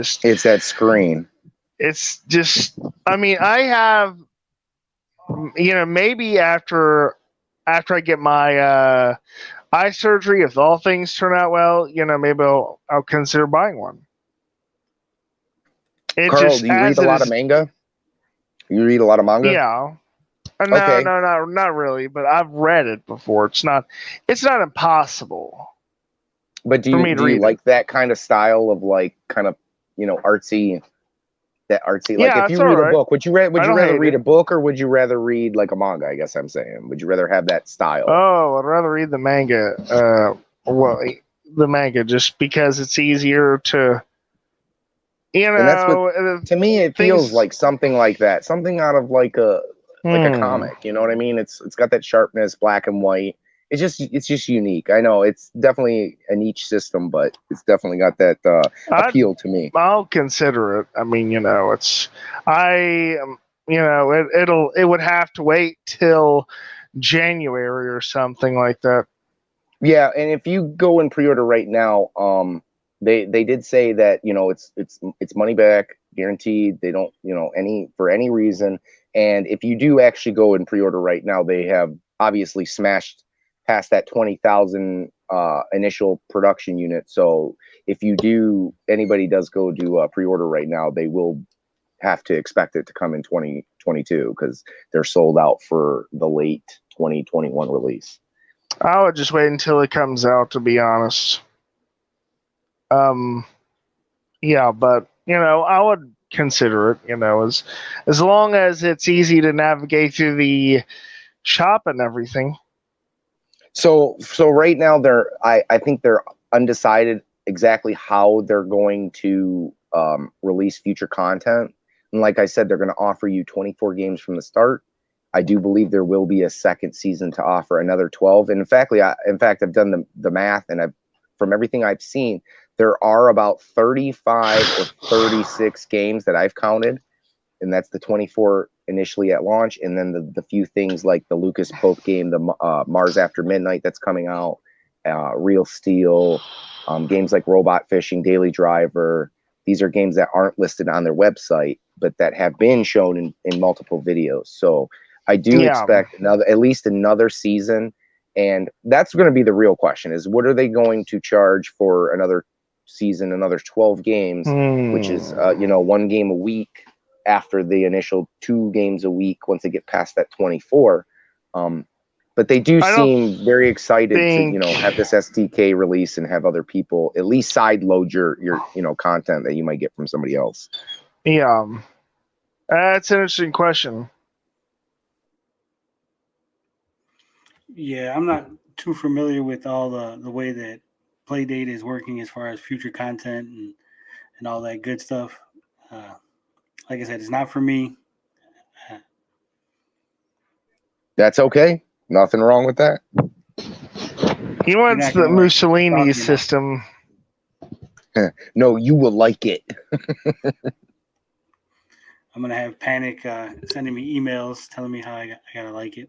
that screen. It's just, I mean, I have, maybe after I get my eye surgery, if all things turn out well, maybe I'll consider buying one. Carl, do you read a lot of manga? You read a lot of manga? Yeah. No, not really, but I've read it before. It's not impossible. But do you like that kind of style of like kind of artsy? That artsy, like if you read a book, would you rather read a book, or would you rather read like a manga? I guess I'm saying, would you rather have that style? Oh, I'd rather read the manga. Well, the manga just because it's easier to, And that's what, to me, it feels like something like that, something out of like a comic. You know what I mean? It's got that sharpness, black and white. It's just unique. I know it's definitely a niche system, but it's definitely got that appeal to me. I'll consider it. I mean, it would have to wait till January or something like that. Yeah, and if you go and pre-order right now, they did say that it's money back guaranteed. They don't for any reason. And if you do actually go and pre-order right now, they have obviously smashed past that 20,000 initial production unit. So if anybody does go do pre-order right now, they will have to expect it to come in 2022 because they're sold out for the late 2021 release. I would just wait until it comes out, to be honest. Yeah, but I would consider it. As long as it's easy to navigate through the shop and everything. So right now I think they're undecided exactly how they're going to release future content. And like I said, they're going to offer you 24 games from the start. I do believe there will be a second season to offer another 12. And in fact, I've done the math, and from everything I've seen, there are about 35 or 36 games that I've counted, and that's the 24 initially at launch, and then the few things like the Lucas Pope game, the Mars After Midnight that's coming out, Real Steel, games like Robot Fishing, Daily Driver. These are games that aren't listed on their website, but that have been shown in multiple videos. So I do expect at least another season, and that's going to be the real question: is what are they going to charge for another season, another 12 games, which is one game a week after the initial 2 games a week once they get past that 24. But they do seem very excited to have this SDK release and have other people at least side load your content that you might get from somebody else. Yeah, that's an interesting question. Yeah, I'm not too familiar with all the way that Playdate is working as far as future content and all that good stuff. Like I said, it's not for me. That's okay. Nothing wrong with that. He wants the Mussolini system. No, you will like it. I'm going to have Panic sending me emails telling me how I got to like it.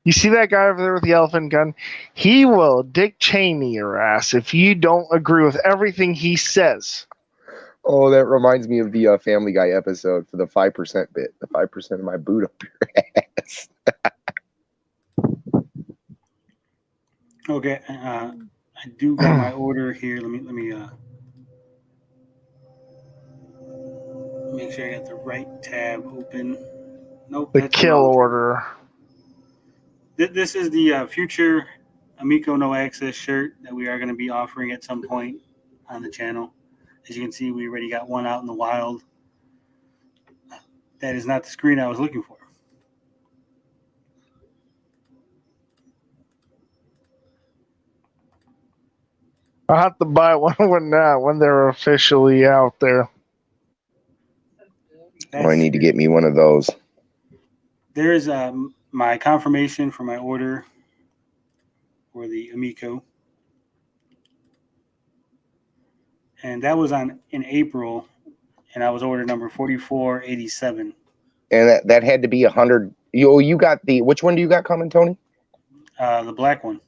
You see that guy over there with the elephant gun? He will Dick Cheney your ass if you don't agree with everything he says. Oh, that reminds me of the Family Guy episode for the 5% bit. The 5% of my boot up your ass. Okay, I do got my order here. Let me make sure I got the right tab open. Nope, the kill order. This is the future Amico No Access shirt that we are going to be offering at some point on the channel. As you can see, we already got one out in the wild. That is not the screen I was looking for. I'll have to buy one when they're officially out there. I need to get me one of those. There is my confirmation for my order for the Amico. And that was in April, and I was order number 4487. And that had to be 100. You got which one do you got coming, Tony? The black one.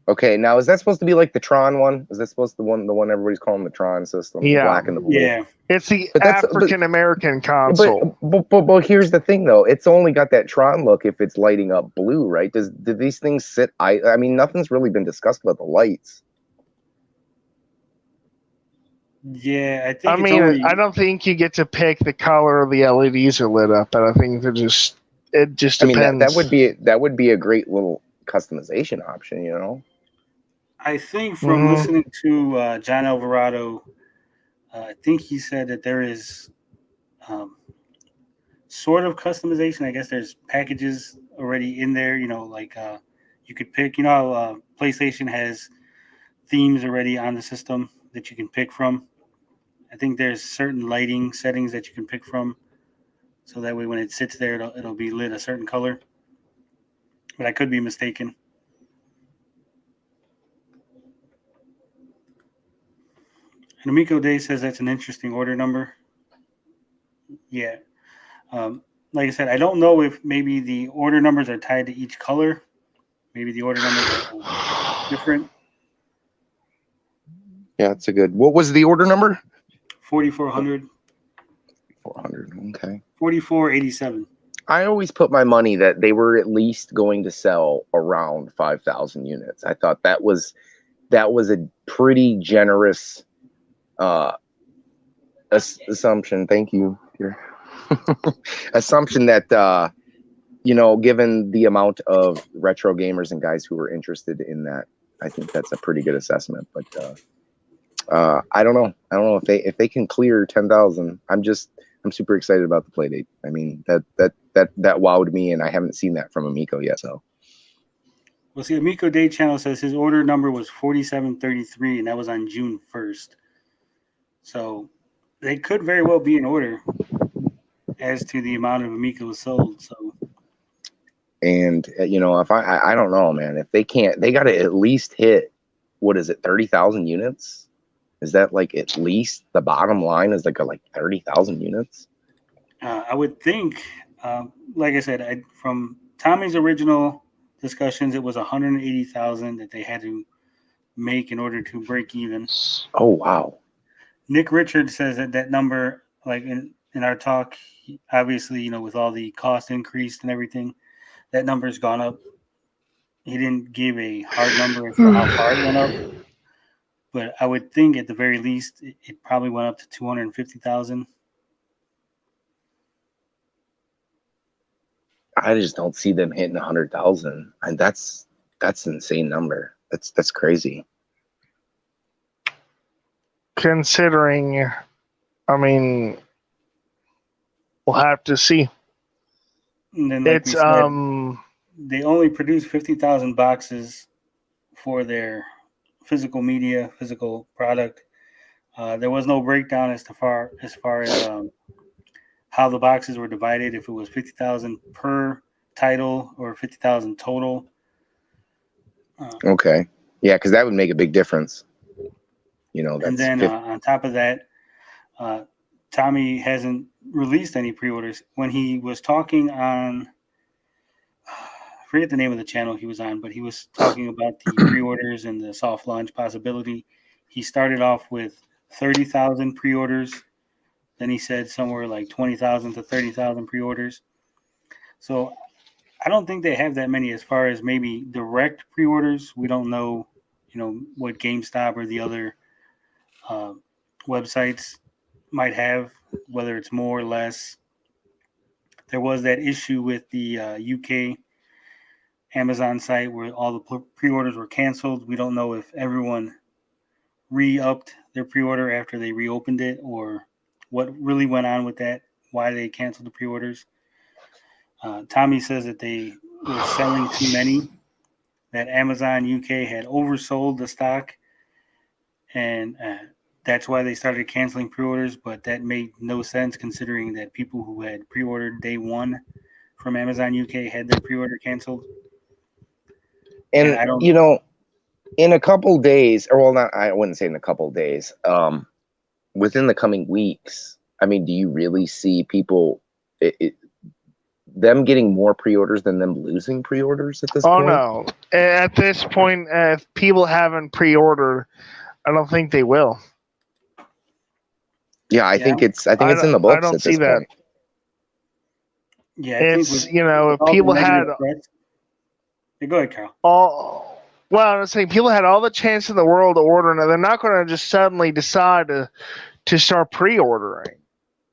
Okay, now is that supposed to be like the Tron one? Is that supposed to be the one everybody's calling the Tron system? Yeah, the black and the blue. Yeah. It's the African American console. But here's the thing, though. It's only got that Tron look if it's lighting up blue, right? Do these things sit? I mean, nothing's really been discussed about the lights. Yeah, I think. I don't think you get to pick the color the LEDs are lit up, but I think it just depends. I mean, that would be a great little customization option, you know. I think from listening to John Alvarado, I think he said that there is sort of customization. I guess there's packages already in there, like you could pick. You know how PlayStation has themes already on the system that you can pick from. I think there's certain lighting settings that you can pick from, so that way when it sits there, it'll be lit a certain color. But I could be mistaken. And Amico Day says that's an interesting order number. Yeah. Like I said, I don't know if maybe the order numbers are tied to each color. Maybe the order numbers are different. Yeah, that's a good. What was the order number? 4,400. 400. Okay. 4,487. I always put my money that they were at least going to sell around 5,000 units. I thought that was a pretty generous assumption. Thank you. Assumption that given the amount of retro gamers and guys who were interested in that, I think that's a pretty good assessment. But I don't know. I don't know if they can clear 10,000. I'm super excited about the play date. I mean, that wowed me, and I haven't seen that from Amico yet. So, well, see, Amico Day channel says his order number was 4733, and that was on June 1st. So they could very well be in order as to the amount of Amicos sold. So, and if I don't know, man, if they can't, they got to at least hit, what is it, 30,000 units? Is that like at least the bottom line is like 30,000 units? I would think, like I said, from Tommy's original discussions, it was 180,000 that they had to make in order to break even. Oh, wow. Nick Richards says that number, like in our talk, obviously, with all the cost increase and everything, that number's gone up. He didn't give a hard number as to how far it went up. But I would think at the very least, it probably went up to 250,000. I just don't see them hitting 100,000, and that's an insane number. That's crazy. Considering, I mean, we'll have to see. And then, like It's we said, they only produced 50,000 boxes for their physical media, physical product. There was no breakdown as far as how the boxes were divided, if it was 50,000 per title or 50,000 total. Okay. Yeah, because that would make a big difference. That's and then on top of that, Tommy hasn't released any pre-orders. When he was talking on, I forget the name of the channel he was on, but he was talking about the pre-orders and the soft launch possibility. He started off with 30,000 pre-orders. Then he said somewhere like 20,000 to 30,000 pre-orders. So I don't think they have that many as far as maybe direct pre-orders. We don't know, what GameStop or the other websites might have, whether it's more or less. There was that issue with the UK Amazon site where all the pre-orders were canceled. We don't know if everyone re-upped their pre-order after they reopened it, or what really went on with that, why they canceled the pre-orders. Tommy says that they were selling too many, that Amazon UK had oversold the stock, and that's why they started canceling pre-orders, but that made no sense considering that people who had pre-ordered day one from Amazon UK had their pre-order canceled. And I don't in a couple days, or well, not, I wouldn't say in a couple days, within the coming weeks, I mean, do you really see people, them getting more pre-orders than them losing pre-orders at this point? Oh, no. At this point, if people haven't pre-ordered, I don't think they will. Yeah, I think it's in the books. I don't at see this that. point. Yeah, It's, if people had... Go ahead, Carl. I was saying, people had all the chance in the world to order, and they're not going to just suddenly decide to start pre-ordering.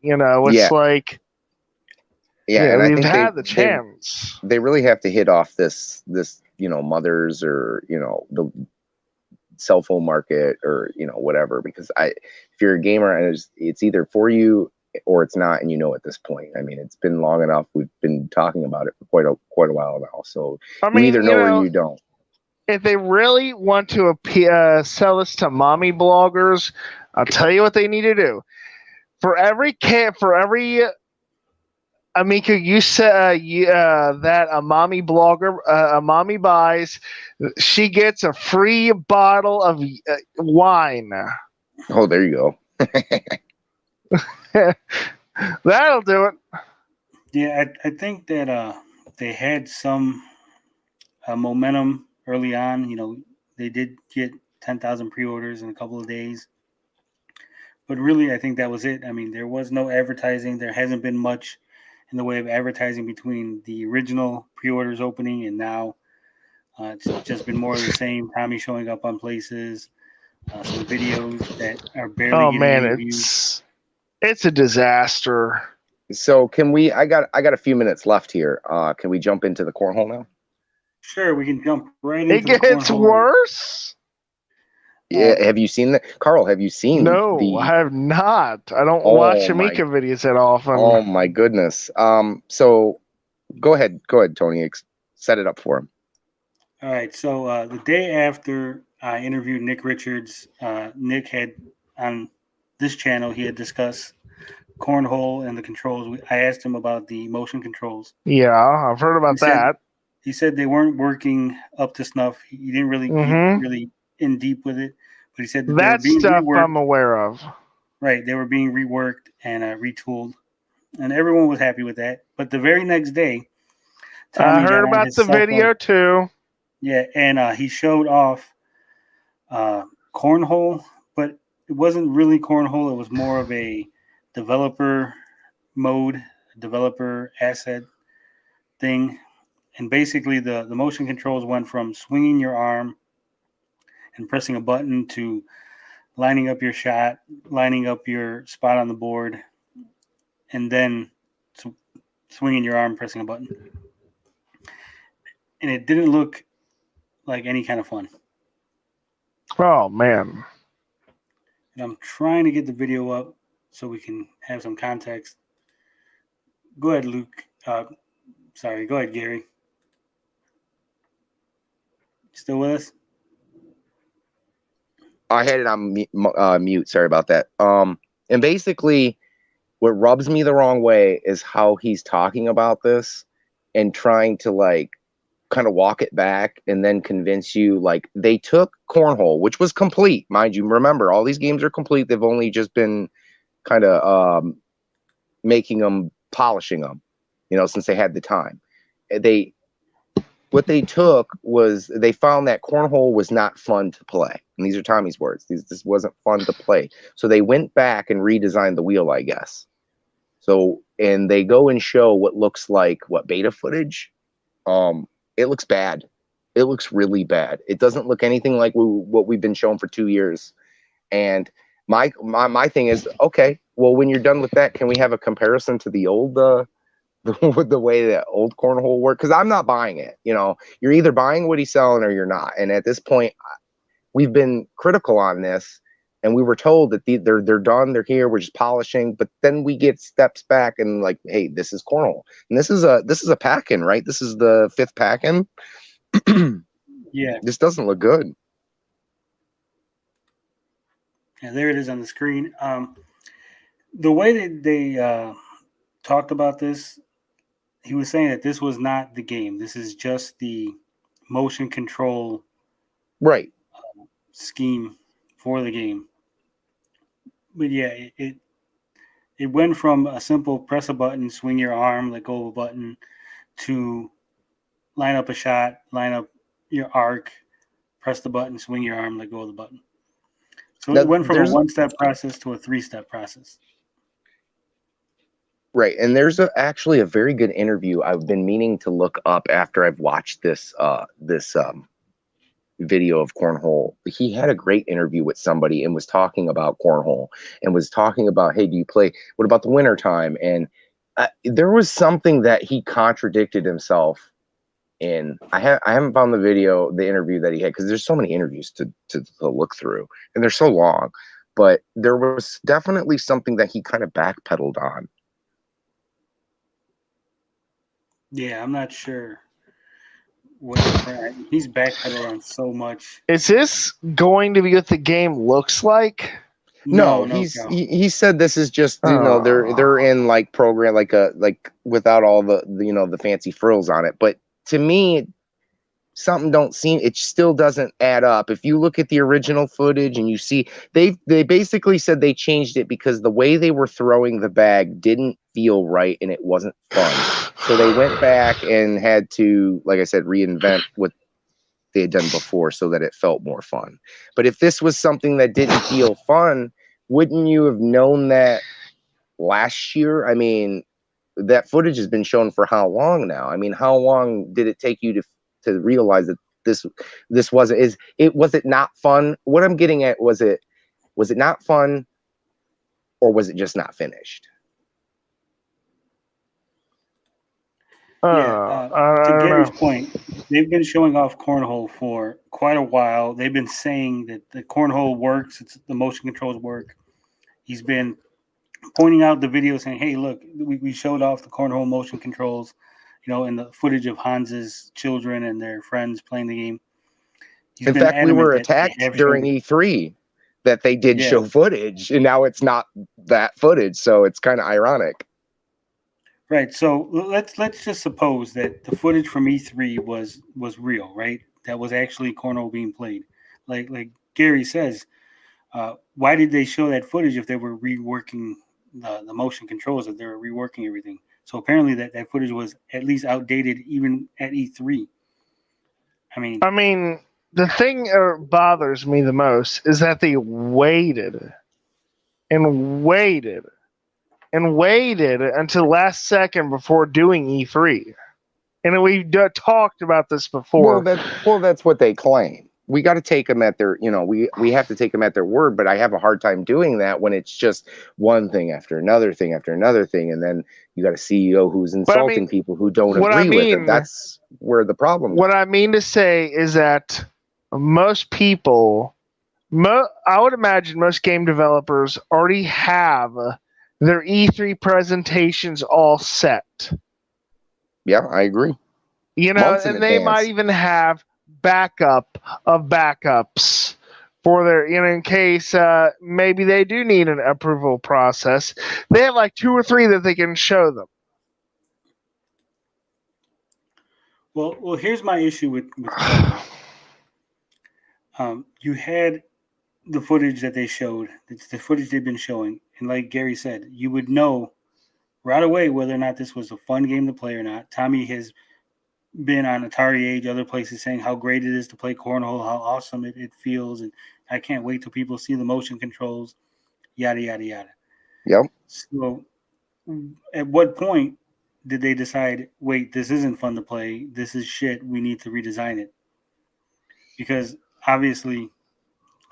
It's like... Yeah, and I we've think had the chance. They really have to hit off this mothers or the cell phone market or whatever, because if you're a gamer and it's either for you or it's not, and at this point. I mean, it's been long enough. We've been talking about it for quite a while now. So you either know or you don't. if they really want to sell this to mommy bloggers, I'll tell you what they need to do. For every Amico you said that a mommy blogger, a mommy buys, she gets a free bottle of wine. Oh, there you go. That'll do it. Yeah, I think that they had some momentum early on. You know, they did get 10,000 pre-orders in a couple of days. But really, I think that was it. I mean, there was no advertising. There hasn't been much in the way of advertising between the original pre-orders opening and now. It's just been more of the same. Tommy showing up on places, some videos that are barely getting reviews. It's a disaster. So can we? I got a few minutes left here. Can we jump into the cornhole now? Sure, we can jump right into it gets worse. Yeah, have you seen that, Carl? Have you seen? No, I have not. I don't watch Amico videos that often. Oh my goodness. So go ahead, Tony. Set it up for him. All right. So the day after I interviewed Nick Richards, Nick had on this channel, he had discussed cornhole and the controls. I asked him about the motion controls. Yeah, I've heard about that. He said they weren't working up to snuff. He didn't really get really in deep with it, but he said that stuff I'm aware of. Right, they were being reworked and retooled, and everyone was happy with that. But the very next day, Tommy I heard about the video too. Yeah, and he showed off cornhole, but it wasn't really cornhole. It was more of a developer mode, developer asset thing. And basically, the motion controls went from swinging your arm and pressing a button to lining up your shot, lining up your spot on the board, and then swinging your arm, pressing a button. And it didn't look like any kind of fun. Oh, man. And I'm trying to get the video up so we can have some context. Go ahead, Luke. Sorry, go ahead, Gary. Still with us? I had it on mute. Sorry about that. And basically, what rubs me the wrong way is how he's talking about this and trying to like kind of walk it back and then convince you like they took cornhole, which was complete, mind you. Remember, all these games are complete. They've only just been kind of making them, polishing them, you know, since they had the time. What they took was they found that cornhole was not fun to play. And these are Tommy's words. This wasn't fun to play. So they went back and redesigned the wheel, I guess. So, and they go and show what looks like, beta footage? It looks bad. It looks really bad. It doesn't look anything like what we've been shown for 2 years. And my thing is, okay, well, when you're done with that, can we have a comparison to the old with the way that old cornhole worked? Because I'm not buying it. You know, you're either buying what he's selling or you're not. And at this point, we've been critical on this, and we were told that they're done, they're here, we're just polishing. But then we get steps back and like, hey, this is cornhole, and this is a pack-in, right? This is the 5th pack-in. Yeah, this doesn't look good. Yeah, there it is on the screen. The way that they talked about this, he was saying that this was not the game. This is just the motion control scheme for the game. But yeah, it went from a simple press a button, swing your arm, let go of a button, to line up a shot, line up your arc, press the button, swing your arm, let go of the button. So it went from a 1-step process to a 3-step process. Right, and there's actually a very good interview I've been meaning to look up after I've watched this video of cornhole. He had a great interview with somebody and was talking about cornhole and was talking about, hey, do you play? What about the winter time? And there was something that he contradicted himself in. I haven't found the interview that he had, because there's so many interviews to look through and they're so long. But there was definitely something that he kind of backpedaled on. Yeah, I'm not sure. waiting for. He's backpedaled on so much. Is this going to be what the game looks like? No, No. he said this is just they're in like program like without all the the fancy frills on it. But to me, something it still doesn't add up. If you look at the original footage and you see they basically said they changed it because the way they were throwing the bag didn't feel right and it wasn't fun. So they went back and had to, like I said, reinvent what they had done before so that it felt more fun. But if this was something that didn't feel fun, wouldn't you have known that last year? I mean, that footage has been shown for how long now? I mean, how long did it take you to realize that this wasn't was it not fun? What I'm getting at, was it not fun, or was it just not finished? To Gary's point, they've been showing off cornhole for quite a while. They've been saying that the cornhole works. The motion controls work. He's been pointing out the video saying, hey, look, we showed off the cornhole motion controls, in the footage of Hans's children and their friends playing the game. In fact, we were attacked during E3 that they did show footage, and now it's not that footage, so it's kind of ironic. Right. So let's just suppose that the footage from E3 was real, right? That was actually cornhole being played. Like Gary says, why did they show that footage if they were reworking the motion controls, if they were reworking everything? So apparently that footage was at least outdated even at E3. I mean, the thing that bothers me the most is that they waited and waited and waited until last second before doing E3. And we've talked about this before. Well, that's what they claim. We got to take them at their, we have to take them at their word, but I have a hard time doing that when it's just one thing after another thing after another thing. And then you got a CEO who's insulting people who don't agree with it. That's where the problem is. What I mean to say is that most people, I would imagine most game developers already have their E3 presentations all set. Yeah, I agree. And they might even have backup of backups for their, in case maybe they do need an approval process. They have like 2 or 3 that they can show them. Well, here's my issue with you had the footage that they showed. It's the footage they've been showing. And like Gary said, you would know right away whether or not this was a fun game to play or not. Tommy has been on Atari Age, other places, saying how great it is to play cornhole, how awesome it feels. And I can't wait till people see the motion controls, yada, yada, yada. Yep. So at what point did they decide, wait, this isn't fun to play. This is shit. We need to redesign it. Because obviously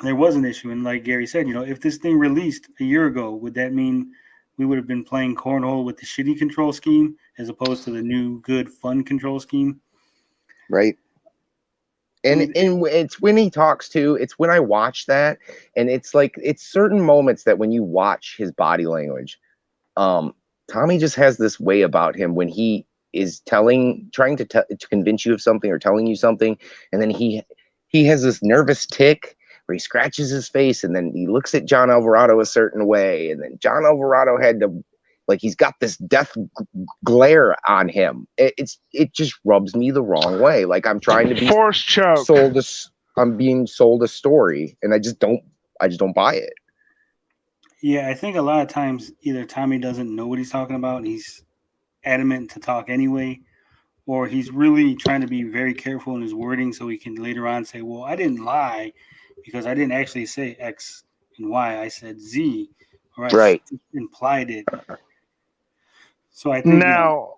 there was an issue. And like Gary said, if this thing released a year ago, would that mean we would have been playing cornhole with the shitty control scheme as opposed to the new, good, fun control scheme? Right. And it's when he talks to, it's when I watch that, and it's like, it's certain moments that when you watch his body language, Tommy just has this way about him when he is trying to convince you of something or telling you something, and then he has this nervous tick where he scratches his face, and then he looks at John Alvarado a certain way, and then John Alvarado had to, like, he's got this death glare on him. It just rubs me the wrong way. Like I'm trying to be force choke. I'm being sold a story, and I just don't buy it. Yeah, I think a lot of times either Tommy doesn't know what he's talking about and he's adamant to talk anyway, or he's really trying to be very careful in his wording so he can later on say, well, I didn't lie because I didn't actually say X and Y. I said Z, or I implied it. So I think now,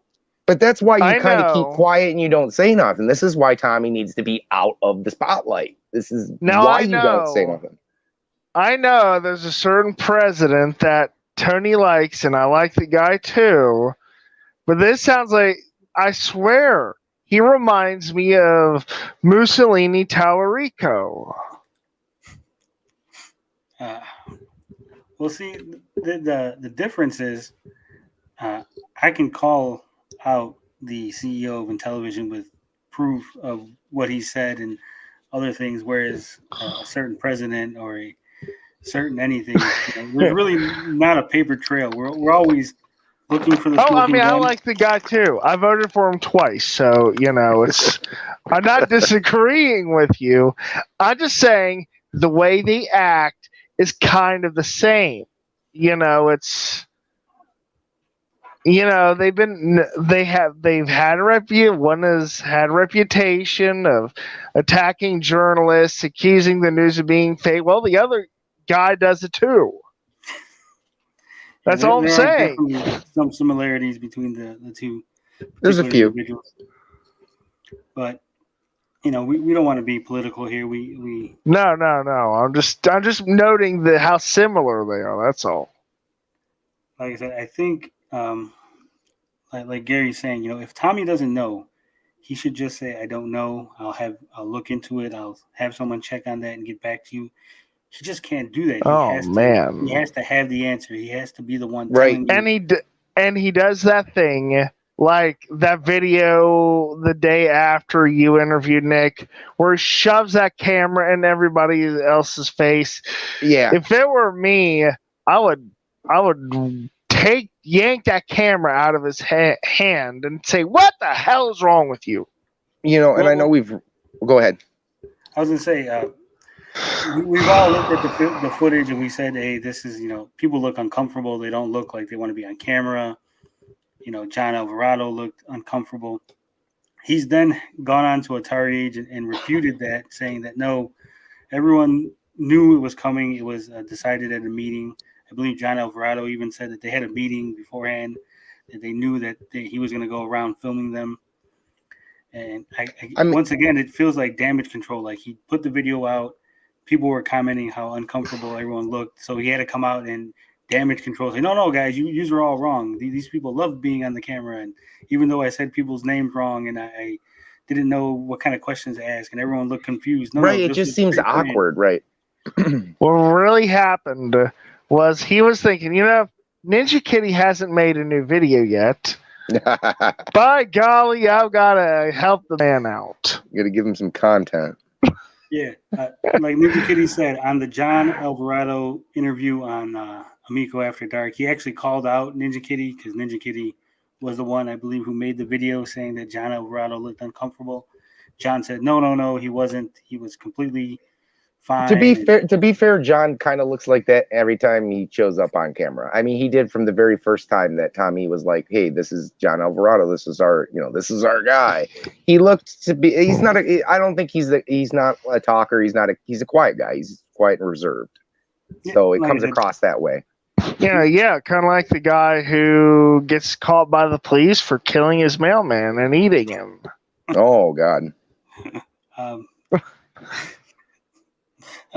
but that's why you kind of keep quiet and you don't say nothing. This is why Tommy needs to be out of the spotlight. This is why you don't say nothing. I know there's a certain president that Tony likes, and I like the guy too. But this sounds like, I swear, he reminds me of Mussolini Tallarico. Well, see, the difference is I can call out the CEO of Intellivision with proof of what he said and other things, whereas a certain president or a certain anything, there's really not a paper trail. We're always looking for the Oh, I smoking mean, I gun. like the guy too. I voted for him twice, so it's. I'm not disagreeing with you. I'm just saying the way they act is kind of the same. It's. They've had one has had a reputation of attacking journalists, accusing the news of being fake. Well, the other guy does it too. That's all I'm there saying. Are definitely some similarities between the two. There's a few. Individuals. But we don't want to be political here. We No. I'm just noting how similar they are. That's all. Like I said, I think like Gary's saying, if Tommy doesn't know, he should just say, I don't know. I'll look into it. I'll have someone check on that and get back to you. He just can't do that. He has to have the answer. He has to be the one telling you. And he does that thing like that video the day after you interviewed Nick, where he shoves that camera in everybody else's face. Yeah. If it were me, I would yank that camera out of his hand and say, "What the hell is wrong with you?" And I know go ahead. I was gonna say, we've all looked at the footage and we said, hey, this is, people look uncomfortable. They don't look like they want to be on camera. John Alvarado looked uncomfortable. He's then gone on to Atari Age and refuted that, saying that no, everyone knew it was coming. It was decided at a meeting. I believe John Alvarado even said that they had a meeting beforehand, that they knew that he was going to go around filming them. And once again, it feels like damage control. Like he put the video out. People were commenting how uncomfortable everyone looked. So he had to come out and damage control. Say, no, guys, you are all wrong. These people love being on the camera. And even though I said people's names wrong and I didn't know what kind of questions to ask and everyone looked confused. It just seems awkward, right? What really happened was he was thinking, Ninja Kitty hasn't made a new video yet. By golly, I've got to help the man out. You got to give him some content. Yeah, like Ninja Kitty said on the John Alvarado interview on Amico After Dark, he actually called out Ninja Kitty because Ninja Kitty was the one, I believe, who made the video saying that John Alvarado looked uncomfortable. John said, no, he wasn't. He was completely fine. To be fair, John kind of looks like that every time he shows up on camera. I mean, he did from the very first time that Tommy was like, "Hey, this is John Alvarado. This is our guy." He looked to be. He's not. I don't think he's not a talker. He's a quiet guy. He's quiet and reserved. So it comes across that way. Yeah, kind of like the guy who gets caught by the police for killing his mailman and eating him. Oh God.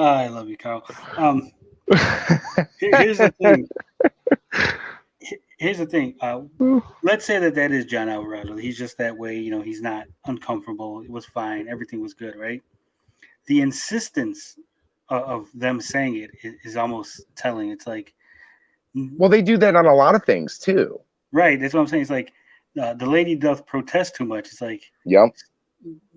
I love you, Carl. Here's the thing. Here's the thing. Let's say that is John Alvarado. He's just that way. He's not uncomfortable. It was fine. Everything was good, right? The insistence of them saying it is almost telling. It's like, well, they do that on a lot of things too. Right. That's what I'm saying. It's like the lady doth protest too much. It's like, yep.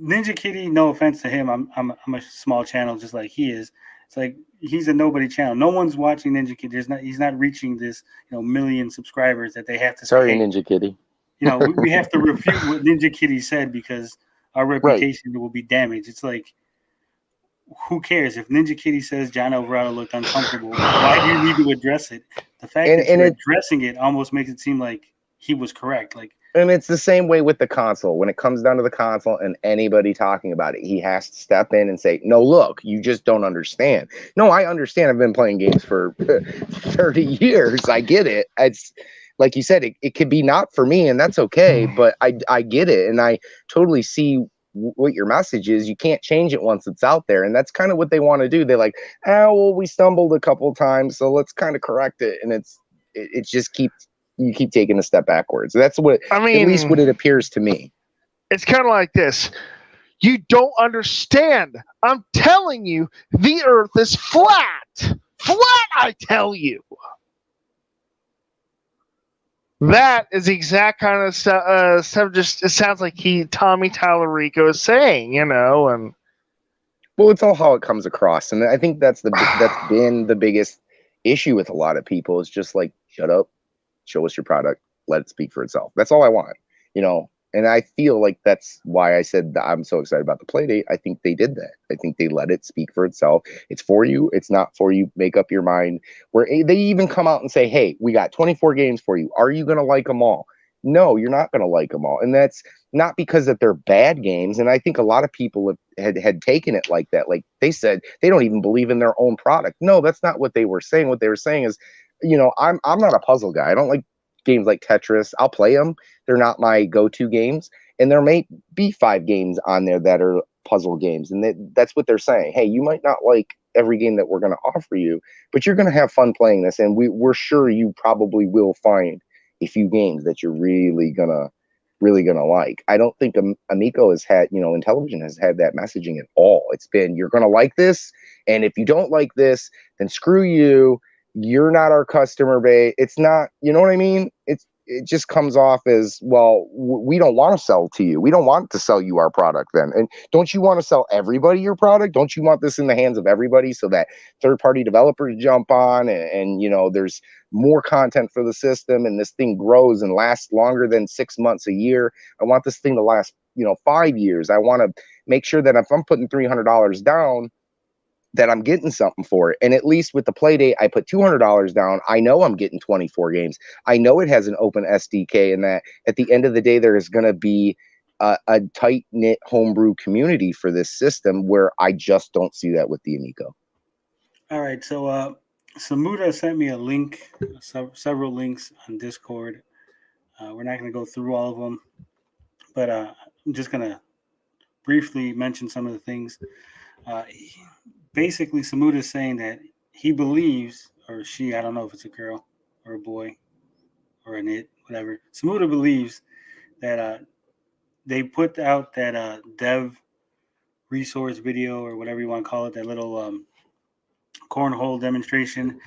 Ninja Kitty, no offense to him, I'm a small channel just like he is. It's like he's a nobody channel. No one's watching Ninja Kitty. He's not reaching this million subscribers that they have to. Sorry, say, hey, Ninja Kitty. We have to refute what Ninja Kitty said because our reputation will be damaged. It's like, who cares if Ninja Kitty says John Alvarado looked uncomfortable? Why do you need to address it? The fact that you're addressing it almost makes it seem like he was correct. Like. And it's the same way with the console. When it comes down to the console and anybody talking about it, he has to step in and say, no, look, you just don't understand. No, I understand. I've been playing games for 30 years. I get it. It's like you said, it could be not for me, and that's okay, but I get it. And I totally see what your message is. You can't change it once it's out there. And that's kind of what they want to do. They're like, we stumbled a couple of times, so let's kind of correct it. And it just keeps... You keep taking a step backwards. That's what, at least what it appears to me. It's kind of like this. You don't understand. I'm telling you, the earth is flat. Flat, I tell you. That is the exact kind of stuff. Just it sounds like Tommy Tallarico is saying, and well, it's all how it comes across, and I think that's been the biggest issue with a lot of people. Is just like, shut up, show us your product, let it speak for itself. That's all I want, And I feel like that's why I said that I'm so excited about the Playdate. I think they did that. I think they let it speak for itself. It's for you. It's not for you. Make up your mind. Where they even come out and say, hey, we got 24 games for you. Are you going to like them all? No, you're not going to like them all. And that's not because that they're bad games. And I think a lot of people had taken it like that. Like they said, they don't even believe in their own product. No, that's not what they were saying. What they were saying is, I'm not a puzzle guy. I don't like games like Tetris. I'll play them. They're not my go-to games. And there may be 5 games on there that are puzzle games. And that's what they're saying. Hey, you might not like every game that we're going to offer you, but you're going to have fun playing this. And we're sure you probably will find a few games that you're really gonna like. I don't think Amico has had, Intellivision has had that messaging at all. It's been, you're going to like this. And if you don't like this, then screw you. You're not our customer base. It's not, you know what I mean? It just comes off as, well, we don't want to sell to you. We don't want to sell you our product then. And don't you want to sell everybody your product? Don't you want this in the hands of everybody so that third-party developers jump on and there's more content for the system and this thing grows and lasts longer than 6 months, a year? I want this thing to last, 5 years. I want to make sure that if I'm putting $300 down, that I'm getting something for it. And at least with the Playdate, I put $200 down. I know I'm getting 24 games. I know it has an open SDK, and that at the end of the day, there is going to be a tight-knit homebrew community for this system, where I just don't see that with the Amico. All right. So Samuda sent me a link, several links on Discord. We're not going to go through all of them, but I'm just going to briefly mention some of the things. Basically, Samuda is saying that he believes, or she, I don't know if it's a girl or a boy or an it, whatever. Samuda believes that they put out that dev resource video, or whatever you want to call it, that little cornhole demonstration,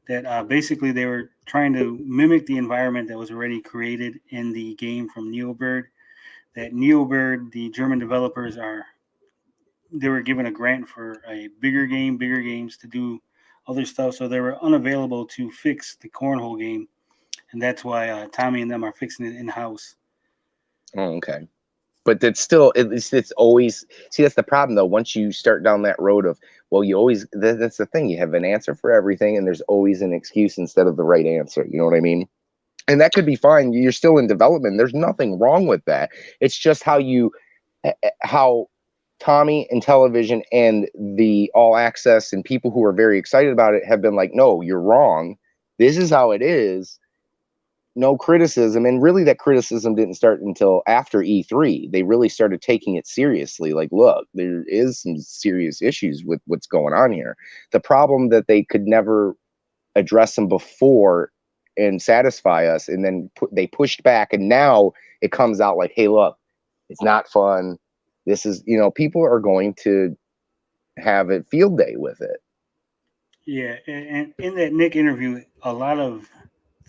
that basically they were trying to mimic the environment that was already created in the game from Neobird. That Neobird, the German developers, they were given a grant for a bigger games to do other stuff. So they were unavailable to fix the cornhole game. And that's why Tommy and them are fixing it in-house. Oh, okay. But it's always, see, that's the problem though. Once you start down that road of, well, that's the thing. You have an answer for everything, and there's always an excuse instead of the right answer. You know what I mean? And that could be fine. You're still in development. There's nothing wrong with that. It's just how Tommy, Intellivision, and the All Access and people who are very excited about it have been like, no, you're wrong. This is how it is. No criticism. And really that criticism didn't start until after E3. They really started taking it seriously. Like, look, there is some serious issues with what's going on here. The problem that they could never address them before and satisfy us, and then they pushed back, and now it comes out like, hey, look, it's not fun. This is, people are going to have a field day with it. Yeah, and in that Nick interview, a lot of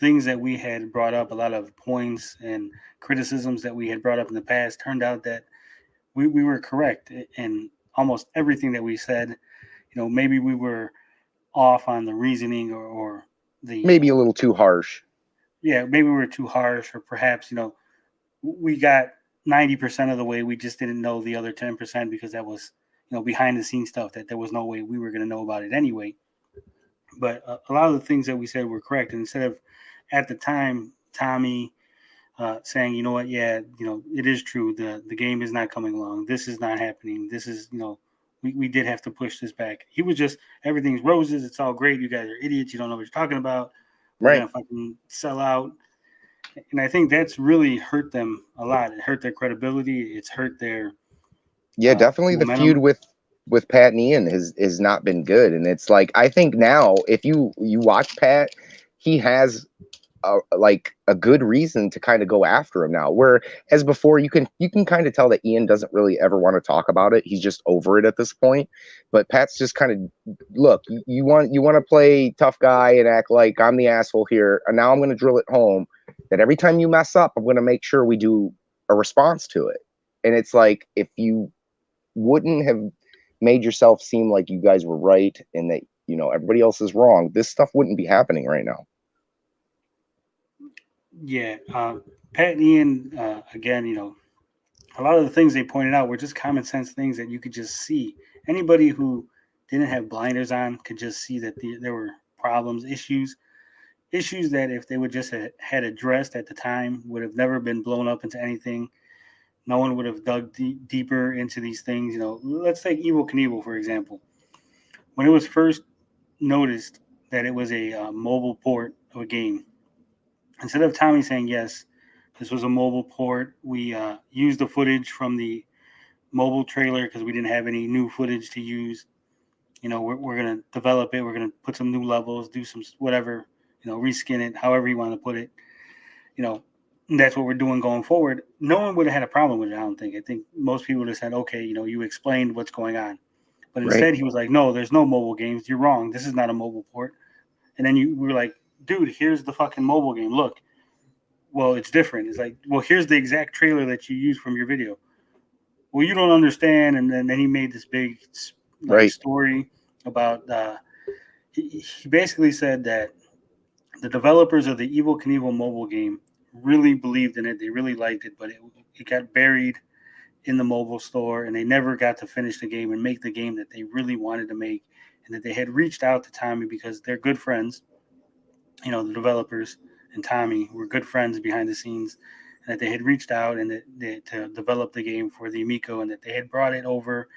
things that we had brought up, a lot of points and criticisms that we had brought up in the past, turned out that we were correct in almost everything that we said. Maybe we were off on the reasoning or the... Maybe a little too harsh. Yeah, maybe we were too harsh, or perhaps, we got 90% of the way. We just didn't know the other 10% because that was, behind the scenes stuff that there was no way we were going to know about it anyway. But a lot of the things that we said were correct. And instead of, at the time, Tommy saying, you know what, yeah, it is true. The game is not coming along. This is not happening. This is, we did have to push this back. He was just, everything's roses. It's all great. You guys are idiots. You don't know what you're talking about. We're going to fucking sell out. And I think that's really hurt them a lot. It hurt their credibility. It's hurt their definitely momentum. The feud with Pat and Ian has not been good. And it's like, I think now if you watch Pat, he has a good reason to kind of go after him now. Whereas before, you can kind of tell that Ian doesn't really ever want to talk about it. He's just over it at this point. But Pat's just kind of, look, you want to play tough guy and act like I'm the asshole here, and now I'm going to drill it home. that every time you mess up, I'm going to make sure we do a response to it. And it's like, if you wouldn't have made yourself seem like you guys were right and that, you know, everybody else is wrong, this stuff wouldn't be happening right now. Yeah. Pat and Ian, again, you know, a lot of the things they pointed out were just common sense things that you could just see. Anybody who didn't have blinders on could just see that there were problems, issues that if they would just had addressed at the time would have never been blown up into anything. No one would have dug deeper into these things. You know, let's take Evel Knievel, for example. When it was first noticed that it was a mobile port of a game, instead of Tommy saying, yes, this was a mobile port, we used the footage from the mobile trailer because we didn't have any new footage to use. You know, we're going to develop it. We're going to put some new levels, do some whatever, you know, reskin it, however you want to put it. You know, that's what we're doing going forward. No one would have had a problem with it, I don't think. I think most people would have said, okay, you know, you explained what's going on. But instead he was like, no, there's no mobile games. You're wrong. This is not a mobile port. And then we were like, dude, here's the fucking mobile game. Look. Well, it's different. It's like, well, here's the exact trailer that you used from your video. Well, you don't understand. And then he made this big story about, he basically said that the developers of the Evel Knievel mobile game really believed in it. They really liked it, but it got buried in the mobile store, and they never got to finish the game and make the game that they really wanted to make, and that they had reached out to Tommy because they're good friends. You know, the developers and Tommy were good friends behind the scenes, and that they had reached out and that to develop the game for the Amico, and that they had brought it over,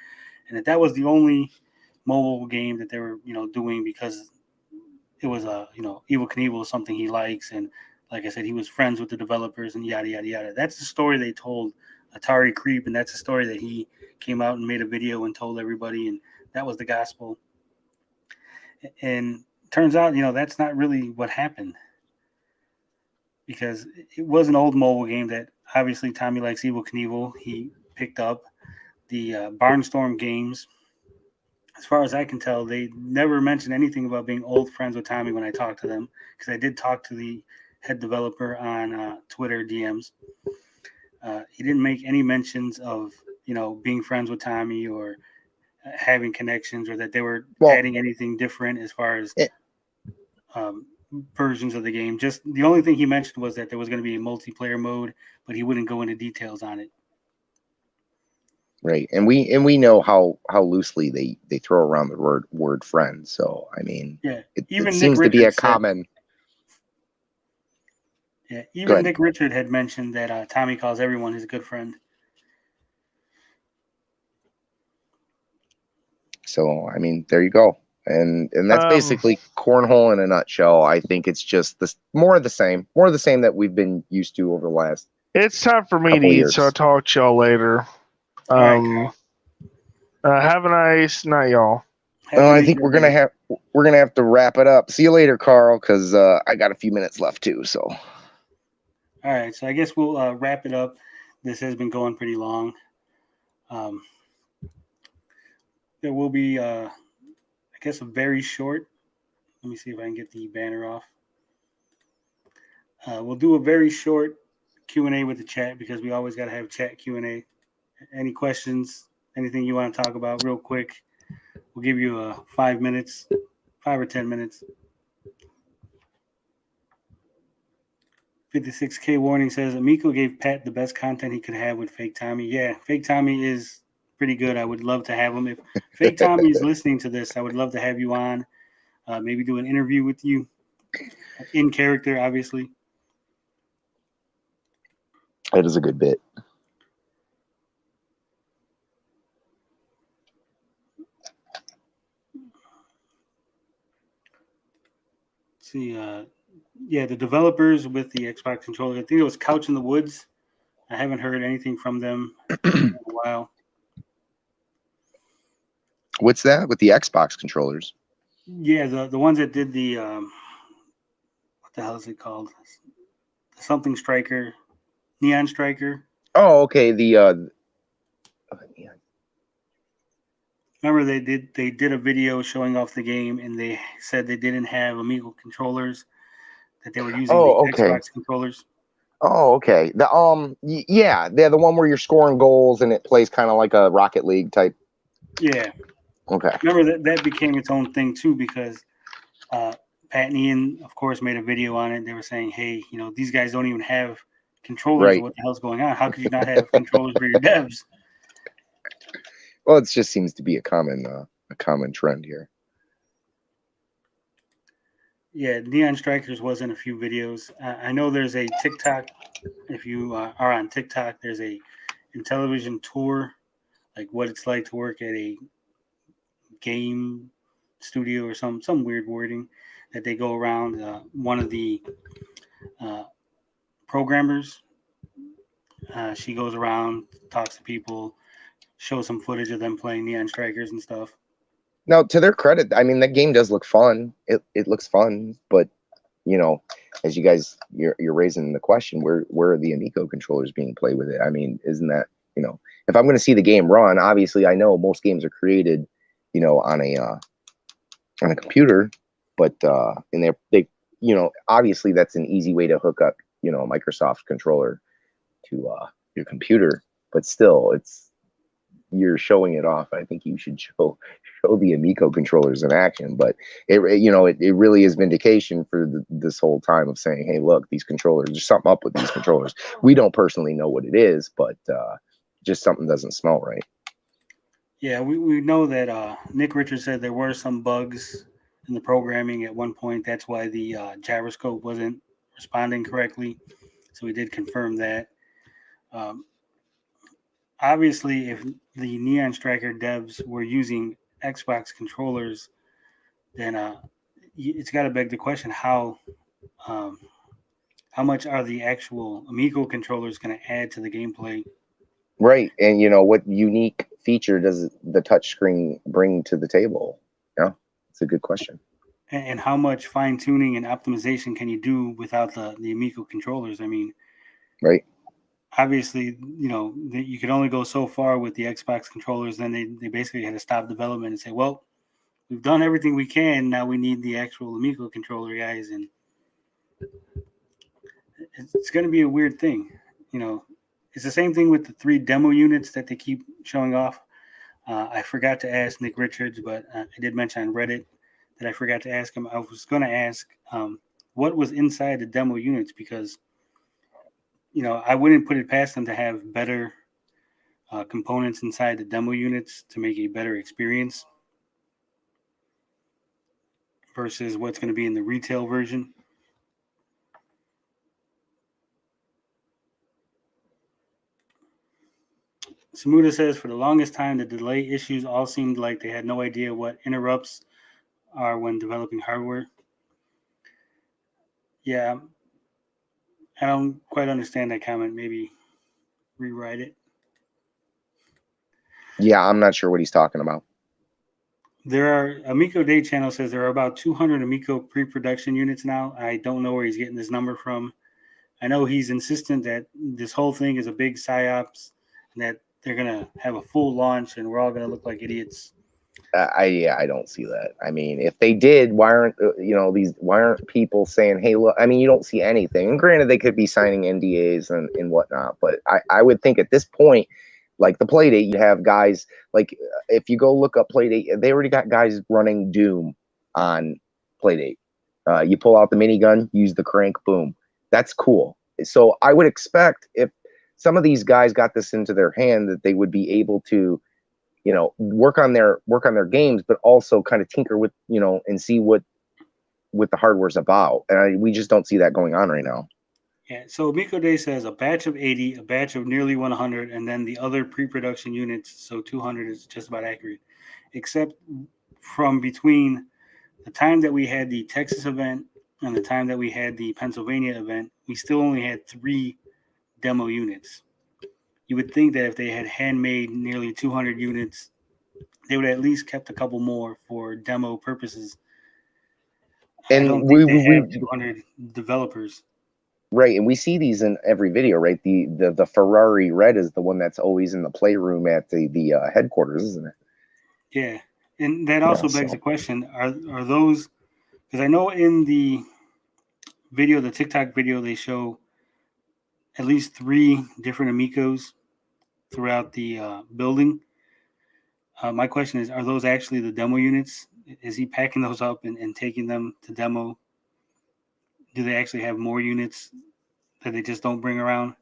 and that was the only mobile game that they were, you know, doing because it was you know, Evel Knievel is something he likes, and like I said, he was friends with the developers and yada yada yada. That's the story they told Atari Creep, and that's the story that he came out and made a video and told everybody, and that was the gospel. And turns out, you know, that's not really what happened, because it was an old mobile game that obviously Tommy likes. Evel Knievel, he picked up the Barnstorm Games. As far as I can tell, they never mentioned anything about being old friends with Tommy when I talked to them, because I did talk to the head developer on Twitter DMs. He didn't make any mentions of, you know, being friends with Tommy or having connections, or that they were adding anything different as far as versions of the game. Just the only thing he mentioned was that there was going to be a multiplayer mode, but he wouldn't go into details on it. Right, and we know how loosely they throw around the word friend. So I mean, it seems to be a common. Yeah, even Nick Richard had mentioned that Tommy calls everyone his good friend. So I mean, there you go, and that's basically cornhole in a nutshell. I think it's just more of the same that we've been used to over the last. It's time for me to eat, so I'll talk to y'all later. Right, have a nice night, y'all. I think we're gonna have to wrap it up. See you later, Carl, because I got a few minutes left too. So. All right, so I guess we'll wrap it up. This has been going pretty long. There will be, I guess, a very short. Let me see if I can get the banner off. We'll do a very short Q&A with the chat, because we always got to have chat Q&A. Any questions, anything you want to talk about real quick, we'll give you 5 minutes, 5 or 10 minutes. 56K warning says Amico gave Pat the best content he could have with Fake Tommy. Yeah, Fake Tommy is pretty good. I would love to have him. If Fake Tommy is listening to this, I would love to have you on. Maybe do an interview with you in character, obviously. It is a good bit. Let's see, yeah, the developers with the Xbox controller, I think it was Couch in the Woods. I haven't heard anything from them in a while. What's that with the Xbox controllers? Yeah, the ones that did the what the hell is it called? Something Striker, Neon Striker. Oh, okay. The remember they did a video showing off the game, and they said they didn't have Amigo controllers, that they were using the Xbox controllers. Oh, okay. Yeah, they're the one where you're scoring goals and it plays kind of like a Rocket League type. Yeah. Okay. Remember that became its own thing too, because Pat and Ian, of course, made a video on it. They were saying, hey, these guys don't even have controllers. Right. What the hell's going on? How could you not have controllers for your devs? Well, it just seems to be a common trend here. Yeah, Neon Strikers was in a few videos. I know there's a TikTok. If you are on TikTok, there's a Intellivision tour, like what it's like to work at a game studio or some weird wording that they go around. One of the programmers, she goes around, talks to people, shows some footage of them playing Neon Strikers and stuff. Now, to their credit, I mean, that game does look fun. It looks fun, but as you guys you're raising the question, where are the Amico controllers being played with it? I mean, isn't that if I'm going to see the game run, obviously I know most games are created, on a computer, but and they obviously that's an easy way to hook up a Microsoft controller to your computer, but still you're showing it off. I think you should show the Amico controllers in action, but it really is vindication for this whole time of saying, hey, look, these controllers, there's something up with these controllers. We don't personally know what it is, but just something doesn't smell right. Yeah, we know that Nick Richards said there were some bugs in the programming at one point. That's why the gyroscope wasn't responding correctly. So we did confirm that. Obviously, if the Neon Striker devs were using Xbox controllers, then it's got to beg the question, how much are the actual Amico controllers going to add to the gameplay? Right, and what unique feature does the touchscreen bring to the table? Yeah, it's a good question. And how much fine tuning and optimization can you do without the Amico controllers? I mean, right. Obviously, you could only go so far with the Xbox controllers. Then they basically had to stop development and say, well, we've done everything we can. Now we need the actual Amico controller, guys. And it's going to be a weird thing. It's the same thing with the 3 demo units that they keep showing off. I forgot to ask Nick Richards, but I did mention on Reddit that I forgot to ask him. I was going to ask what was inside the demo units, because I wouldn't put it past them to have better components inside the demo units to make a better experience versus what's going to be in the retail version. Samuda says, for the longest time, the delay issues all seemed like they had no idea what interrupts are when developing hardware. Yeah, I don't quite understand that comment. Maybe rewrite it. Yeah, I'm not sure what he's talking about. There are, Amico Day Channel says there are about 200 Amico pre-production units now. I don't know where he's getting this number from. I know he's insistent that this whole thing is a big psyops and that they're going to have a full launch and we're all going to look like idiots. I don't see that. I mean, if they did, why aren't people saying, hey, look, I mean, you don't see anything. And granted, they could be signing NDAs and whatnot, but I would think at this point, like the Playdate, you have guys, like if you go look up Playdate, they already got guys running Doom on Playdate. You pull out the minigun, use the crank, boom. That's cool. So I would expect if some of these guys got this into their hand that they would be able to work on their games, but also kind of tinker with, and see what the hardware's about. And we just don't see that going on right now. Yeah. So Amico Day says a batch of 80, a batch of nearly 100, and then the other pre-production units. So 200 is just about accurate, except from between the time that we had the Texas event and the time that we had the Pennsylvania event, we still only had 3 demo units. You would think that if they had handmade nearly 200 units, they would at least kept a couple more for demo purposes. And I don't think they have 200 developers. Right, and we see these in every video, right? The Ferrari red is the one that's always in the playroom at the headquarters, isn't it? Yeah, and that also begs the question: Are those? Because I know in the video, the TikTok video, they show at least 3 different Amicos throughout the building. My question is, are those actually the demo units? Is he packing those up and taking them to demo? Do they actually have more units that they just don't bring around?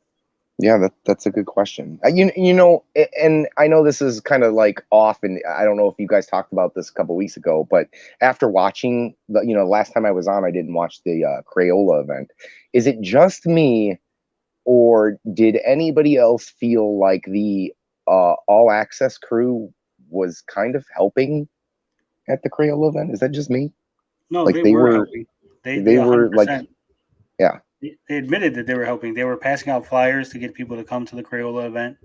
Yeah, that's a good question. And I know this is kind of like off, and I don't know if you guys talked about this a couple weeks ago, but after watching last time I was on, I didn't watch the Crayola event. Is it just me, or did anybody else feel like the All Access crew was kind of helping at the Crayola event? Is that just me? No, Like they were helping. They were 100%. like, yeah. They admitted that they were helping. They were passing out flyers to get people to come to the Crayola event.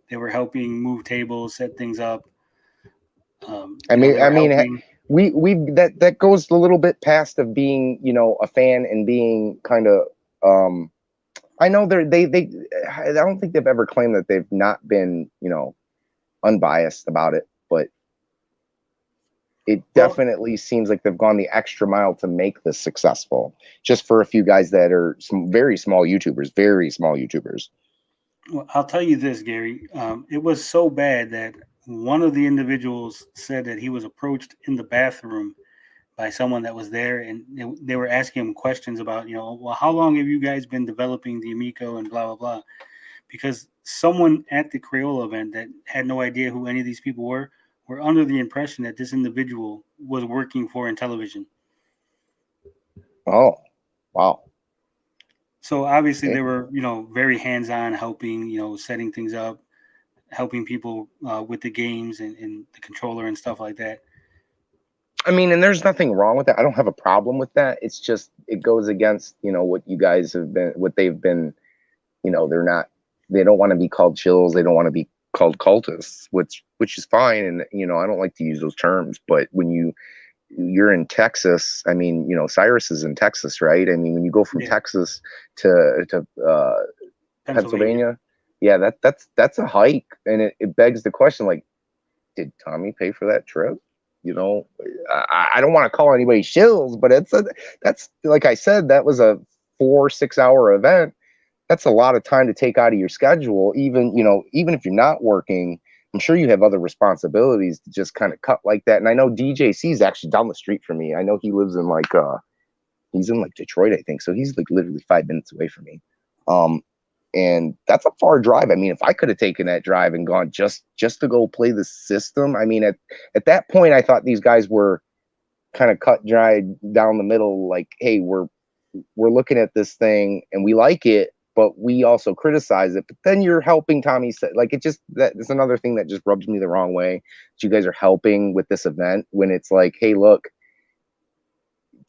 They were helping move tables, set things up. I mean, helping. we that goes a little bit past of being, a fan and being kind of. I know they. I don't think they've ever claimed that they've not been, unbiased about it, but it definitely seems like they've gone the extra mile to make this successful, just for a few guys that are some very small YouTubers. Well, I'll tell you this, Gary. It was so bad that one of the individuals said that he was approached in the bathroom by someone that was there, and they were asking him questions about, well, how long have you guys been developing the Amico and blah, blah, blah. Because someone at the Crayola event that had no idea who any of these people were under the impression that this individual was working for Intellivision. Oh, wow. So obviously they were, very hands-on, helping, setting things up, helping people with the games and the controller and stuff like that. I mean, and there's nothing wrong with that. I don't have a problem with that. It's just, it goes against, what you guys have been, what they've been, they don't want to be called chills. They don't want to be called cultists, which is fine. And, I don't like to use those terms, but when you're in Texas, I mean, Cyrus is in Texas, right? I mean, when you go from Texas to Pennsylvania, yeah, that's a hike. And it begs the question, like, did Tommy pay for that trip? I don't want to call anybody shills, but that's like I said, that was a 4-6 hour event. That's a lot of time to take out of your schedule. Even if you're not working, I'm sure you have other responsibilities to just kind of cut like that. And I know DJC is actually down the street from me. I know he lives in he's in Detroit, I think. So he's like literally 5 minutes away from me. And that's a far drive. I mean, if I could have taken that drive and gone just to go play the system, I mean, at that point, I thought these guys were kind of cut dry down the middle. Like, hey, we're looking at this thing and we like it, but we also criticize it. But then you're helping Tommy. Like, that's another thing that just rubs me the wrong way. That you guys are helping with this event when it's like, hey, look,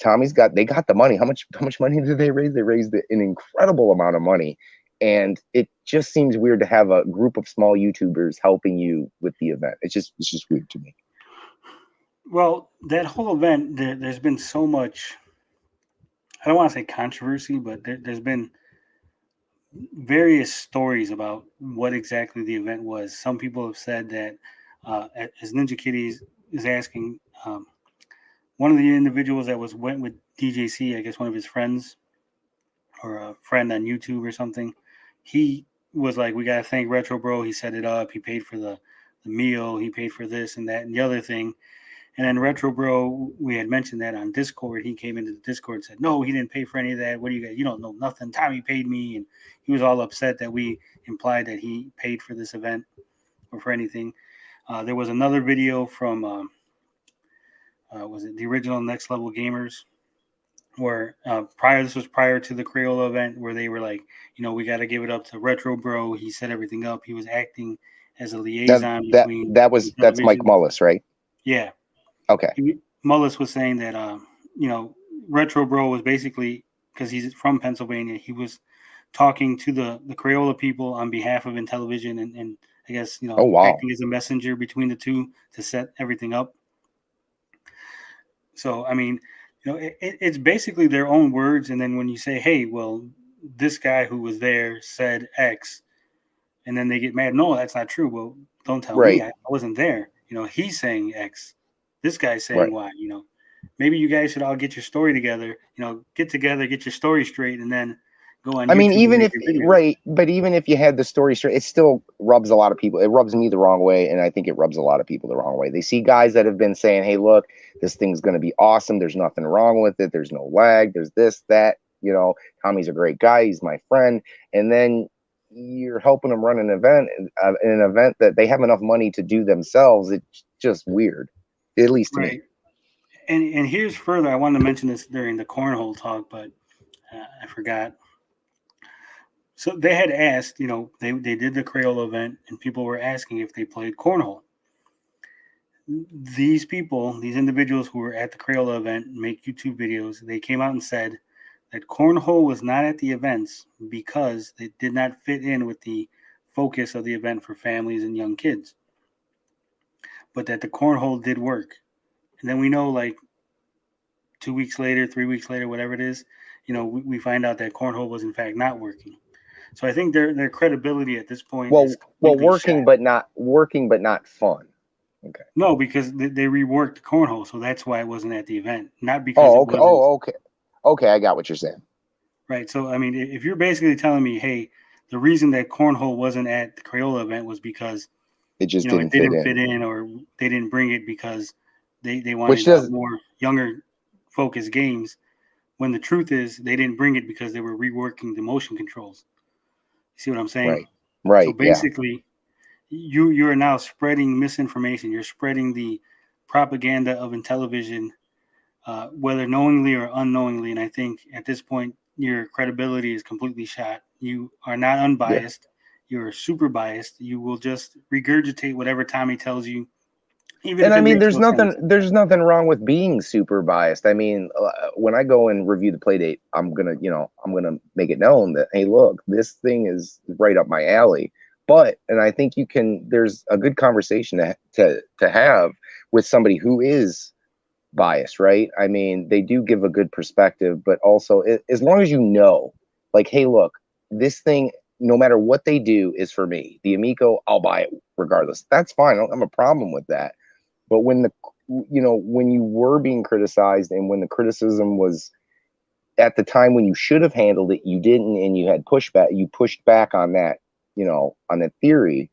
they got the money. How much money did they raise? They raised an incredible amount of money. And it just seems weird to have a group of small YouTubers helping you with the event. It's just weird to me. Well, that whole event, there's been so much, I don't want to say controversy, but there's been various stories about what exactly the event was. Some people have said that, as Ninja Kitty is asking, one of the individuals that went with DJC, I guess one of his friends or a friend on YouTube or something, he was like, we got to thank Retro Bro. He set it up. He paid for the meal. He paid for this and that and the other thing. And then Retro Bro, we had mentioned that on Discord. He came into the Discord and said, no, he didn't pay for any of that. What do you guys, you don't know nothing. Tommy paid me. And he was all upset that we implied that he paid for this event or for anything. There was another video from, was it the original Next Level Gamers? Where this was prior to the Crayola event, where they were like, we got to give it up to Retro Bro. He set everything up. He was acting as a liaison between. That's Mike Mullis, right? Yeah. Okay. Mullis was saying that Retro Bro was basically, because he's from Pennsylvania, he was talking to the Crayola people on behalf of Intellivision and I guess acting as a messenger between the two to set everything up. So I mean. It's basically their own words. And then when you say, hey, well, this guy who was there said X, and then they get mad. No, that's not true. Well, don't tell me. I wasn't there. He's saying X. This guy's saying Y. Maybe you guys should all get your story together. Get together, get your story straight, and then, go on I mean, YouTube even and if make your videos. right, but even if you had the story straight, it still rubs a lot of people. It rubs me the wrong way, and I think it rubs a lot of people the wrong way. They see guys that have been saying, "Hey, look, this thing's going to be awesome. There's nothing wrong with it. There's no lag. There's this, that. You know, Tommy's a great guy. He's my friend." And then you're helping them run an event, that they have enough money to do themselves. It's just weird, at least to me. Right. And here's further. I wanted to mention this during the cornhole talk, but I forgot. So they had asked, they did the Crayola event, and people were asking if they played cornhole. These people, these individuals who were at the Crayola event, make YouTube videos. They came out and said that cornhole was not at the events because it did not fit in with the focus of the event for families and young kids, but that the cornhole did work. And then we know, like 2 weeks later, 3 weeks later, whatever it is, we find out that cornhole was in fact not working. So I think their credibility at this point is working, shot. but not fun. Okay. No, because they reworked the cornhole, so that's why it wasn't at the event, not because. Okay. I got what you're saying. Right. So I mean, if you're basically telling me, hey, the reason that cornhole wasn't at the Crayola event was because it just it didn't fit in, or they didn't bring it because they wanted more younger focused games. When the truth is, they didn't bring it because they were reworking the motion controls. You see what I'm saying? Right. So basically, you are now spreading misinformation. You're spreading the propaganda of Intellivision, whether knowingly or unknowingly. And I think at this point, your credibility is completely shot. You are not unbiased. Yeah. You're super biased. You will just regurgitate whatever Tommy tells you. And I mean, there's nothing wrong with being super biased. I mean, when I go and review the Playdate, I'm gonna make it known that, hey, look, this thing is right up my alley. But, and I think there's a good conversation to have with somebody who is biased, right? I mean, they do give a good perspective, but also as long as like, hey, look, this thing, no matter what they do, is for me. The Amico, I'll buy it regardless. That's fine. I don't have a problem with that. But when when you were being criticized, and when the criticism was at the time when you should have handled it, you didn't, and you pushed back on that, on that theory,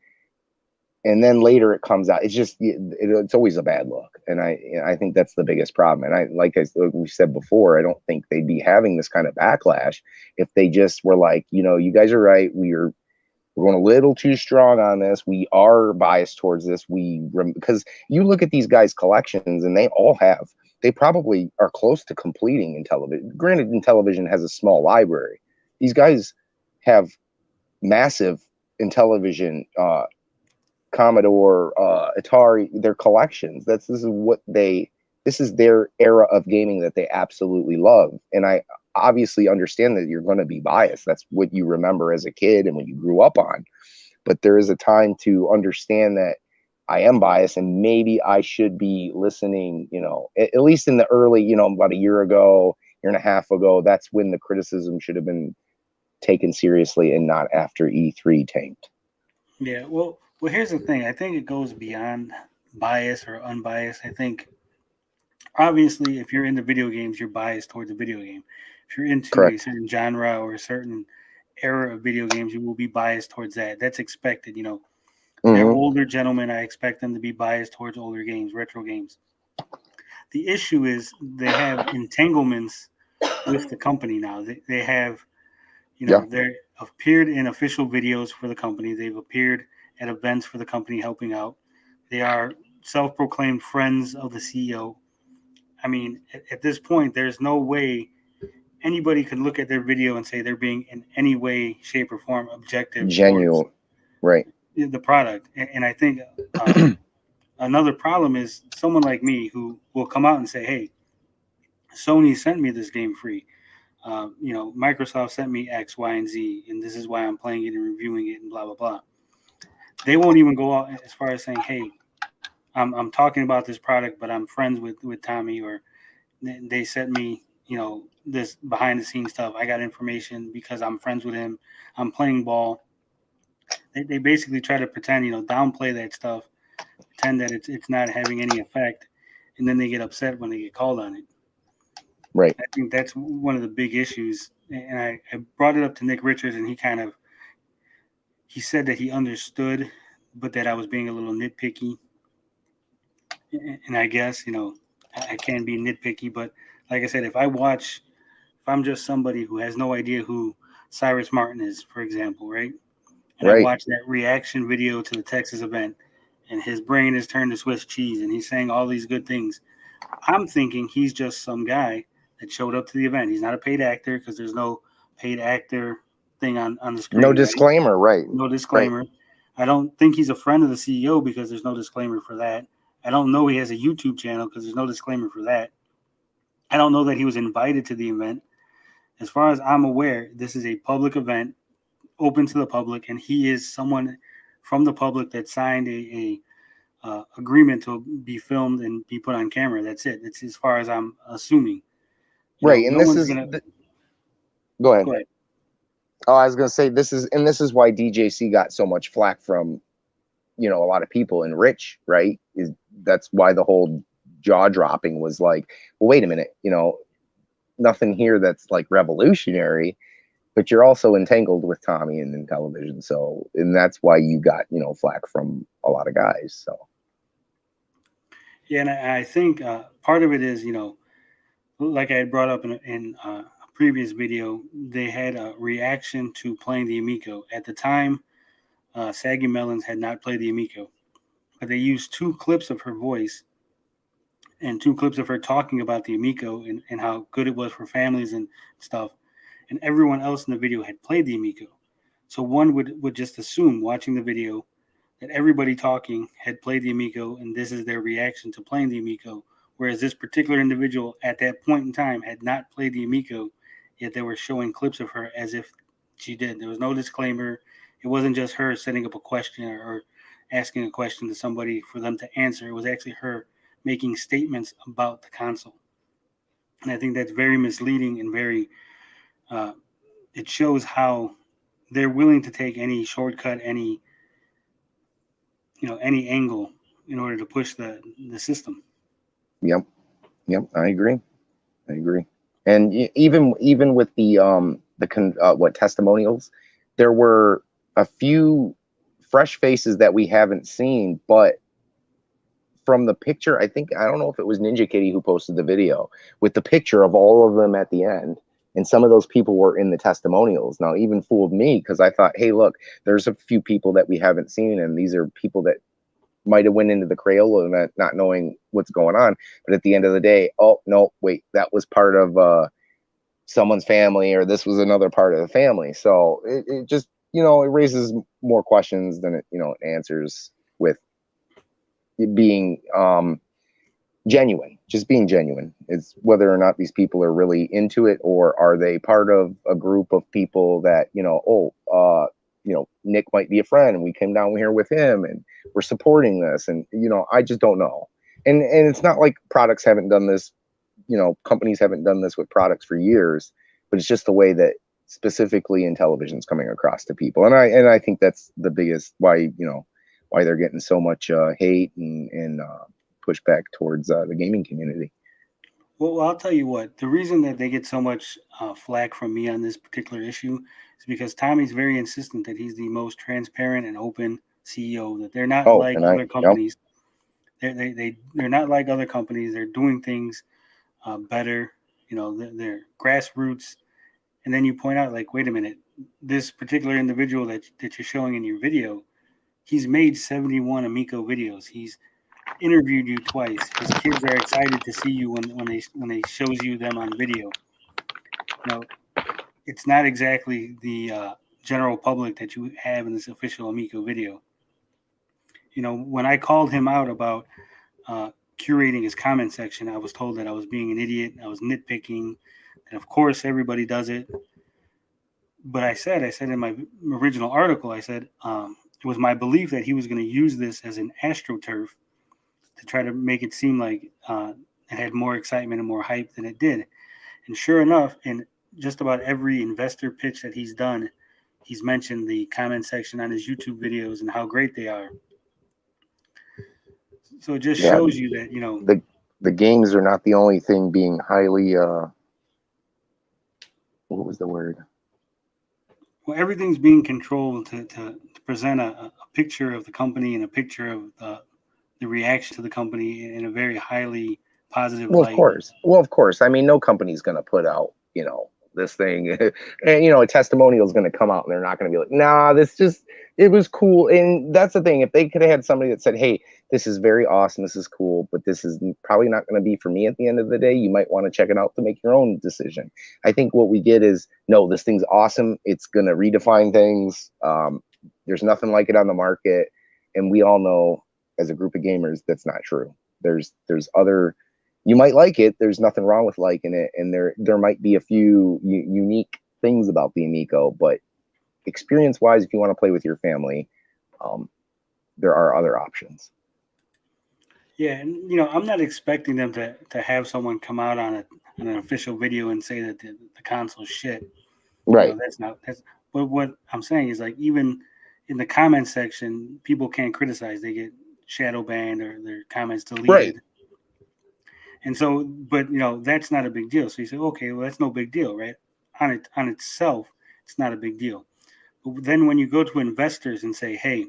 and then later it comes out, it's always a bad look. And I think that's the biggest problem. And like we said before, I don't think they'd be having this kind of backlash if they just were like, you guys are right. We're going a little too strong on this. We are biased towards this. Because you look at these guys' collections, and they probably are close to completing Intellivision. Granted, Intellivision has a small library. These guys have massive Intellivision, Commodore, Atari, their collections. This is their era of gaming that they absolutely love. And I obviously understand that you're going to be biased. That's what you remember as a kid and what you grew up on. But there is a time to understand that I am biased, and maybe I should be listening, at least in the early, about a year and a half ago, that's when the criticism should have been taken seriously, and not after E3 tanked. Yeah, well, here's the thing. I think it goes beyond bias or unbiased. I think, obviously, if you're into video games, you're biased towards a video game. If you're into a certain genre or a certain era of video games, you will be biased towards that. That's expected. They're older gentlemen. I expect them to be biased towards older games, retro games. The issue is they have entanglements with the company now. They have, they're appeared in official videos for the company. They've appeared at events for the company helping out. They are self-proclaimed friends of the CEO. I mean, at this point, there's no way anybody could look at their video and say they're being in any way, shape, or form objective, genuine, right? The product. And I think another problem is someone like me who will come out and say, "Hey, Sony sent me this game free. Microsoft sent me X, Y, and Z, and this is why I'm playing it and reviewing it, and blah blah blah." They won't even go out as far as saying, "Hey, I'm talking about this product, but I'm friends with Tommy," or they sent me, this behind the scenes stuff. I got information because I'm friends with him. I'm playing ball. They basically try to pretend, downplay that stuff, pretend that it's not having any effect, and then they get upset when they get called on it. Right. I think that's one of the big issues and I brought it up to Nick Richards, and he said that he understood, but that I was being a little nitpicky. And I guess, I can be nitpicky, but like I said, if I'm just somebody who has no idea who Cyrus Martin is, for example, right? And I Right. watch that reaction video to the Texas event, and his brain is turned to Swiss cheese, and he's saying all these good things. I'm thinking he's just some guy that showed up to the event. He's not a paid actor because there's no paid actor thing on the screen. No right? disclaimer, right? No disclaimer. I don't think he's a friend of the CEO because there's no disclaimer for that. I don't know he has a YouTube channel because there's no disclaimer for that. I don't know that he was invited to the event. As far as I'm aware, this is a public event, open to the public, and he is someone from the public that signed a agreement to be filmed and be put on camera. That's it. It's as far as I'm assuming. Right, and no this one's is gonna go ahead. go ahead. Oh, I was gonna say this is why DJC got so much flack from a lot of people, and Rich, right? That's why the whole jaw dropping was like, well, wait a minute, nothing here that's like revolutionary, but you're also entangled with Tommy and Intellivision, so, and that's why you got flack from a lot of guys. So Yeah, and I think part of it is, like I had brought up in a previous video, they had a reaction to playing the Amico. At the time, Saggy Melons had not played the Amico, but they used 2 clips of her voice and 2 clips of her talking about the Amico and how good it was for families and stuff. And everyone else in the video had played the Amico. So one would just assume, watching the video, that everybody talking had played the Amico, and this is their reaction to playing the Amico. Whereas this particular individual at that point in time had not played the Amico, yet they were showing clips of her as if she did. There was no disclaimer. It wasn't just her setting up a question or asking a question to somebody for them to answer. It was actually her making statements about the console. And I think that's very misleading and very, it shows how they're willing to take any shortcut, any angle in order to push the system. Yep, I agree. And even with the testimonials, there were a few fresh faces that we haven't seen, but from the picture, I don't know if it was Ninja Kitty who posted the video with the picture of all of them at the end, and some of those people were in the testimonials. Now, even fooled me, because I thought, hey, look, there's a few people that we haven't seen, and these are people that might have went into the Crayola event not knowing what's going on. But at the end of the day, oh no, wait, that was part of someone's family, or this was another part of the family. So it just, it raises more questions than it answers, with it being genuine. Just being genuine. It's whether or not these people are really into it, or are they part of a group of people that Nick might be a friend and we came down here with him and we're supporting this, and I just don't know. And it's not like products haven't done this, companies haven't done this with products for years, but it's just the way that specifically Intellivision's coming across to people. And I think that's the biggest why they're getting so much hate and pushback towards the gaming community. Well, I'll tell you what, the reason that they get so much flack from me on this particular issue is because Tommy's very insistent that he's the most transparent and open CEO, that they're not like other companies. Yep. They're not like other companies. They're doing things better. They're grassroots. And then you point out, like, wait a minute, this particular individual that you're showing in your video, he's made 71 Amico videos. He's interviewed you twice. His kids are excited to see you when they shows you them on video. It's not exactly the general public that you have in this official Amico video. When I called him out about curating his comment section, I was told that I was being an idiot. I was nitpicking, and of course everybody does it. But I said in my original article, I said it was my belief that he was going to use this as an AstroTurf to try to make it seem like it had more excitement and more hype than it did. And sure enough, in just about every investor pitch that he's done, he's mentioned the comment section on his YouTube videos and how great they are. So it just shows you that, the games are not the only thing being highly what was the word? Well, everything's being controlled to present a picture of the company and a picture of the reaction to the company in a very highly positive Well, of light. course. Well, of course. I mean, no company's going to put out, this thing, and, a testimonial is going to come out and they're not going to be like, nah, it was cool. And that's the thing. If they could have had somebody that said, hey, this is very awesome, this is cool, but this is probably not going to be for me at the end of the day, you might want to check it out to make your own decision. I think what we get is, no, this thing's awesome. It's going to redefine things. There's nothing like it on the market. And we all know as a group of gamers, that's not true. There's other, you might like it. There's nothing wrong with liking it. And there might be a few unique things about the Amico, but experience wise, if you want to play with your family, there are other options. Yeah, and I'm not expecting them to have someone come out on an official video and say that the console's shit. Right. But what I'm saying is, like, even in the comment section, people can't criticize. They get shadow banned or their comments deleted. Right. And so, but that's not a big deal. So you say, okay, well, that's no big deal, right? On itself, it's not a big deal. But then when you go to investors and say, hey,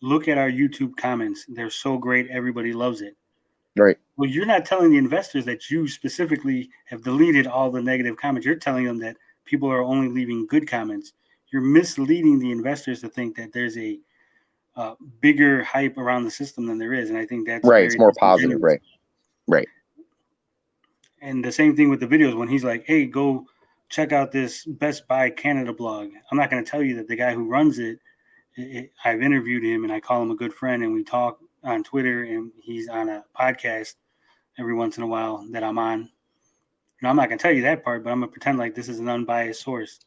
look at our YouTube comments, they're so great, everybody loves it. Right. Well, you're not telling the investors that you specifically have deleted all the negative comments. You're telling them that people are only leaving good comments. You're misleading the investors to think that there's a bigger hype around the system than there is. And I think that's right. It's more positive. Right. Right. And the same thing with the videos when he's like, hey, go check out this Best Buy Canada blog. I'm not going to tell you that the guy who runs it, I've interviewed him and I call him a good friend and we talk on Twitter and he's on a podcast every once in a while that I'm on. I'm not going to tell you that part, but I'm going to pretend like this is an unbiased source.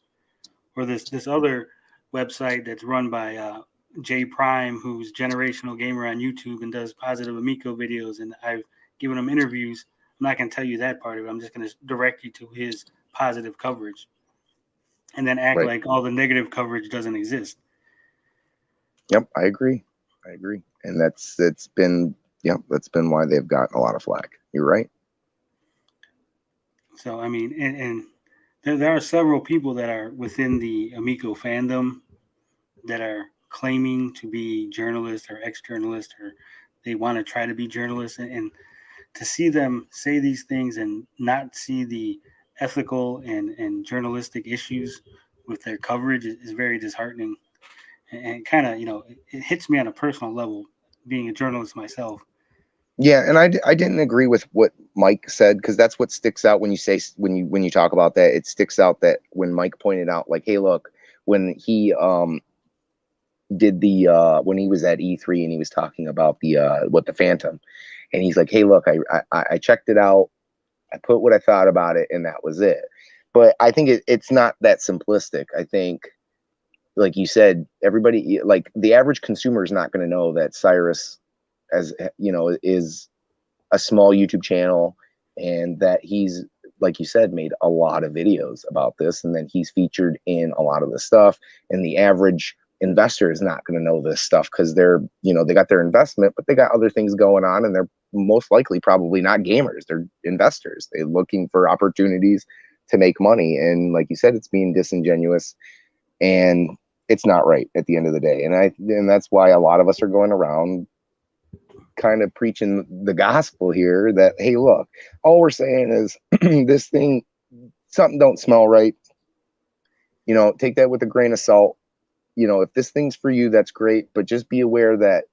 Or this other website that's run by Jay Prime, who's generational gamer on YouTube and does positive Amico videos. And I've given him interviews. I'm not going to tell you that part of it. I'm just going to direct you to his positive coverage and then act like all the negative coverage doesn't exist. Yep, I agree. And that's been why they've gotten a lot of flack. You're right. So, I mean, and there are several people that are within the Amico fandom that are claiming to be journalists or ex-journalists, or they want to try to be journalists. And to see them say these things and not see the ethical and journalistic issues with their coverage is very disheartening. And kind of, it hits me on a personal level, being a journalist myself. Yeah, and I didn't agree with what Mike said, because that's what sticks out when you talk about that. It sticks out that when Mike pointed out, like, hey, look, when he did when he was at E3 and he was talking about the Phantom, and he's like, hey, look, I checked it out, I put what I thought about it, and that was it. But I think it's not that simplistic. I think, like you said, everybody, like the average consumer is not going to know that Cyrus, as is a small YouTube channel, and that he's, like you said, made a lot of videos about this, and then he's featured in a lot of this stuff. And the average investor is not going to know this stuff because they're, they got their investment, but they got other things going on, and they're most likely probably not gamers. They're investors. They're looking for opportunities to make money. And like you said, it's being disingenuous, and it's not right at the end of the day. And that's why a lot of us are going around kind of preaching the gospel here that, hey, look, all we're saying is this thing, something don't smell right. Take that with a grain of salt. If this thing's for you, that's great, but just be aware that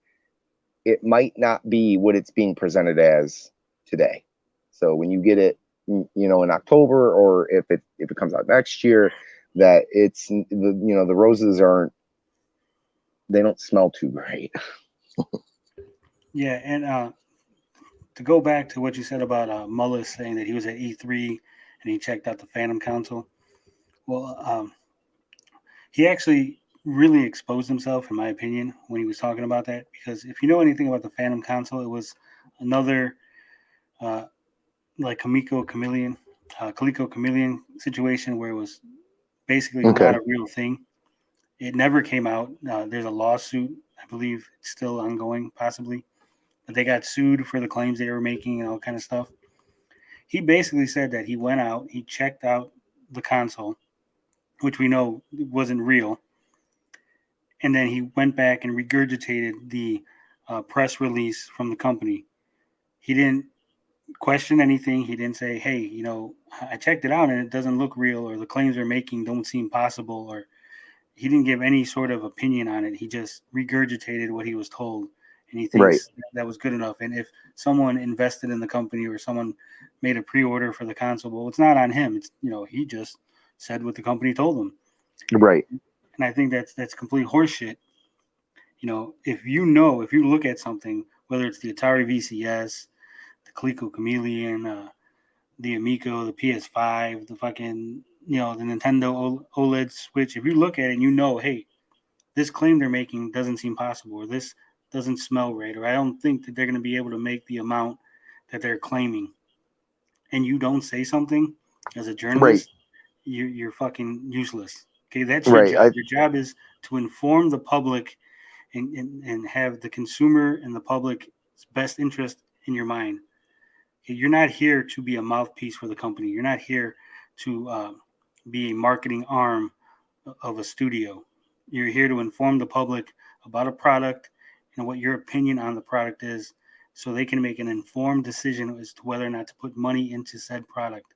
it might not be what it's being presented as today. So when you get it, in October, or if it comes out next year, that it's the roses they don't smell too great. Yeah, and to go back to what you said about Mullis saying that he was at E3 and he checked out the Phantom console. Well, he actually really exposed himself, in my opinion, when he was talking about that. Because if you know anything about the Phantom console, it was another like Coleco Chameleon situation where it was basically not a real thing. It never came out. There's a lawsuit, I believe it's still ongoing, possibly. But they got sued for the claims they were making and all kind of stuff. He basically said that he went out, he checked out the console, which we know wasn't real. And then he went back and regurgitated the press release from the company. He didn't question anything. He didn't say, hey, you know, I checked it out and it doesn't look real, or the claims they're making don't seem possible, or he didn't give any sort of opinion on it. He just regurgitated what he was told, and he thinks that was good enough. And if someone invested in the company or someone made a pre-order for the console, well, it's not on him. It's, you know, he just said what the company told him. Right. And I think that's complete horseshit. You know, if you look at something, whether it's the Atari VCS, the Coleco Chameleon, the Amico, the PS5, the fucking, you know, the Nintendo OLED Switch, if you look at it and you know, hey, this claim they're making doesn't seem possible, or this doesn't smell right, or I don't think that they're going to be able to make the amount that they're claiming, and you don't say something as a journalist, you're fucking useless. Okay, that's your job. Your job is to inform the public and have the consumer and the public's best interest in your mind. Okay, you're not here to be a mouthpiece for the company. You're not here to be a marketing arm of a studio. You're here to inform the public about a product and what your opinion on the product is, so they can make an informed decision as to whether or not to put money into said product.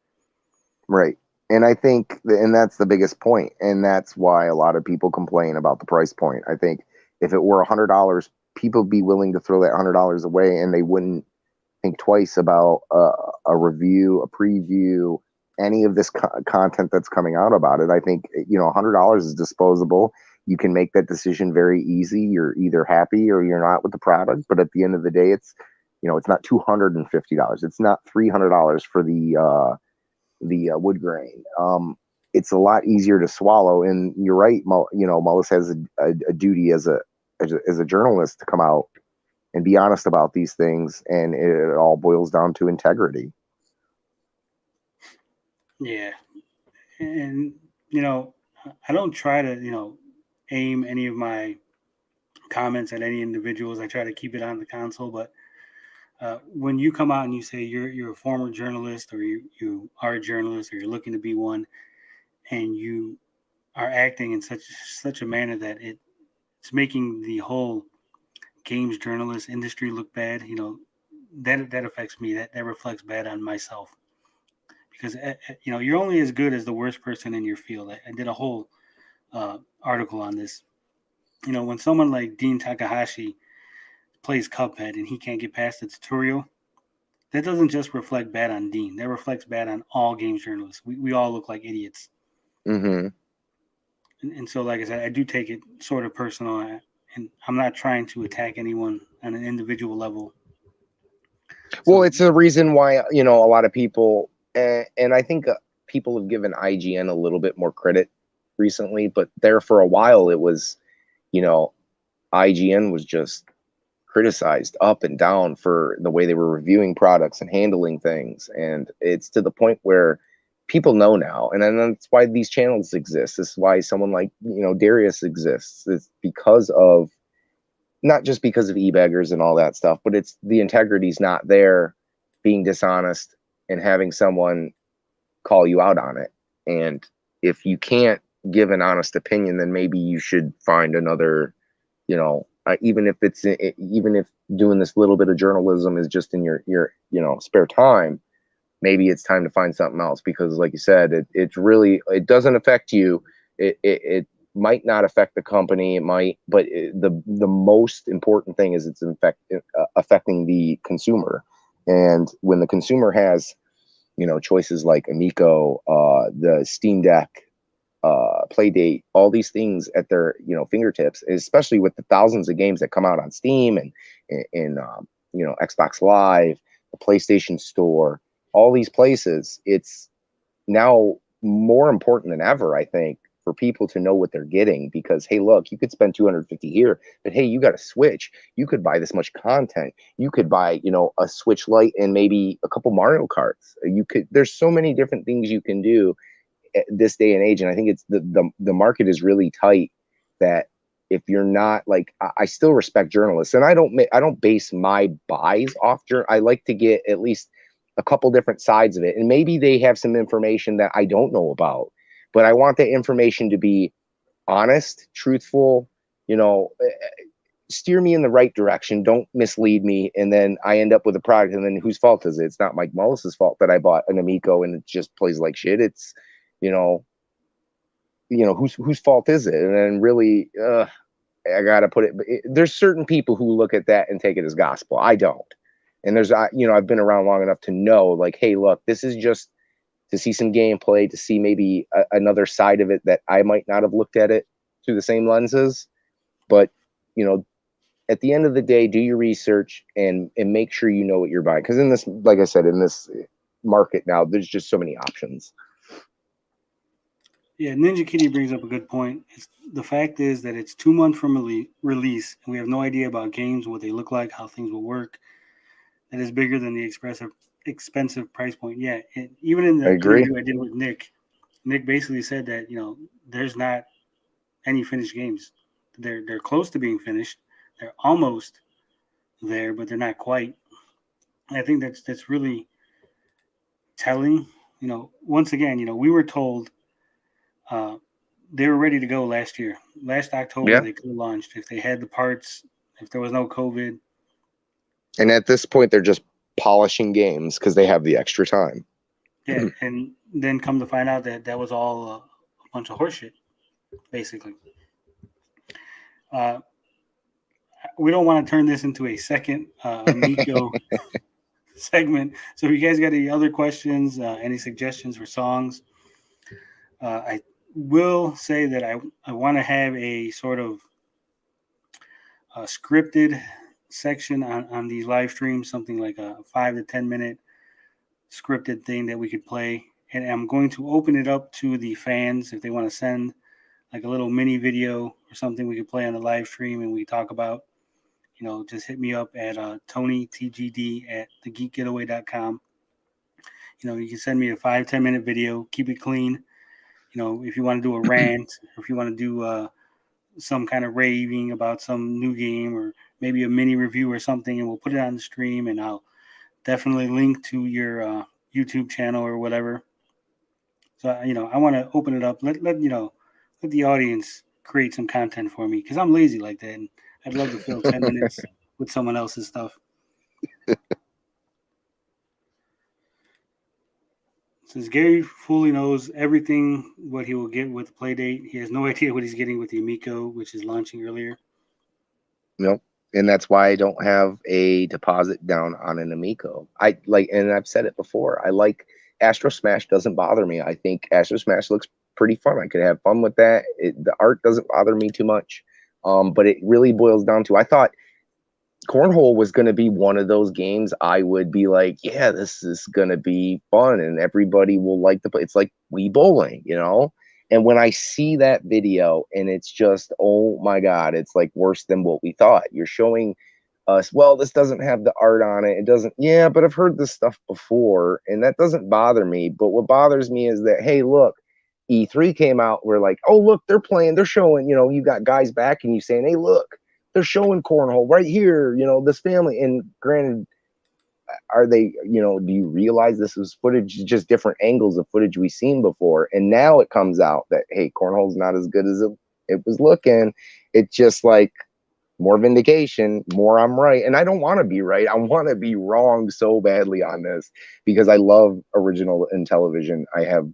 Right. And I think, and that's the biggest point, and that's why a lot of people complain about the price point. I think if it were $100, people would be willing to throw that $100 away, and they wouldn't think twice about a review, a preview, any of this content that's coming out about it. I think, you know, $100 is disposable. You can make that decision very easy. You're either happy or you're not with the product. But at the end of the day, it's, you know, it's not $250. It's not $300 for the wood grain. It's a lot easier to swallow. And you're right, you know, Mullis has a duty as a journalist to come out and be honest about these things, and it all boils down to integrity. Yeah, and you know, I don't try to, you know, aim any of my comments at any individuals. I try to keep it on the console, but when you come out and you say you're a former journalist, or you are a journalist, or you're looking to be one, and you are acting in such a manner that it's making the whole games journalist industry look bad, you know, that affects me. That reflects bad on myself, because you know, you're only as good as the worst person in your field. I did a whole article on this. You know, when someone like Dean Takahashi plays Cuphead and he can't get past the tutorial, that doesn't just reflect bad on Dean. That reflects bad on all games journalists. We all look like idiots. Mm-hmm. And so, like I said, I do take it sort of personal, and I'm not trying to attack anyone on an individual level. Well, it's a reason why, you know, a lot of people, and I think people have given IGN a little bit more credit recently, but there for a while it was, you know, IGN was just criticized up and down for the way they were reviewing products and handling things. And it's to the point where people know now. And then that's why these channels exist. This is why someone like, you know, Darius exists. It's because of, not just because of e-beggars and all that stuff, but it's the integrity's not there, being dishonest and having someone call you out on it. And if you can't give an honest opinion, then maybe you should find another, you know, even if doing this little bit of journalism is just in your you know, spare time, maybe it's time to find something else, because like you said, it doesn't affect you. It might not affect the company. It might, but the most important thing is it's affecting the consumer. And when the consumer has, you know, choices like Amico, the Steam Deck, Playdate, all these things at their, you know, fingertips, especially with the thousands of games that come out on Steam and you know, Xbox Live, the PlayStation Store, all these places, it's now more important than ever, I think, for people to know what they're getting. Because, hey, look, you could spend $250 here, but hey, you got a Switch. You could buy this much content. You could buy, you know, a Switch Lite and maybe a couple Mario Karts. There's so many different things you can do at this day and age. And I think it's the market is really tight, that if you're not, like, I still respect journalists, and I don't base my buys off I like to get at least a couple different sides of it, and maybe they have some information that I don't know about. but I want that information to be honest, truthful, you know, steer me in the right direction. Don't mislead me. And then I end up with a product, and then whose fault is it? It's not Mike Mullis's fault that I bought an Amico and it just plays like shit. It's, you know, whose fault is it? And then really, I gotta put it. There's certain people who look at that and take it as gospel. I don't. And there's, you know, I've been around long enough to know, like, hey, look, this is just to see some gameplay, to see maybe another side of it that I might not have looked at it through the same lenses. But, you know, at the end of the day, do your research and make sure you know what you're buying. Because in this, like I said, in this market now, there's just so many options. Yeah, Ninja Kitty brings up a good point. The fact is that it's 2 months from release, and we have no idea about games, what they look like, how things will work. That is bigger than the expensive price point. Yeah, and even in the interview I did with Nick basically said that, you know, there's not any finished games. They're close to being finished. They're almost there, but they're not quite. And I think that's really telling. You know, once again, you know, we were told they were ready to go last year. Last October, they could have launched if they had the parts, if there was no COVID. And at this point, they're just polishing games because they have the extra time. Yeah, and then come to find out that that was all a bunch of horseshit, basically. We don't want to turn this into a second Amico segment. So if you guys got any other questions, any suggestions for songs, I will say that I want to have a sort of scripted section on these live streams, something like a 5 to 10 minute scripted thing that we could play. And I'm going to open it up to the fans if they want to send like a little mini video or something we could play on the live stream and we talk about. You know, just hit me up at TonyTGD@thegeekgetaway.com. You know, you can send me a 5-10 minute video, keep it clean. You know, if you want to do a rant, or if you want to do some kind of raving about some new game, or maybe a mini review or something, and we'll put it on the stream, and I'll definitely link to your YouTube channel or whatever. So, you know, I want to open it up. Let the audience create some content for me, because I'm lazy like that, and I'd love to fill 10 minutes with someone else's stuff. Since Gary fully knows everything what he will get with the Playdate, he has no idea what he's getting with the Amico, which is launching earlier. Nope. And that's why I don't have a deposit down on an Amico. I like, and I've said it before, I like Astro Smash. Doesn't bother me. I think Astro Smash looks pretty fun. I could have fun with that. The art doesn't bother me too much. But it really boils down to, I thought Cornhole was going to be one of those games I would be like, yeah, this is going to be fun and everybody will like the play. It's like Wii bowling, you know? And when I see that video and it's just, oh my God, it's like worse than what we thought. You're showing us, well, this doesn't have the art on it. It doesn't, yeah, but I've heard this stuff before and that doesn't bother me. But what bothers me is that, hey, look, E3 came out, we're like, oh, look, they're playing, they're showing, you know, you got guys back and you saying, hey, look, they're showing Cornhole right here, you know, this family. And granted, are they, you know, do you realize this was footage, just different angles of footage we've seen before? And now it comes out that, hey, Cornhole's not as good as it was looking. It's just like more vindication, more I'm right. And I don't want to be right. I want to be wrong so badly on this because I love original Intellivision. I have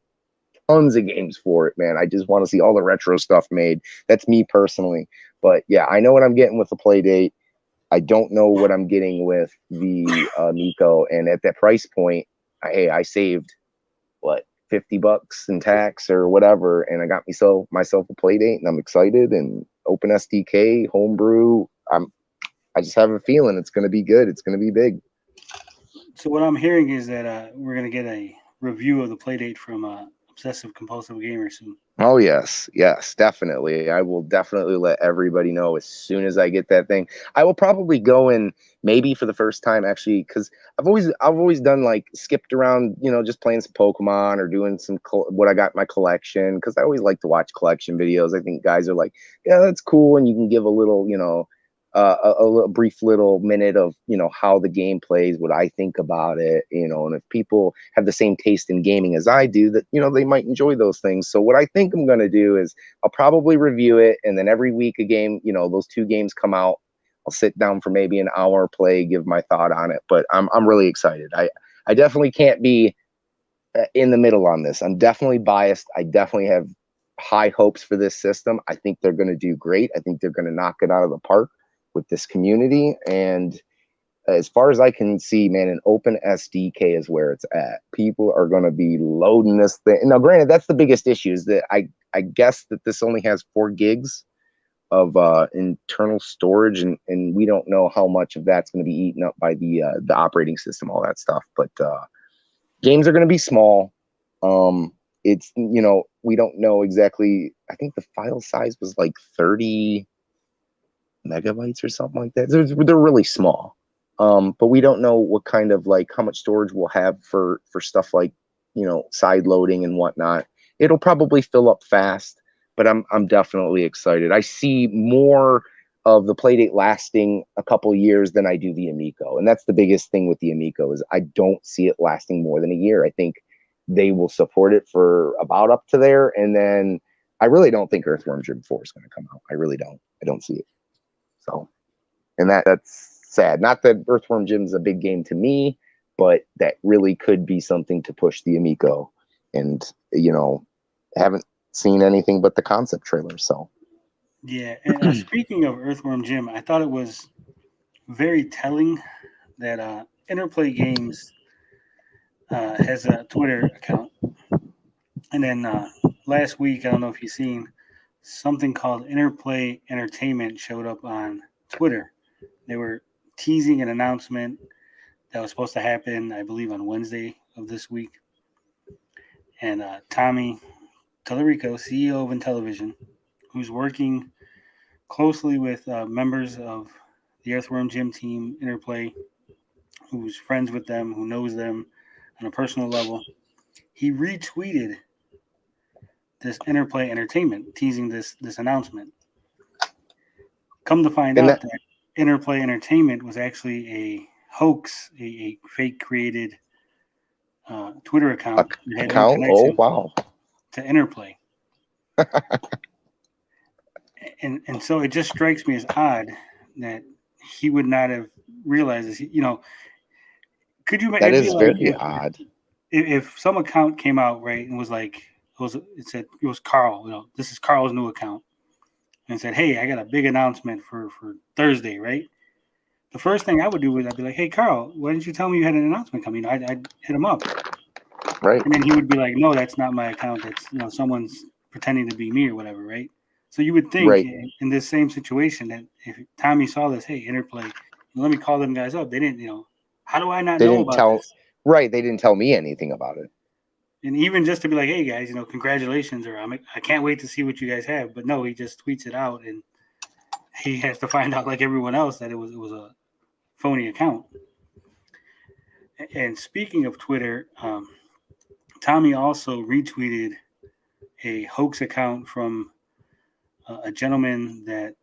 tons of games for it, man. I just want to see all the retro stuff made. That's me personally. But yeah, I know what I'm getting with the Playdate. I don't know what I'm getting with the Amico. And at that price point, I saved what, $50 in tax or whatever, and I got myself a Playdate, and I'm excited. And Open SDK, homebrew. I just have a feeling it's going to be good. It's going to be big. So what I'm hearing is that we're going to get a review of the Playdate from Obsessive Compulsive Gamer soon. Oh, yes, definitely. I will definitely let everybody know as soon as I get that thing. I will probably go in maybe for the first time, actually, because I've always done like skipped around, you know, just playing some Pokemon or doing some what I got in my collection, because I always like to watch collection videos. I think guys are like, yeah, that's cool, and you can give a little, you know, a brief little minute of, how the game plays, what I think about it, and if people have the same taste in gaming as I do, that, they might enjoy those things. So what I think I'm going to do is I'll probably review it, and then every week a game, those 2 games come out, I'll sit down for maybe an hour, play, give my thought on it. But I'm really excited. I definitely can't be in the middle on this. I'm definitely biased. I definitely have high hopes for this system. I think they're going to do great. I think they're going to knock it out of the park with this community. And as far as I can see, man, an open SDK is where it's at. People are going to be loading this thing. Now, granted, that's the biggest issue, is that I guess that this only has 4 gigs of internal storage, and we don't know how much of that's going to be eaten up by the operating system, all that stuff. But games are going to be small. It's, we don't know exactly. I think the file size was like 30 megabytes or something like that. They're really small. But we don't know what kind of, like, how much storage we'll have for stuff like, side loading and whatnot. It'll probably fill up fast, but I'm definitely excited. I see more of the Playdate lasting a couple years than I do the Amico. And that's the biggest thing with the Amico, is I don't see it lasting more than a year. I think they will support it for about up to there. And then I really don't think Earthworm Jim 4 is going to come out. I really don't. I don't see it. So, and that's sad. Not that Earthworm Jim is a big game to me, but that really could be something to push the Amico. And, haven't seen anything but the concept trailer. So, yeah. And speaking of Earthworm Jim, I thought it was very telling that Interplay Games has a Twitter account. And then last week, I don't know if you've seen, something called Interplay Entertainment showed up on Twitter. They were teasing an announcement that was supposed to happen, I believe, on Wednesday of this week. And Tommy Tallarico, CEO of Intellivision, who's working closely with members of the Earthworm Jim team, Interplay, who's friends with them, who knows them on a personal level, he retweeted this Interplay Entertainment teasing this announcement. Come to find out that Interplay Entertainment was actually a hoax, a fake created Twitter account. Oh, wow. To Interplay. and so it just strikes me as odd that he would not have realized this. Could you? That is very odd. If some account came out, right, and was like, it said it was Carl. This is Carl's new account, and said, "Hey, I got a big announcement for Thursday, right?" The first thing I would do is I'd be like, "Hey, Carl, why didn't you tell me you had an announcement coming?" I'd hit him up, right? And then he would be like, "No, that's not my account. That's someone's pretending to be me or whatever, right?" So you would think in this same situation that if Tommy saw this, hey, Interplay, let me call them guys up. They didn't, how do I not know about this? Right, they didn't tell me anything about it. And even just to be like, hey guys, congratulations, or I can't wait to see what you guys have. But no, he just tweets it out, and he has to find out, like everyone else, that it was a phony account. And speaking of Twitter, Tommy also retweeted a hoax account from a gentleman that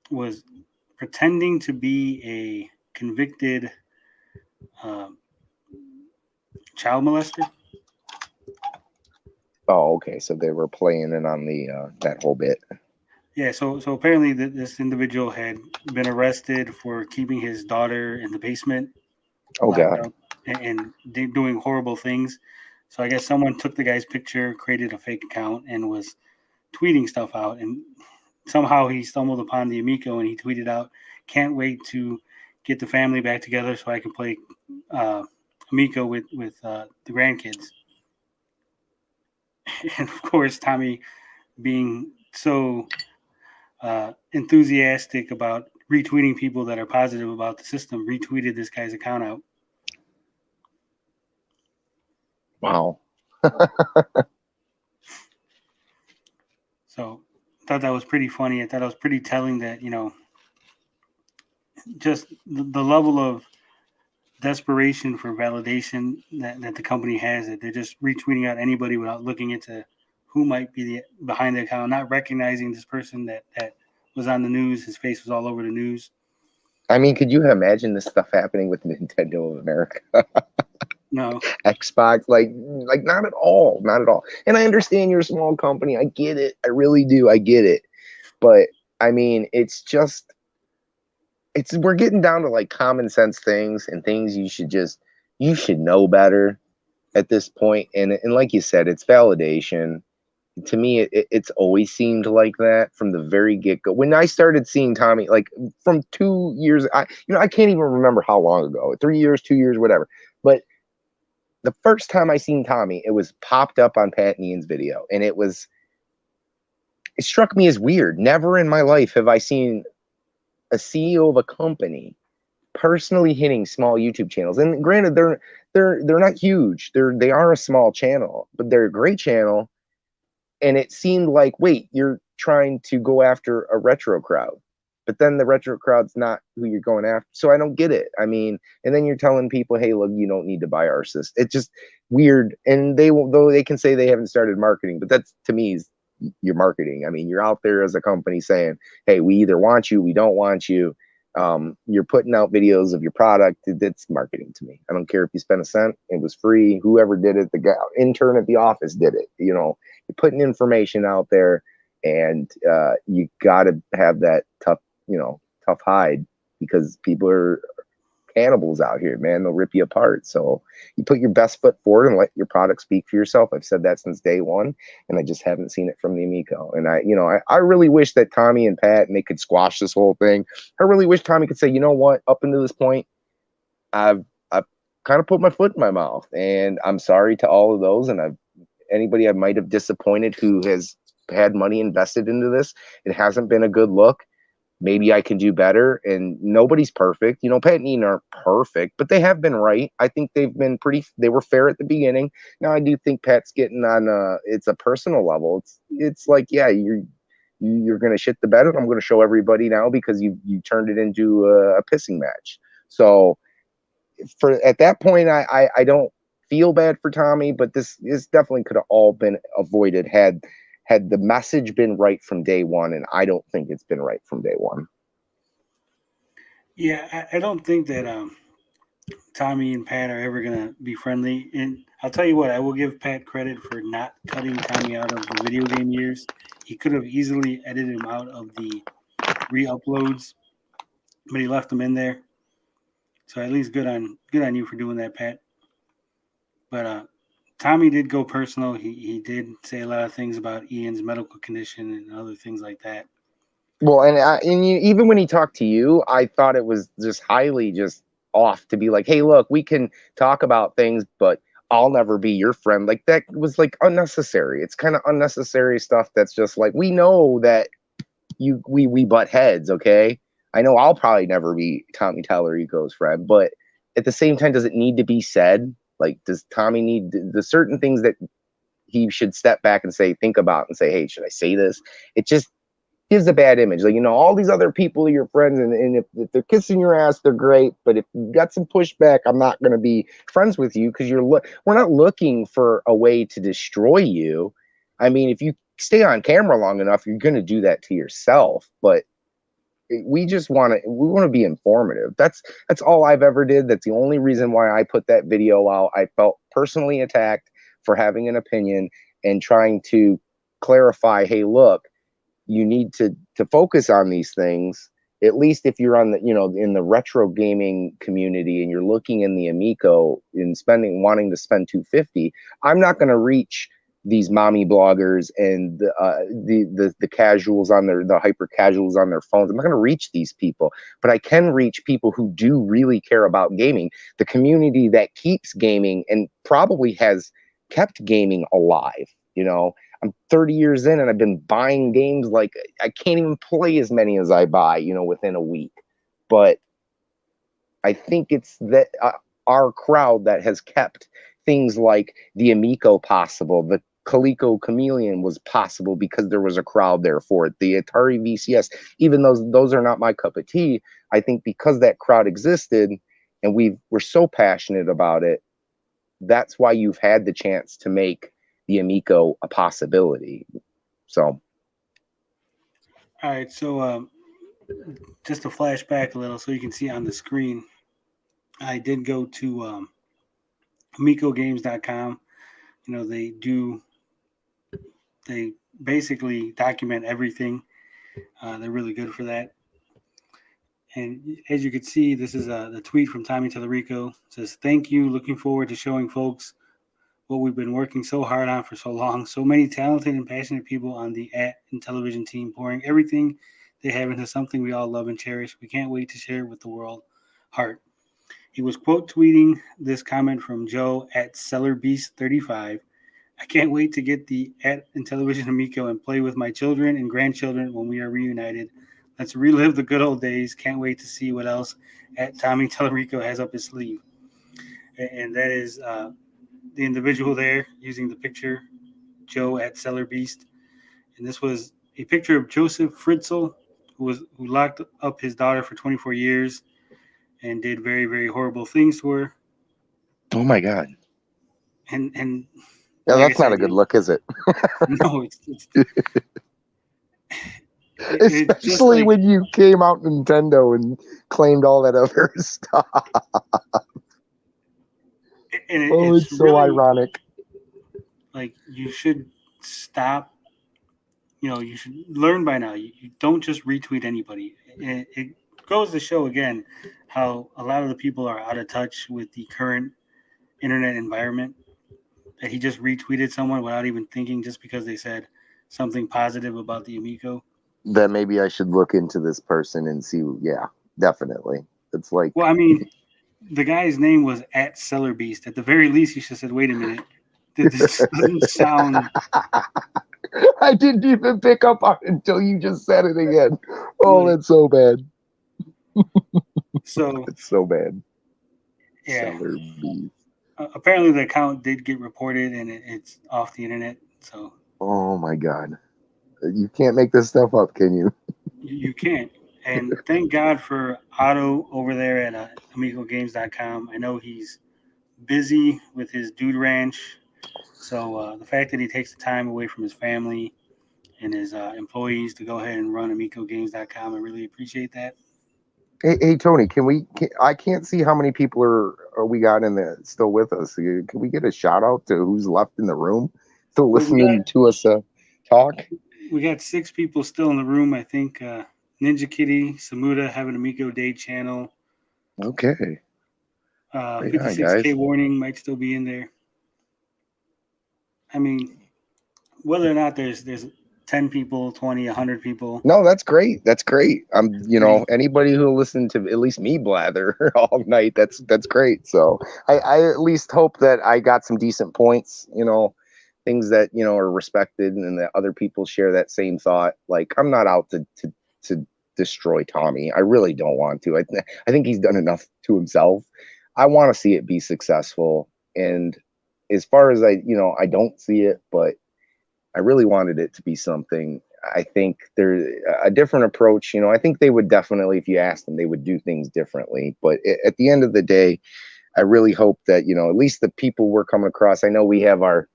was pretending to be a convicted child molester. Oh, okay. So they were playing in on the that whole bit. Yeah. So apparently this individual had been arrested for keeping his daughter in the basement. Oh God. And doing horrible things. So I guess someone took the guy's picture, created a fake account, and was tweeting stuff out. And somehow he stumbled upon the Amico, and he tweeted out, "Can't wait to get the family back together so I can play Amico with the grandkids." And of course, Tommy, being so enthusiastic about retweeting people that are positive about the system, retweeted this guy's account out. Wow. So I thought that was pretty funny. I thought it was pretty telling that, just the level of desperation for validation that the company has, that they're just retweeting out anybody without looking into who might be behind the account, not recognizing this person that was on the news. His face was all over the news. I mean, could you imagine this stuff happening with Nintendo of America? No. Xbox, like not at all, not at all. And I understand you're a small company. I get it. I really do. I get it. But I mean, it's just we're getting down to like common sense things and things you should know better at this point. And like you said, it's validation. To me, it's always seemed like that from the very get-go. When I started seeing Tommy, like from 2 years, I can't even remember how long ago, 3 years, 2 years, whatever. But the first time I seen Tommy, it was popped up on Pat and Ian's video, and it struck me as weird. Never in my life have I seen a CEO of a company personally hitting small YouTube channels. And granted, they're not huge. They are a small channel, but they're a great channel. And it seemed like, wait, you're trying to go after a retro crowd, but then the retro crowd's not who you're going after. So I don't get it. I mean, and then you're telling people, hey, look, you don't need to buy our system. It's just weird. And though they can say they haven't started marketing, but that's, to me, is your marketing. I mean, you're out there as a company saying, hey, we either want you, we don't want you. You're putting out videos of your product. That's marketing to me. I don't care if you spent a cent. It was free. Whoever did it, the guy, intern at the office did it. You're putting information out there, and you got to have that tough hide, because people are cannibals out here, man. They'll rip you apart. So you put your best foot forward and let your product speak for yourself. I've said that since day one, and I just haven't seen it from the Amico. And I really wish that Tommy and Pat, and they could squash this whole thing. I really wish Tommy could say, you know what, up until this point, I've kind of put my foot in my mouth, and I'm sorry to all of those. And anybody I might have disappointed who has had money invested into this, it hasn't been a good look. Maybe I can do better, and nobody's perfect. Pat and Ian aren't perfect, but they have been right. I think they were fair at the beginning. Now I do think Pat's getting on it's a personal level. It's like, yeah, you're going to shit the bed, and I'm going to show everybody now because you turned it into a pissing match. So at that point, I don't feel bad for Tommy, but this definitely could have all been avoided had the message been right from day one, and I don't think it's been right from day one. Yeah, I don't think that Tommy and Pat are ever going to be friendly. And I'll tell you what, I will give Pat credit for not cutting Tommy out of the video game years. He could have easily edited him out of the re-uploads, but he left him in there. So at least good on you for doing that, Pat. But Tommy did go personal. He did say a lot of things about Ian's medical condition and other things like that. Well, even when he talked to you, I thought it was just highly just off to be like, hey, look, we can talk about things, but I'll never be your friend. Like, that was like unnecessary. It's kind of unnecessary stuff that's just like, we know that we butt heads, okay? I know I'll probably never be Tommy Tallarico's friend, but at the same time, does it need to be said? Like, does Tommy need the certain things that he should step back and think about and say, hey, should I say this? It just gives a bad image. Like, all these other people are your friends, and if they're kissing your ass, they're great. But if you got some pushback, I'm not going to be friends with you, because we're not looking for a way to destroy you. I mean, if you stay on camera long enough, you're going to do that to yourself. But we want to be informative. That's all I've ever did. That's the only reason why I put that video out. I felt personally attacked for having an opinion and trying to clarify, hey, look, you need to focus on these things. At least if you're on the, in the retro gaming community and you're looking in the Amico and wanting to spend $250, I'm not going to reach these mommy bloggers and the casuals on the hyper casuals on their phones. I'm not going to reach these people, but I can reach people who do really care about gaming, the community that keeps gaming and probably has kept gaming alive. I'm 30 years in, and I've been buying games like I can't even play as many as I buy, within a week. But I think it's that our crowd that has kept things like the Amico possible, the Coleco Chameleon was possible because there was a crowd there for it. The Atari VCS, even those are not my cup of tea. I think because that crowd existed and we're so passionate about it, that's why you've had the chance to make the Amico a possibility. So, all right. So just to flash back a little so you can see on the screen, I did go to AmicoGames.com. You know, they basically document everything. They're really good for that. And as you can see, this is the tweet from Tommy Tellerico. It says, "Thank you. Looking forward to showing folks what we've been working so hard on for so long. So many talented and passionate people on the Intellivision team pouring everything they have into something we all love and cherish. We can't wait to share it with the world." Heart. He was quote tweeting this comment from Joe at SellerBeast35. "I can't wait to get the Intellivision Amico and play with my children and grandchildren when we are reunited. Let's relive the good old days. Can't wait to see what else at Tommy Tellerico has up his sleeve." And that is the individual there using the picture, Joe at SellerBeast. And this was a picture of Joseph Fritzl, who locked up his daughter for 24 years and did very, very horrible things to her. Oh my God. And Yeah, like that's not a good look, is it? No, it's Especially like, when you came out Nintendo and claimed all that other stuff. It's so really ironic. Like, you should stop. You know, you should learn by now. You don't just retweet anybody. It goes to show again how a lot of the people are out of touch with the current internet environment. That he just retweeted someone without even thinking, just because they said something positive about the Amico. Then maybe I should look into this person and see. Yeah, definitely. It's like, Well, I mean, the guy's name was at SellerBeast. At the very least, he should have said, "Wait a minute, this doesn't sound." I didn't even pick up on it until you just said it again. Oh, Like, that's so bad. So It's so bad. yeah. Seller beef. Apparently, the account did get reported, and it's off the internet. So Oh my God. You can't make this stuff up, can you? you can't. And thank God for Otto over there at AmicoGames.com. I know he's busy with his dude ranch. So the fact that he takes the time away from his family and his employees to go ahead and run AmicoGames.com, I really appreciate that. Hey Tony, I can't see how many people are we got in the still with us. Can we get a shout out to who's left in the room still listening to us talk? We got 6 people still in the room. I think Ninja Kitty, Samuda have an Amico Day channel. Okay. 56K warning might still be in there. I mean, whether or not there's 10 people, 20, 100 people. No, that's great. That's great. Anybody who'll listen to at least me blather all night, that's great. So I at least hope that I got some decent points, things that, are respected and that other people share that same thought. Like, I'm not out to destroy Tommy. I really don't want to. I think he's done enough to himself. I want to see it be successful. And as far as I don't see it, but I really wanted it to be something. I think there's a different approach. I think they would definitely, if you asked them, they would do things differently. But at the end of the day, I really hope that, at least the people we're coming across, I know we have our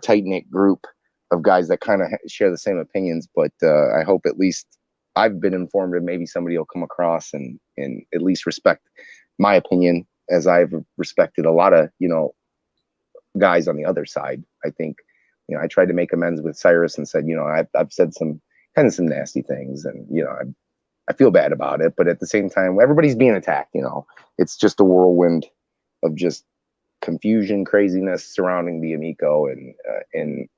tight-knit group of guys that kind of share the same opinions, but I hope at least I've been informed that maybe somebody will come across and at least respect my opinion, as I've respected a lot of, guys on the other side. I think, I tried to make amends with Cyrus and said, I've said some nasty things, and, I feel bad about it. But at the same time, everybody's being attacked, it's just a whirlwind of just confusion, craziness surrounding the Amico. And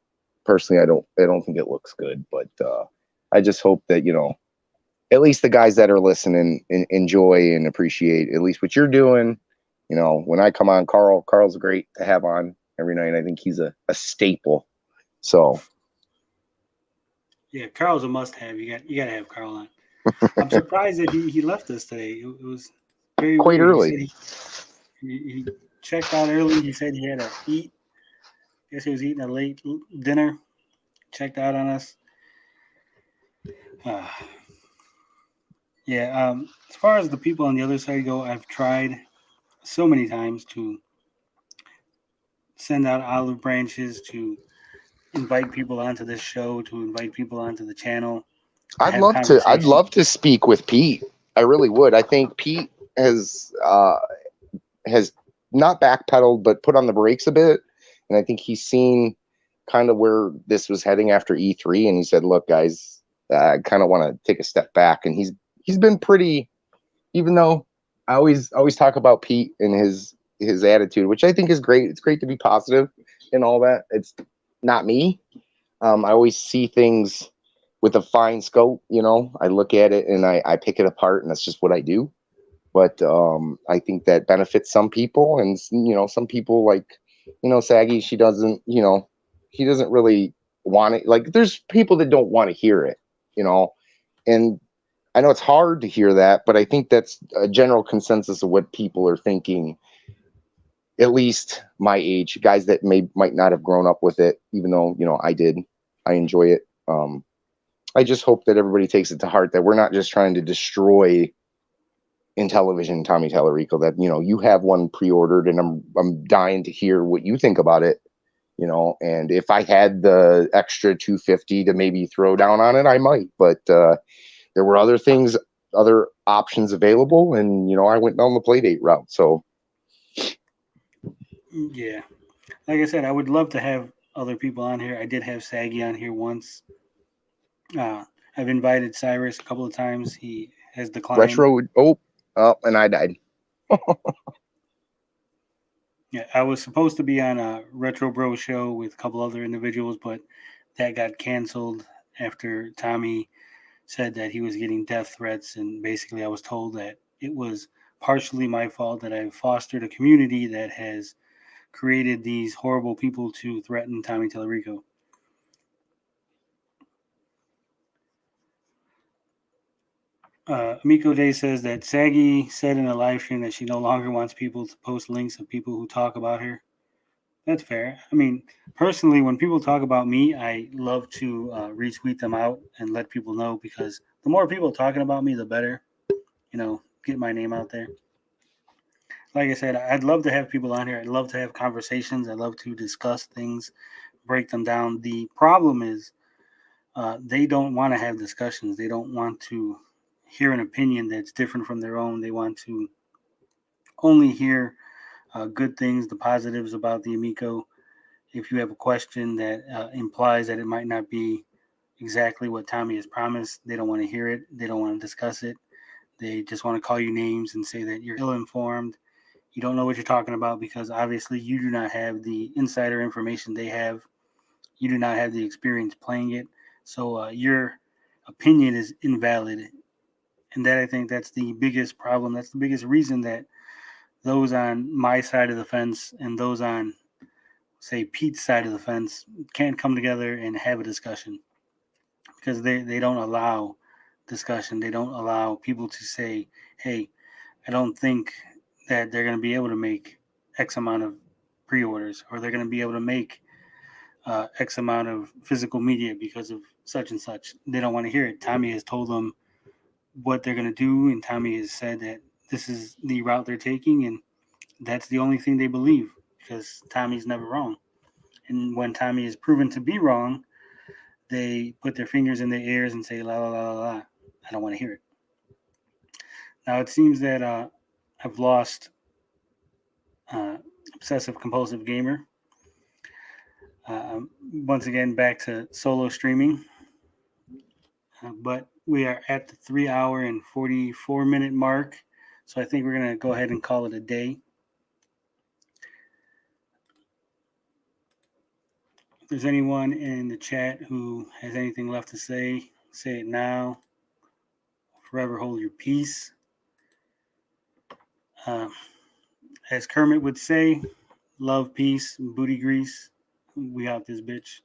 personally, I don't think it looks good, but I just hope that, at least the guys that are listening enjoy and appreciate at least what you're doing. When I come on, Carl's great to have on every night. I think he's a staple. So yeah, Carl's a must-have. You got to have Carl on. I'm surprised that he left us today. It was very quite weird. early. He checked out early. He said he had to eat. I guess he was eating a late dinner. Checked out on us. As far as the people on the other side go, I've tried so many times to send out olive branches, to invite people onto this show, to invite people onto the channel. I'd have love to. I'd conversation. love to speak with Pete. I really would. I think Pete has not backpedaled, but put on the brakes a bit. And I think he's seen kind of where this was heading after E3, and he said, "Look, guys, I kind of want to take a step back." And he's been pretty. Even though I always talk about Pete and his attitude, which I think is great. It's great to be positive and all that. It's not me. I always see things with a fine scope. I look at it and I pick it apart, and that's just what I do. But I think that benefits some people, and some people like Saggy. She doesn't. He doesn't really want it. Like, there's people that don't want to hear it. And I know it's hard to hear that, but I think that's a general consensus of what people are thinking. At least my age, guys that might not have grown up with it, even though I did. I enjoy it. I just hope that everybody takes it to heart that we're not just trying to destroy Intellivision, Tommy Tallarico. That you have one pre-ordered, and I'm dying to hear what you think about it. And if I had the extra $250 to maybe throw down on it, I might. But there were other options available, and I went down the Playdate route. So Yeah, like I said, I would love to have other people on here. I did have Saggy on here once. I've invited Cyrus a couple of times. He has declined. Retro. And I died. Yeah, I was supposed to be on a Retro Bro show with a couple other individuals, but that got canceled after Tommy said that he was getting death threats, and basically I was told that it was partially my fault, that I fostered a community that has created these horrible people to threaten Tommy Tallarico. Amico Day says that Saggy said in a live stream that she no longer wants people to post links of people who talk about her. That's fair. I mean, personally, when people talk about me, I love to retweet them out and let people know, because the more people talking about me, the better. Get my name out there. Like I said, I'd love to have people on here. I'd love to have conversations. I'd love to discuss things, break them down. The problem is they don't want to have discussions. They don't want to hear an opinion that's different from their own. They want to only hear good things, the positives about the Amico. If you have a question that implies that it might not be exactly what Tommy has promised, they don't want to hear it. They don't want to discuss it. They just want to call you names and say that you're ill-informed. You don't know what you're talking about, because obviously you do not have the insider information they have. You do not have the experience playing it. So your opinion is invalid. And I think that's the biggest problem. That's the biggest reason that those on my side of the fence and those on, say, Pete's side of the fence can't come together and have a discussion, because they don't allow discussion. They don't allow people to say, hey, I don't think that they're going to be able to make X amount of pre-orders, or they're going to be able to make X amount of physical media because of such and such. They don't want to hear it. Tommy has told them what they're going to do, and Tommy has said that this is the route they're taking, and that's the only thing they believe, because Tommy's never wrong. And when Tommy is proven to be wrong, they put their fingers in their ears and say, la, la, la, la, la. I don't want to hear it. Now, it seems that I've lost Obsessive Compulsive Gamer. Once again, back to solo streaming. But we are at the 3 hour and 44 minute mark. So I think we're going to go ahead and call it a day. If there's anyone in the chat who has anything left to say it now. Forever hold your peace. As Kermit would say, love, peace, booty grease. We out this bitch.